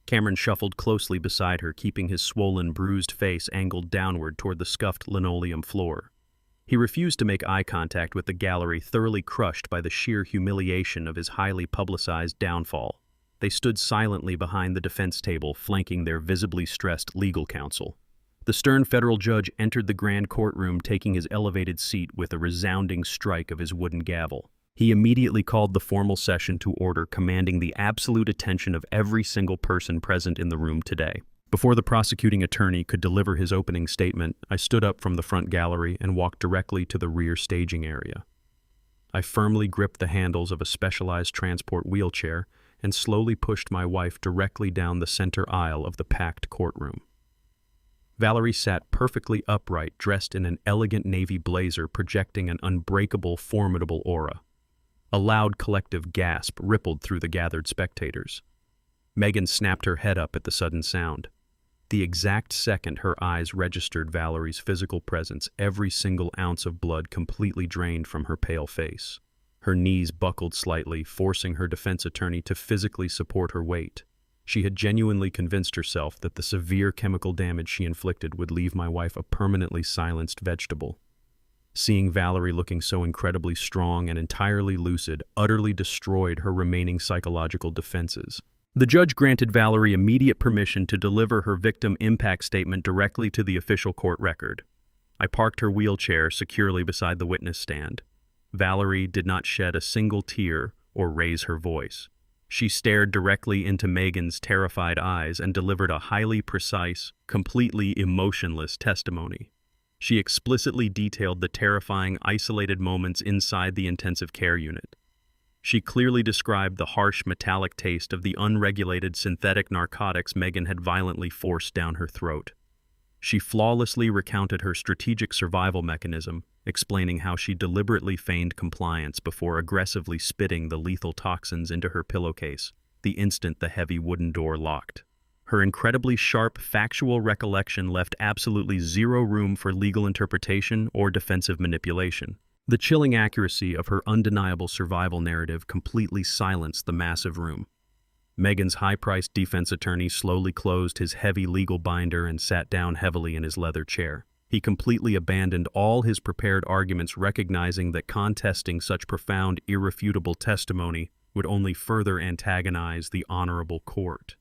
Cameron shuffled closely beside her, keeping his swollen, bruised face angled downward toward the scuffed linoleum floor. He refused to make eye contact with the gallery, thoroughly crushed by the sheer humiliation of his highly publicized downfall. They stood silently behind the defense table, flanking their visibly stressed legal counsel. The stern federal judge entered the grand courtroom, taking his elevated seat with a resounding strike of his wooden gavel. He immediately called the formal session to order, commanding the absolute attention of every single person present in the room today. Before the prosecuting attorney could deliver his opening statement, I stood up from the front gallery and walked directly to the rear staging area. I firmly gripped the handles of a specialized transport wheelchair and slowly pushed my wife directly down the center aisle of the packed courtroom. Valerie sat perfectly upright, dressed in an elegant navy blazer projecting an unbreakable, formidable aura. A loud collective gasp rippled through the gathered spectators. Megan snapped her head up at the sudden sound. The exact second her eyes registered Valerie's physical presence, every single ounce of blood completely drained from her pale face. Her knees buckled slightly, forcing her defense attorney to physically support her weight. She had genuinely convinced herself that the severe chemical damage she inflicted would leave my wife a permanently silenced vegetable. Seeing Valerie looking so incredibly strong and entirely lucid utterly destroyed her remaining psychological defenses. The judge granted Valerie immediate permission to deliver her victim impact statement directly to the official court record. I I parked her wheelchair securely beside the witness stand. Valerie did not shed a single tear or raise her voice. She stared directly into Megan's terrified eyes and delivered a highly precise, completely emotionless testimony. She explicitly detailed the terrifying, isolated moments inside the intensive care unit. She clearly described the harsh, metallic taste of the unregulated synthetic narcotics Megan had violently forced down her throat. She flawlessly recounted her strategic survival mechanism, explaining how she deliberately feigned compliance before aggressively spitting the lethal toxins into her pillowcase the instant the heavy wooden door locked. Her incredibly sharp, factual recollection left absolutely zero room for legal interpretation or defensive manipulation. The chilling accuracy of her undeniable survival narrative completely silenced the massive room. Megan's high-priced defense attorney slowly closed his heavy legal binder and sat down heavily in his leather chair. He completely abandoned all his prepared arguments, recognizing that contesting such profound, irrefutable testimony would only further antagonize the honorable court.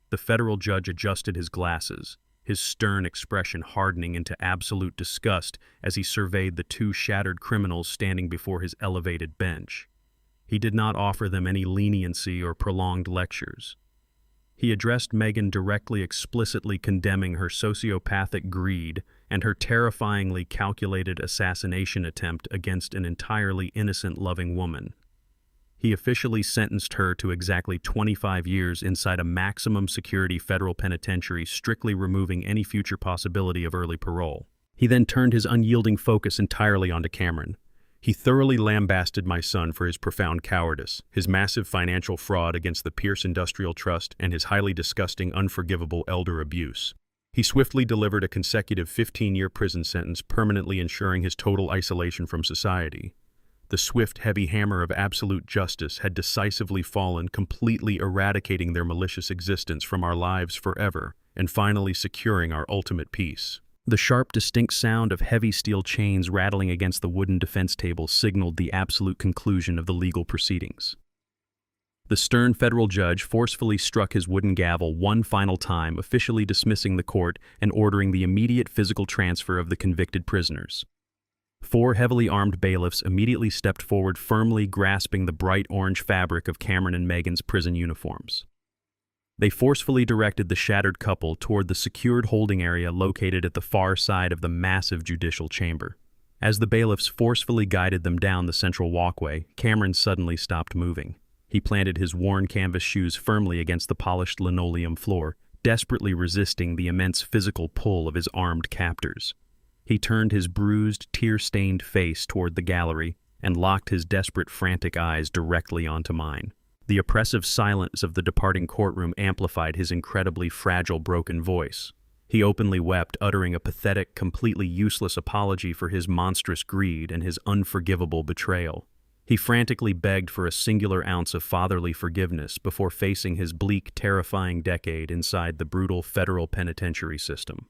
The federal judge adjusted his glasses, his stern expression hardening into absolute disgust as he surveyed the two shattered criminals standing before his elevated bench. He did not offer them any leniency or prolonged lectures. He addressed Megan directly, explicitly condemning her sociopathic greed and her terrifyingly calculated assassination attempt against an entirely innocent, loving woman. He officially sentenced her to exactly 25 years inside a maximum security federal penitentiary, strictly removing any future possibility of early parole. He then turned his unyielding focus entirely onto Cameron. He thoroughly lambasted my son for his profound cowardice, his massive financial fraud against the Pierce Industrial Trust, and his highly disgusting, unforgivable elder abuse. He swiftly delivered a consecutive 15-year prison sentence, permanently ensuring his total isolation from society. The swift, heavy hammer of absolute justice had decisively fallen, completely eradicating their malicious existence from our lives forever, and finally securing our ultimate peace. The sharp, distinct sound of heavy steel chains rattling against the wooden defense table signaled the absolute conclusion of the legal proceedings. The stern federal judge forcefully struck his wooden gavel one final time, officially dismissing the court and ordering the immediate physical transfer of the convicted prisoners. 4 heavily armed bailiffs immediately stepped forward, firmly grasping the bright orange fabric of Cameron and Megan's prison uniforms. They forcefully directed the shattered couple toward the secured holding area located at the far side of the massive judicial chamber. As the bailiffs forcefully guided them down the central walkway, Cameron suddenly stopped moving. He planted his worn canvas shoes firmly against the polished linoleum floor, desperately resisting the immense physical pull of his armed captors. He turned his bruised, tear-stained face toward the gallery and locked his desperate, frantic eyes directly onto mine. The oppressive silence of the departing courtroom amplified his incredibly fragile, broken voice. He openly wept, uttering a pathetic, completely useless apology for his monstrous greed and his unforgivable betrayal. He frantically begged for a singular ounce of fatherly forgiveness before facing his bleak, terrifying decade inside the brutal federal penitentiary system.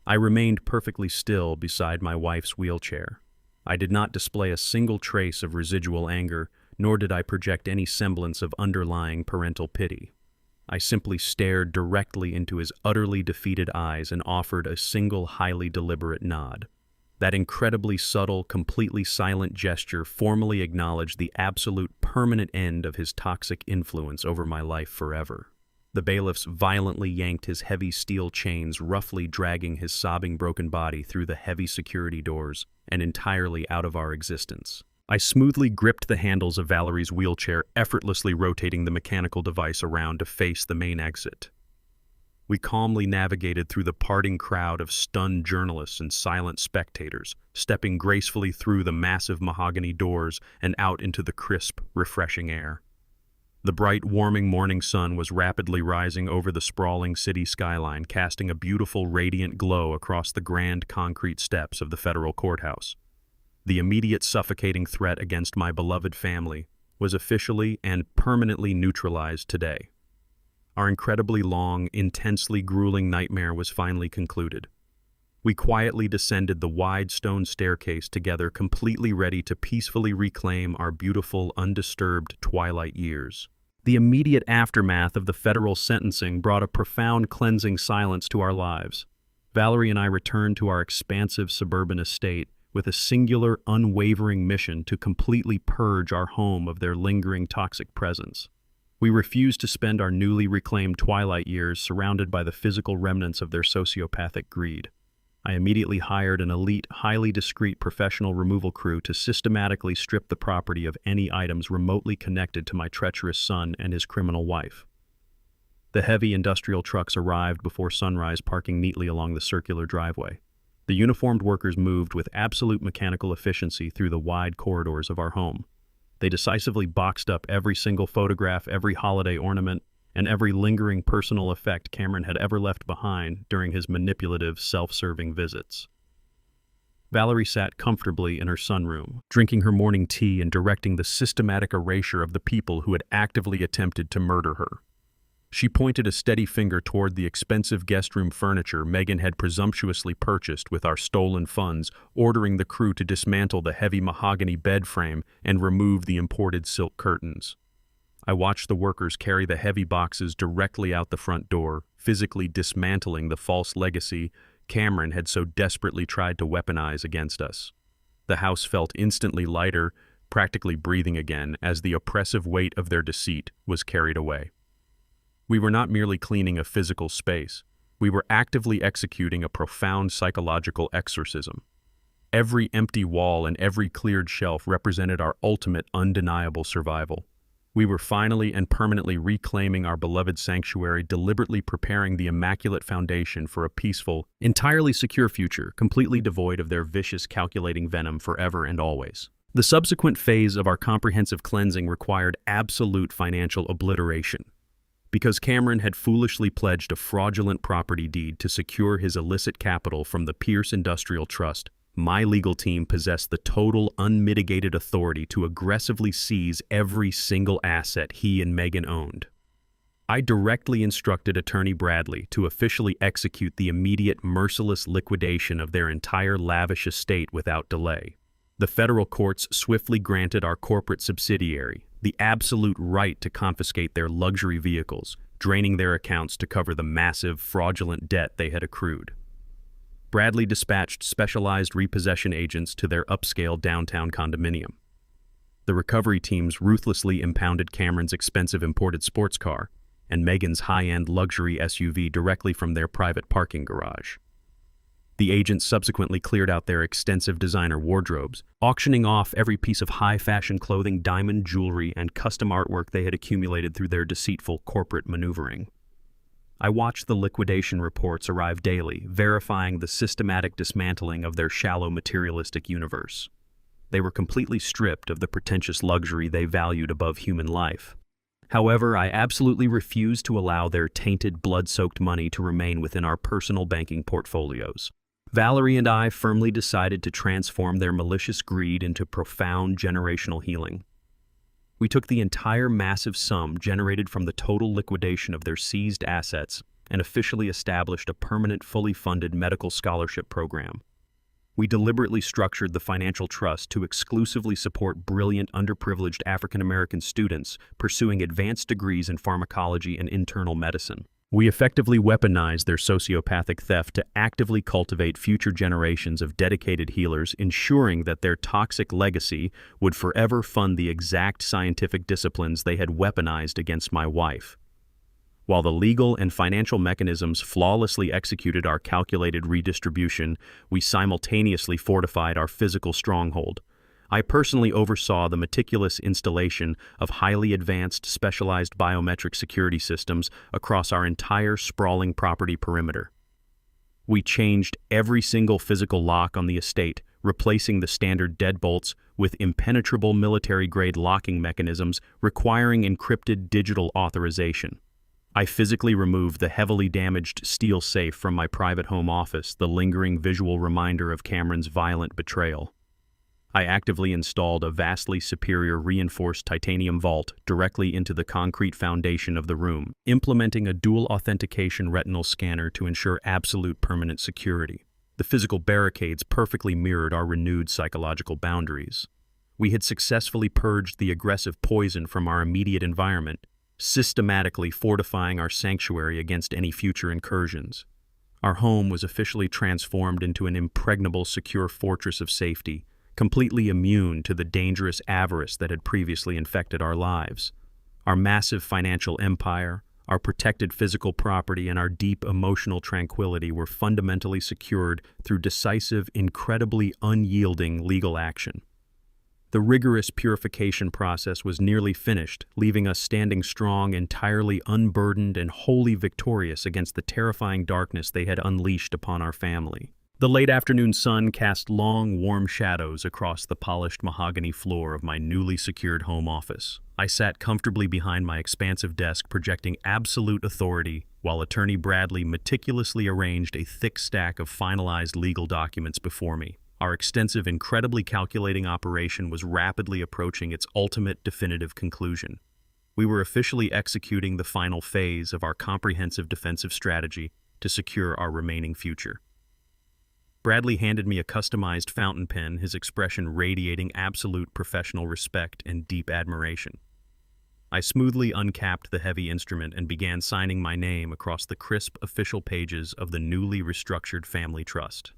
I remained perfectly still beside my wife's wheelchair. I did not display a single trace of residual anger, nor did I project any semblance of underlying parental pity. I simply stared directly into his utterly defeated eyes and offered a single highly deliberate nod. That incredibly subtle, completely silent gesture formally acknowledged the absolute permanent end of his toxic influence over my life forever. The bailiffs violently yanked his heavy steel chains, roughly dragging his sobbing broken body through the heavy security doors and entirely out of our existence. I smoothly gripped the handles of Valerie's wheelchair, effortlessly rotating the mechanical device around to face the main exit. We calmly navigated through the parting crowd of stunned journalists and silent spectators, stepping gracefully through the massive mahogany doors and out into the crisp, refreshing air. The bright, warming morning sun was rapidly rising over the sprawling city skyline, casting a beautiful, radiant glow across the grand concrete steps of the federal courthouse. The immediate suffocating threat against my beloved family was officially and permanently neutralized today. Our incredibly long, intensely grueling nightmare was finally concluded. We quietly descended the wide stone staircase together, completely ready to peacefully reclaim our beautiful, undisturbed twilight years. The immediate aftermath of the federal sentencing brought a profound cleansing silence to our lives. Valerie and I returned to our expansive suburban estate with a singular, unwavering mission to completely purge our home of their lingering toxic presence. We refused to spend our newly reclaimed twilight years surrounded by the physical remnants of their sociopathic greed. I immediately hired an elite, highly discreet professional removal crew to systematically strip the property of any items remotely connected to my treacherous son and his criminal wife. The heavy industrial trucks arrived before sunrise, parking neatly along the circular driveway. The uniformed workers moved with absolute mechanical efficiency through the wide corridors of our home. They decisively boxed up every single photograph, every holiday ornament, and every lingering personal effect Cameron had ever left behind during his manipulative, self-serving visits. Valerie sat comfortably in her sunroom, drinking her morning tea and directing the systematic erasure of the people who had actively attempted to murder her. She pointed a steady finger toward the expensive guest room furniture Megan had presumptuously purchased with our stolen funds, ordering the crew to dismantle the heavy mahogany bed frame and remove the imported silk curtains. I watched the workers carry the heavy boxes directly out the front door, physically dismantling the false legacy Cameron had so desperately tried to weaponize against us. The house felt instantly lighter, practically breathing again, as the oppressive weight of their deceit was carried away. We were not merely cleaning a physical space. We were actively executing a profound psychological exorcism. Every empty wall and every cleared shelf represented our ultimate, undeniable survival. We were finally and permanently reclaiming our beloved sanctuary, deliberately preparing the immaculate foundation for a peaceful, entirely secure future, completely devoid of their vicious, calculating venom forever and always. The subsequent phase of our comprehensive cleansing required absolute financial obliteration. Because Cameron had foolishly pledged a fraudulent property deed to secure his illicit capital from the Pierce Industrial Trust, my legal team possessed the total, unmitigated authority to aggressively seize every single asset he and Megan owned. I directly instructed Attorney Bradley to officially execute the immediate, merciless liquidation of their entire lavish estate without delay. The federal courts swiftly granted our corporate subsidiary the absolute right to confiscate their luxury vehicles, draining their accounts to cover the massive, fraudulent debt they had accrued. Bradley dispatched specialized repossession agents to their upscale downtown condominium. The recovery teams ruthlessly impounded Cameron's expensive imported sports car and Megan's high-end luxury SUV directly from their private parking garage. The agents subsequently cleared out their extensive designer wardrobes, auctioning off every piece of high-fashion clothing, diamond jewelry, and custom artwork they had accumulated through their deceitful corporate maneuvering. I watched the liquidation reports arrive daily, verifying the systematic dismantling of their shallow materialistic universe. They were completely stripped of the pretentious luxury they valued above human life. However, I absolutely refused to allow their tainted, blood-soaked money to remain within our personal banking portfolios. Valerie and I firmly decided to transform their malicious greed into profound generational healing. We took the entire massive sum generated from the total liquidation of their seized assets and officially established a permanent, fully funded medical scholarship program. We deliberately structured the financial trust to exclusively support brilliant, underprivileged African American students pursuing advanced degrees in pharmacology and internal medicine. We effectively weaponized their sociopathic theft to actively cultivate future generations of dedicated healers, ensuring that their toxic legacy would forever fund the exact scientific disciplines they had weaponized against my wife. While the legal and financial mechanisms flawlessly executed our calculated redistribution, we simultaneously fortified our physical stronghold. I personally oversaw the meticulous installation of highly advanced, specialized biometric security systems across our entire sprawling property perimeter. We changed every single physical lock on the estate, replacing the standard deadbolts with impenetrable military-grade locking mechanisms requiring encrypted digital authorization. I physically removed the heavily damaged steel safe from my private home office, the lingering visual reminder of Cameron's violent betrayal. I actively installed a vastly superior reinforced titanium vault directly into the concrete foundation of the room, implementing a dual authentication retinal scanner to ensure absolute permanent security. The physical barricades perfectly mirrored our renewed psychological boundaries. We had successfully purged the aggressive poison from our immediate environment, systematically fortifying our sanctuary against any future incursions. Our home was officially transformed into an impregnable, secure fortress of safety, completely immune to the dangerous avarice that had previously infected our lives. Our massive financial empire, our protected physical property, and our deep emotional tranquility were fundamentally secured through decisive, incredibly unyielding legal action. The rigorous purification process was nearly finished, leaving us standing strong, entirely unburdened, and wholly victorious against the terrifying darkness they had unleashed upon our family. The late afternoon sun cast long, warm shadows across the polished mahogany floor of my newly secured home office. I sat comfortably behind my expansive desk, projecting absolute authority, while Attorney Bradley meticulously arranged a thick stack of finalized legal documents before me. Our extensive, incredibly calculating operation was rapidly approaching its ultimate definitive conclusion. We were officially executing the final phase of our comprehensive defensive strategy to secure our remaining future. Bradley handed me a customized fountain pen, his expression radiating absolute professional respect and deep admiration. I smoothly uncapped the heavy instrument and began signing my name across the crisp official pages of the newly restructured family trust.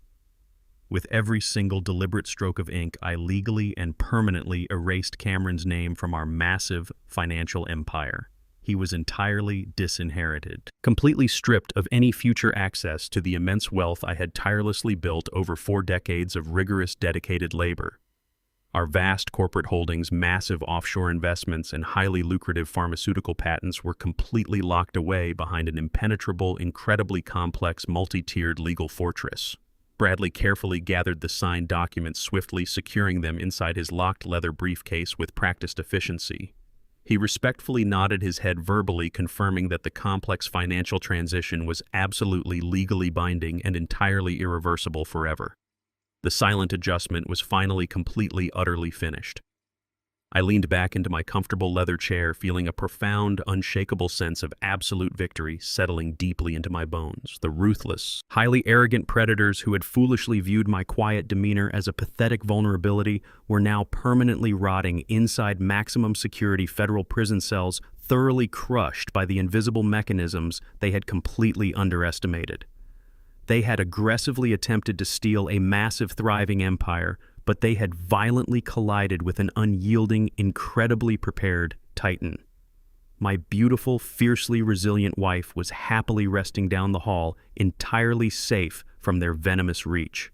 With every single deliberate stroke of ink, I legally and permanently erased Cameron's name from our massive financial empire. He was entirely disinherited, completely stripped of any future access to the immense wealth I had tirelessly built over 4 decades of rigorous, dedicated labor. Our vast corporate holdings, massive offshore investments, and highly lucrative pharmaceutical patents were completely locked away behind an impenetrable, incredibly complex, multi-tiered legal fortress. Bradley carefully gathered the signed documents, swiftly securing them inside his locked leather briefcase with practiced efficiency. He respectfully nodded his head, verbally confirming that the complex financial transition was absolutely legally binding and entirely irreversible forever. The silent adjustment was finally completely, utterly finished. I leaned back into my comfortable leather chair, feeling a profound, unshakable sense of absolute victory settling deeply into my bones. The ruthless, highly arrogant predators who had foolishly viewed my quiet demeanor as a pathetic vulnerability were now permanently rotting inside maximum security federal prison cells, thoroughly crushed by the invisible mechanisms they had completely underestimated. They had aggressively attempted to steal a massive, thriving empire, but they had violently collided with an unyielding, incredibly prepared titan. My beautiful, fiercely resilient wife was happily resting down the hall, entirely safe from their venomous reach.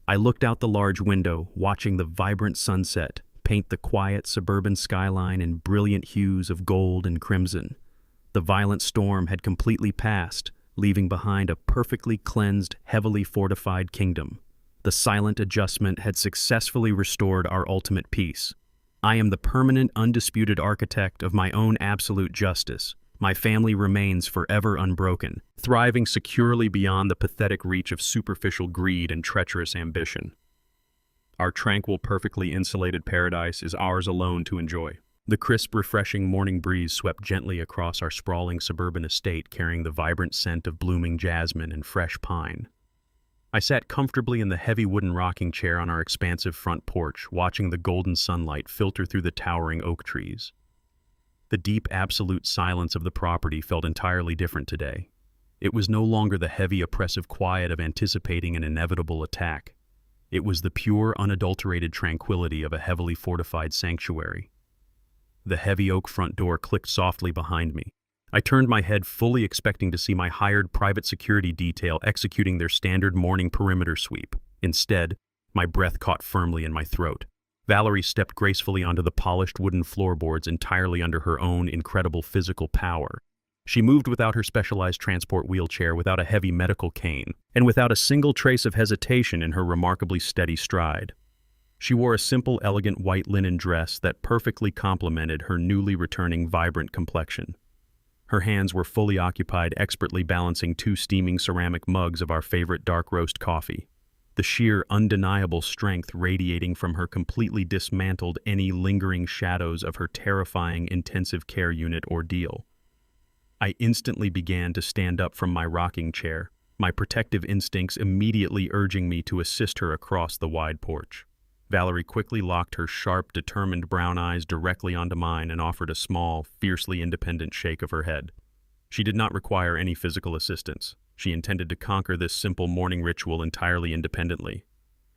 I looked out the large window, watching the vibrant sunset paint the quiet suburban skyline in brilliant hues of gold and crimson. The violent storm had completely passed, leaving behind a perfectly cleansed, heavily fortified kingdom. The silent adjustment had successfully restored our ultimate peace. I am the permanent, undisputed architect of my own absolute justice. My family remains forever unbroken, thriving securely beyond the pathetic reach of superficial greed and treacherous ambition. Our tranquil, perfectly insulated paradise is ours alone to enjoy. The crisp, refreshing morning breeze swept gently across our sprawling suburban estate, carrying the vibrant scent of blooming jasmine and fresh pine. I sat comfortably in the heavy wooden rocking chair on our expansive front porch, watching the golden sunlight filter through the towering oak trees. The deep, absolute silence of the property felt entirely different today. It was no longer the heavy, oppressive quiet of anticipating an inevitable attack. It was the pure, unadulterated tranquility of a heavily fortified sanctuary. The heavy oak front door clicked softly behind me. I turned my head, fully expecting to see my hired private security detail executing their standard morning perimeter sweep. Instead, my breath caught firmly in my throat. Valerie stepped gracefully onto the polished wooden floorboards entirely under her own incredible physical power. She moved without her specialized transport wheelchair, without a heavy medical cane, and without a single trace of hesitation in her remarkably steady stride. She wore a simple, elegant white linen dress that perfectly complemented her newly returning vibrant complexion. Her hands were fully occupied, expertly balancing 2 steaming ceramic mugs of our favorite dark roast coffee, the sheer, undeniable strength radiating from her completely dismantled any lingering shadows of her terrifying intensive care unit ordeal. I instantly began to stand up from my rocking chair, my protective instincts immediately urging me to assist her across the wide porch. Valerie quickly locked her sharp, determined brown eyes directly onto mine and offered a small, fiercely independent shake of her head. She did not require any physical assistance. She intended to conquer this simple morning ritual entirely independently.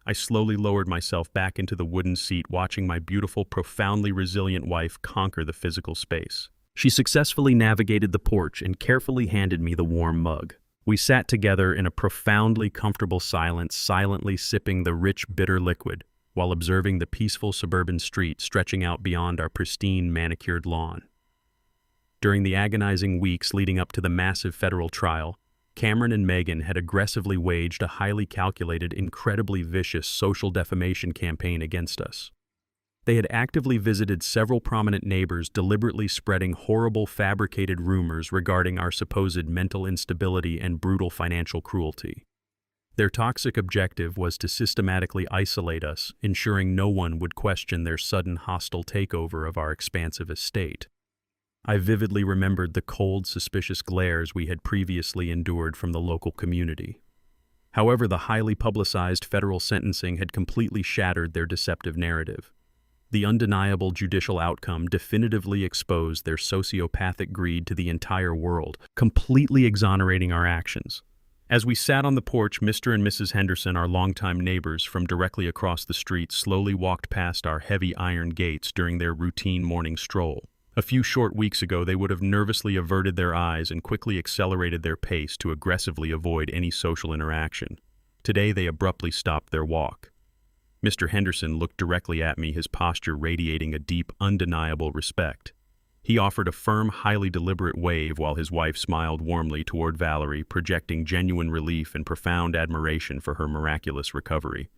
I slowly lowered myself back into the wooden seat, watching my beautiful, profoundly resilient wife conquer the physical space. She successfully navigated the porch and carefully handed me the warm mug. We sat together in a profoundly comfortable silence, silently sipping the rich, bitter liquid, while observing the peaceful suburban street stretching out beyond our pristine, manicured lawn. During the agonizing weeks leading up to the massive federal trial, Cameron and Megan had aggressively waged a highly calculated, incredibly vicious social defamation campaign against us. They had actively visited several prominent neighbors, deliberately spreading horrible, fabricated rumors regarding our supposed mental instability and brutal financial cruelty. Their toxic objective was to systematically isolate us, ensuring no one would question their sudden hostile takeover of our expansive estate. I vividly remembered the cold, suspicious glares we had previously endured from the local community. However, the highly publicized federal sentencing had completely shattered their deceptive narrative. The undeniable judicial outcome definitively exposed their sociopathic greed to the entire world, completely exonerating our actions. As we sat on the porch, Mr. and Mrs. Henderson, our longtime neighbors from directly across the street, slowly walked past our heavy iron gates during their routine morning stroll. A few short weeks ago, they would have nervously averted their eyes and quickly accelerated their pace to aggressively avoid any social interaction. Today, they abruptly stopped their walk. Mr. Henderson looked directly at me, his posture radiating a deep, undeniable respect. He offered a firm, highly deliberate wave while his wife smiled warmly toward Valerie, projecting genuine relief and profound admiration for her miraculous recovery.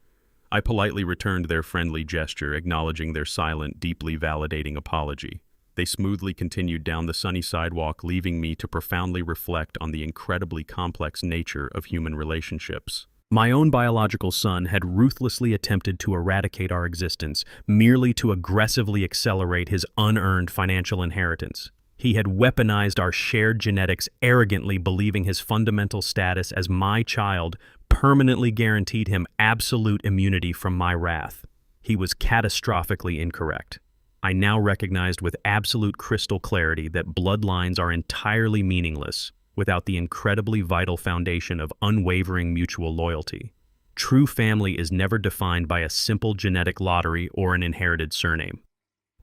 I politely returned their friendly gesture, acknowledging their silent, deeply validating apology. They smoothly continued down the sunny sidewalk, leaving me to profoundly reflect on the incredibly complex nature of human relationships. My own biological son had ruthlessly attempted to eradicate our existence, merely to aggressively accelerate his unearned financial inheritance. He had weaponized our shared genetics, arrogantly believing his fundamental status as my child permanently guaranteed him absolute immunity from my wrath. He was catastrophically incorrect. I now recognized with absolute crystal clarity that bloodlines are entirely meaningless without the incredibly vital foundation of unwavering mutual loyalty. True family is never defined by a simple genetic lottery or an inherited surname.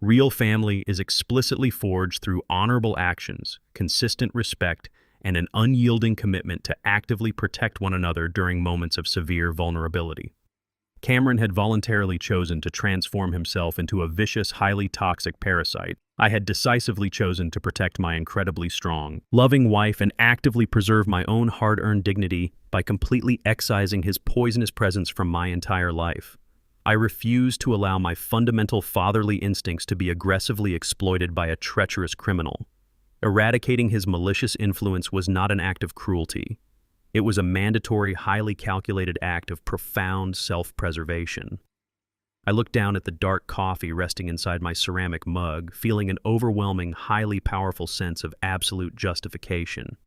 Real family is explicitly forged through honorable actions, consistent respect, and an unyielding commitment to actively protect one another during moments of severe vulnerability. Cameron had voluntarily chosen to transform himself into a vicious, highly toxic parasite. I had decisively chosen to protect my incredibly strong, loving wife and actively preserve my own hard-earned dignity by completely excising his poisonous presence from my entire life. I refused to allow my fundamental fatherly instincts to be aggressively exploited by a treacherous criminal. Eradicating his malicious influence was not an act of cruelty. It was a mandatory, highly calculated act of profound self-preservation. I looked down at the dark coffee resting inside my ceramic mug, feeling an overwhelming, highly powerful sense of absolute justification.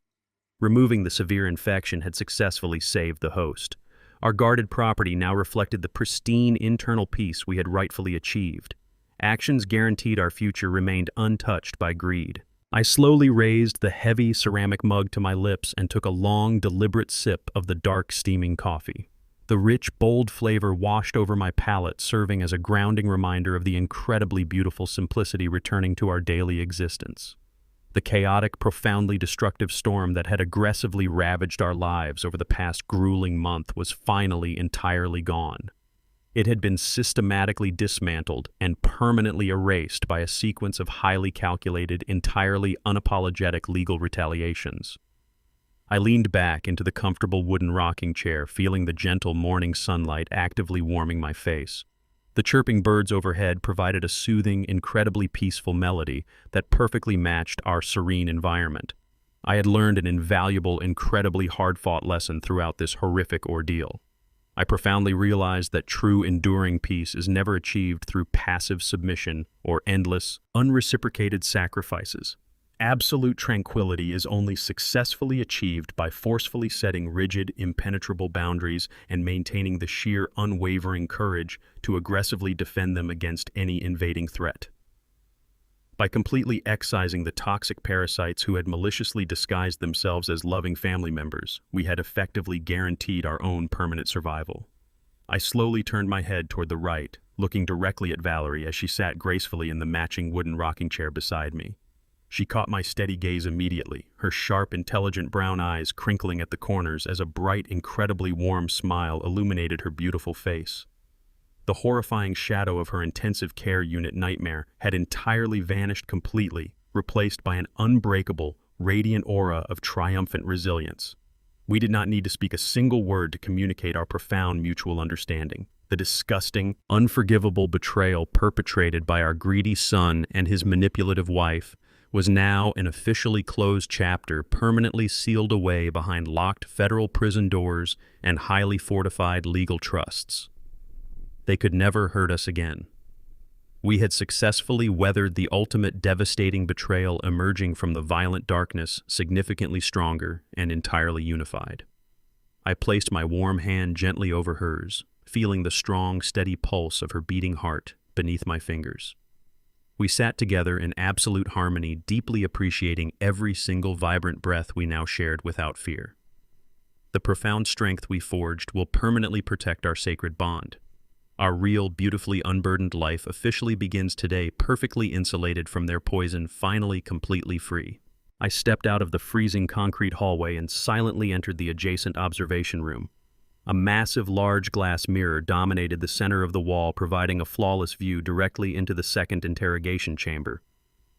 Removing the severe infection had successfully saved the host. Our guarded property now reflected the pristine internal peace we had rightfully achieved. Actions guaranteed our future remained untouched by greed. I slowly raised the heavy ceramic mug to my lips and took a long, deliberate sip of the dark, steaming coffee. The rich, bold flavor washed over my palate, serving as a grounding reminder of the incredibly beautiful simplicity returning to our daily existence. The chaotic, profoundly destructive storm that had aggressively ravaged our lives over the past grueling month was finally entirely gone. It had been systematically dismantled and permanently erased by a sequence of highly calculated, entirely unapologetic legal retaliations. I leaned back into the comfortable wooden rocking chair, feeling the gentle morning sunlight actively warming my face. The chirping birds overhead provided a soothing, incredibly peaceful melody that perfectly matched our serene environment. I had learned an invaluable, incredibly hard-fought lesson throughout this horrific ordeal. I profoundly realized that true, enduring peace is never achieved through passive submission or endless, unreciprocated sacrifices. Absolute tranquility is only successfully achieved by forcefully setting rigid, impenetrable boundaries and maintaining the sheer, unwavering courage to aggressively defend them against any invading threat. By completely excising the toxic parasites who had maliciously disguised themselves as loving family members, we had effectively guaranteed our own permanent survival. I slowly turned my head toward the right, looking directly at Valerie as she sat gracefully in the matching wooden rocking chair beside me. She caught my steady gaze immediately, her sharp, intelligent brown eyes crinkling at the corners as a bright, incredibly warm smile illuminated her beautiful face. The horrifying shadow of her intensive care unit nightmare had entirely vanished completely, replaced by an unbreakable, radiant aura of triumphant resilience. We did not need to speak a single word to communicate our profound mutual understanding. The disgusting, unforgivable betrayal perpetrated by our greedy son and his manipulative wife was now an officially closed chapter permanently sealed away behind locked federal prison doors and highly fortified legal trusts. They could never hurt us again. We had successfully weathered the ultimate devastating betrayal, emerging from the violent darkness significantly stronger and entirely unified. I placed my warm hand gently over hers, feeling the strong, steady pulse of her beating heart beneath my fingers. We sat together in absolute harmony, deeply appreciating every single vibrant breath we now shared without fear. The profound strength we forged will permanently protect our sacred bond. Our real, beautifully unburdened life officially begins today, perfectly insulated from their poison, finally completely free. I stepped out of the freezing concrete hallway and silently entered the adjacent observation room. A massive, large glass mirror dominated the center of the wall, providing a flawless view directly into the second interrogation chamber.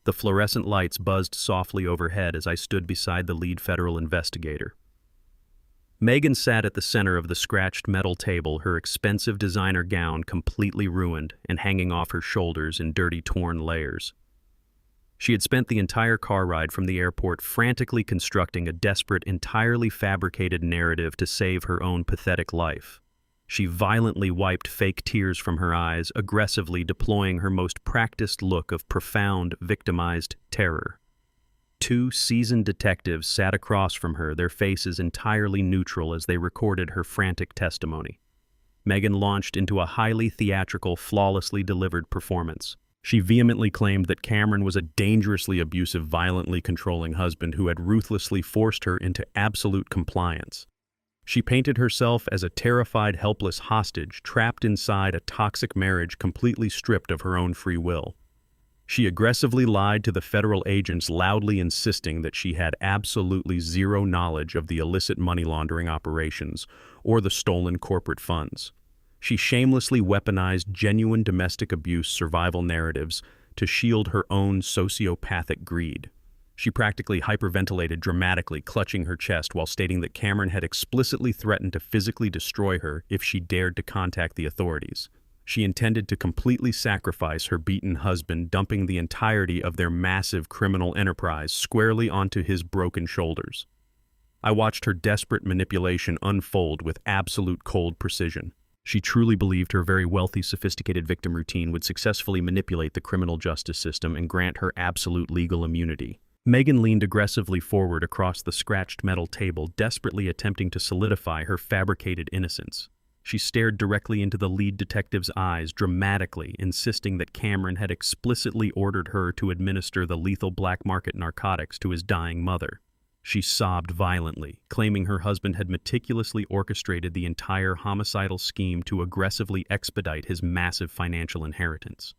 The fluorescent lights buzzed softly overhead as I stood beside the lead federal investigator. Megan sat at the center of the scratched metal table, her expensive designer gown completely ruined and hanging off her shoulders in dirty, torn layers. She had spent the entire car ride from the airport frantically constructing a desperate, entirely fabricated narrative to save her own pathetic life. She violently wiped fake tears from her eyes, aggressively deploying her most practiced look of profound, victimized terror. Two seasoned detectives sat across from her, their faces entirely neutral as they recorded her frantic testimony. Megan launched into a highly theatrical, flawlessly delivered performance. She vehemently claimed that Cameron was a dangerously abusive, violently controlling husband who had ruthlessly forced her into absolute compliance. She painted herself as a terrified, helpless hostage trapped inside a toxic marriage completely stripped of her own free will. She aggressively lied to the federal agents, loudly insisting that she had absolutely zero knowledge of the illicit money laundering operations or the stolen corporate funds. She shamelessly weaponized genuine domestic abuse survival narratives to shield her own sociopathic greed. She practically hyperventilated dramatically, clutching her chest while stating that Cameron had explicitly threatened to physically destroy her if she dared to contact the authorities. She intended to completely sacrifice her beaten husband, dumping the entirety of their massive criminal enterprise squarely onto his broken shoulders. I watched her desperate manipulation unfold with absolute cold precision. She truly believed her very wealthy, sophisticated victim routine would successfully manipulate the criminal justice system and grant her absolute legal immunity. Megan leaned aggressively forward across the scratched metal table, desperately attempting to solidify her fabricated innocence. She stared directly into the lead detective's eyes, dramatically insisting that Cameron had explicitly ordered her to administer the lethal black market narcotics to his dying mother. She sobbed violently, claiming her husband had meticulously orchestrated the entire homicidal scheme to aggressively expedite his massive financial inheritance.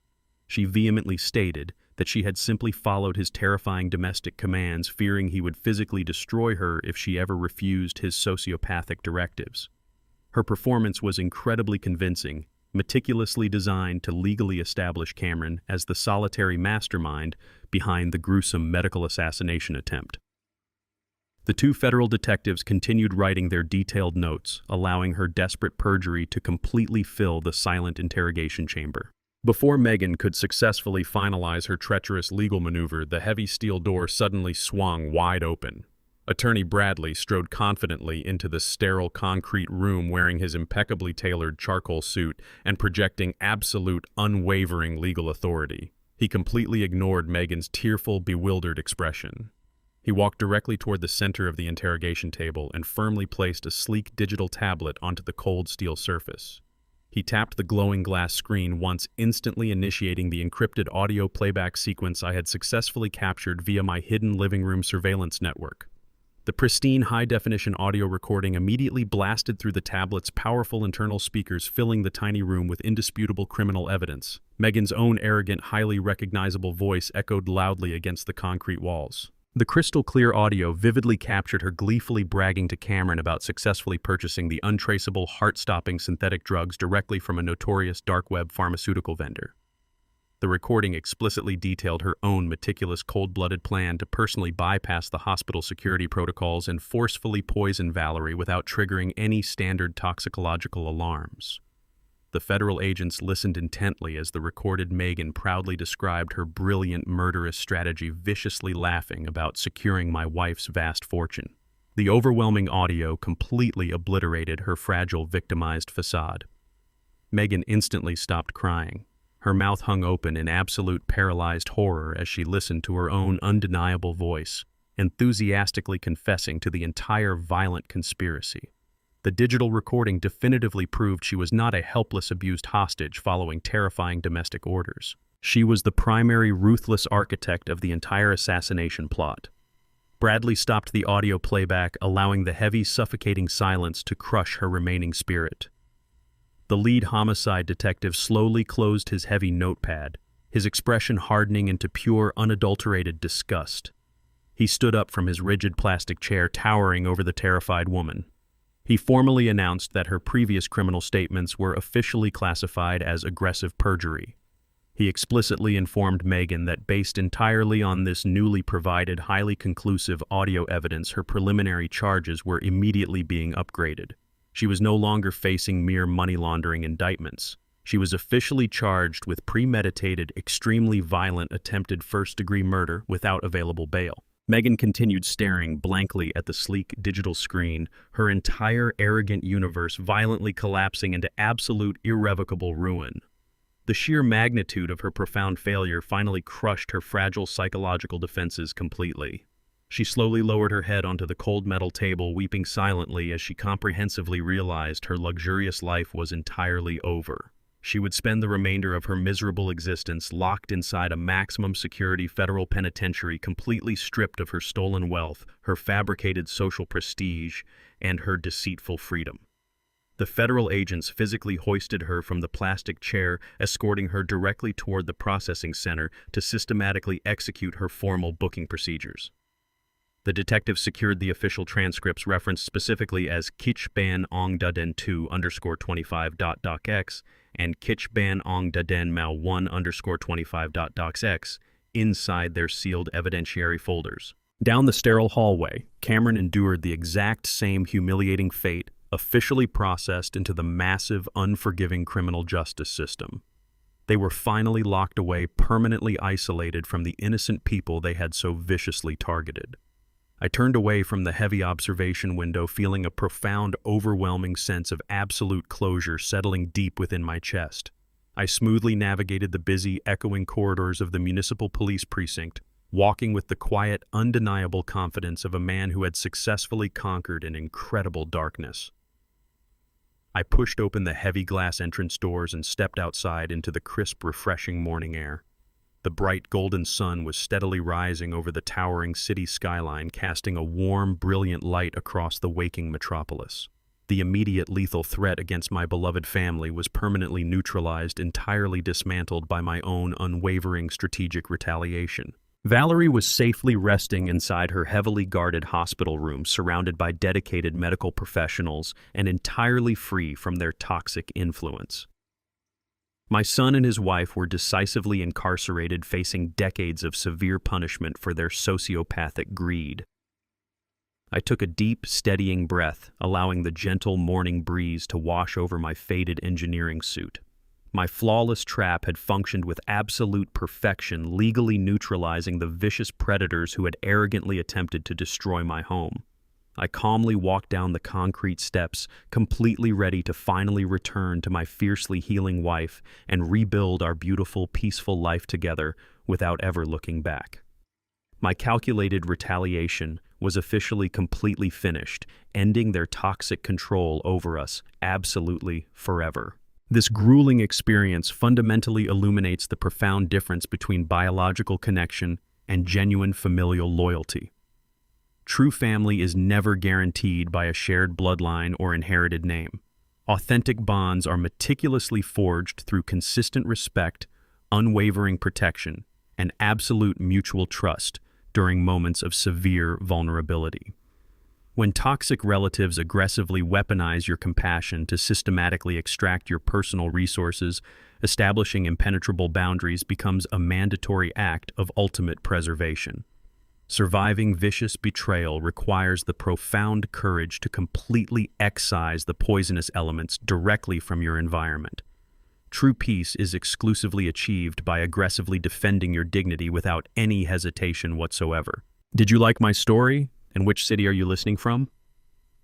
She vehemently stated that she had simply followed his terrifying domestic commands, fearing he would physically destroy her if she ever refused his sociopathic directives. Her performance was incredibly convincing, meticulously designed to legally establish Cameron as the solitary mastermind behind the gruesome medical assassination attempt. The two federal detectives continued writing their detailed notes, allowing her desperate perjury to completely fill the silent interrogation chamber. Before Megan could successfully finalize her treacherous legal maneuver, the heavy steel door suddenly swung wide open. Attorney Bradley strode confidently into the sterile concrete room, wearing his impeccably tailored charcoal suit and projecting absolute, unwavering legal authority. He completely ignored Megan's tearful, bewildered expression. He walked directly toward the center of the interrogation table and firmly placed a sleek digital tablet onto the cold steel surface. He tapped the glowing glass screen once, instantly initiating the encrypted audio playback sequence I had successfully captured via my hidden living room surveillance network. The pristine high-definition audio recording immediately blasted through the tablet's powerful internal speakers, filling the tiny room with indisputable criminal evidence. Megan's own arrogant, highly recognizable voice echoed loudly against the concrete walls. The crystal-clear audio vividly captured her gleefully bragging to Cameron about successfully purchasing the untraceable, heart-stopping synthetic drugs directly from a notorious dark web pharmaceutical vendor. The recording explicitly detailed her own meticulous, cold-blooded plan to personally bypass the hospital security protocols and forcefully poison Valerie without triggering any standard toxicological alarms. The federal agents listened intently as the recorded Megan proudly described her brilliant, murderous strategy, viciously laughing about securing my wife's vast fortune. The overwhelming audio completely obliterated her fragile, victimized facade. Megan instantly stopped crying. Her mouth hung open in absolute paralyzed horror as she listened to her own undeniable voice, enthusiastically confessing to the entire violent conspiracy. The digital recording definitively proved she was not a helpless, abused hostage following terrifying domestic orders. She was the primary, ruthless architect of the entire assassination plot. Bradley stopped the audio playback, allowing the heavy, suffocating silence to crush her remaining spirit. The lead homicide detective slowly closed his heavy notepad, his expression hardening into pure, unadulterated disgust. He stood up from his rigid plastic chair, towering over the terrified woman. He formally announced that her previous criminal statements were officially classified as aggressive perjury. He explicitly informed Megan that based entirely on this newly provided, highly conclusive audio evidence, her preliminary charges were immediately being upgraded. She was no longer facing mere money laundering indictments. She was officially charged with premeditated, extremely violent attempted first-degree murder without available bail. Megan continued staring blankly at the sleek digital screen, her entire arrogant universe violently collapsing into absolute, irrevocable ruin. The sheer magnitude of her profound failure finally crushed her fragile psychological defenses completely. She slowly lowered her head onto the cold metal table, weeping silently as she comprehensively realized her luxurious life was entirely over. She would spend the remainder of her miserable existence locked inside a maximum security federal penitentiary, completely stripped of her stolen wealth, her fabricated social prestige, and her deceitful freedom. The federal agents physically hoisted her from the plastic chair, escorting her directly toward the processing center to systematically execute her formal booking procedures. The detective secured the official transcripts referenced specifically as Kich Ban Ong Daden 2_25.docx and Kich Ban Ong Daden Mao 1_25.docx inside their sealed evidentiary folders. Down the sterile hallway, Cameron endured the exact same humiliating fate, officially processed into the massive, unforgiving criminal justice system. They were finally locked away, permanently isolated from the innocent people they had so viciously targeted. I turned away from the heavy observation window, feeling a profound, overwhelming sense of absolute closure settling deep within my chest. I smoothly navigated the busy, echoing corridors of the municipal police precinct, walking with the quiet, undeniable confidence of a man who had successfully conquered an incredible darkness. I pushed open the heavy glass entrance doors and stepped outside into the crisp, refreshing morning air. The bright golden sun was steadily rising over the towering city skyline, casting a warm, brilliant light across the waking metropolis. The immediate lethal threat against my beloved family was permanently neutralized, entirely dismantled by my own unwavering strategic retaliation. Valerie was safely resting inside her heavily guarded hospital room, surrounded by dedicated medical professionals and entirely free from their toxic influence. My son and his wife were decisively incarcerated, facing decades of severe punishment for their sociopathic greed. I took a deep, steadying breath, allowing the gentle morning breeze to wash over my faded engineering suit. My flawless trap had functioned with absolute perfection, legally neutralizing the vicious predators who had arrogantly attempted to destroy my home. I calmly walked down the concrete steps, completely ready to finally return to my fiercely healing wife and rebuild our beautiful, peaceful life together without ever looking back. My calculated retaliation was officially completely finished, ending their toxic control over us absolutely forever. This grueling experience fundamentally illuminates the profound difference between biological connection and genuine familial loyalty. True family is never guaranteed by a shared bloodline or inherited name. Authentic bonds are meticulously forged through consistent respect, unwavering protection, and absolute mutual trust during moments of severe vulnerability. When toxic relatives aggressively weaponize your compassion to systematically extract your personal resources, establishing impenetrable boundaries becomes a mandatory act of ultimate preservation. Surviving vicious betrayal requires the profound courage to completely excise the poisonous elements directly from your environment. True peace is exclusively achieved by aggressively defending your dignity without any hesitation whatsoever. Did you like my story? And which city are you listening from?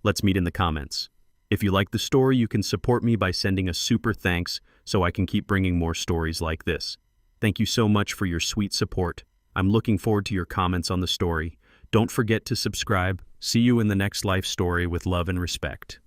Let's meet in the comments. If you like the story, you can support me by sending a super thanks so I can keep bringing more stories like this. Thank you so much for your sweet support. I'm looking forward to your comments on the story. Don't forget to subscribe. See you in the next life story with love and respect.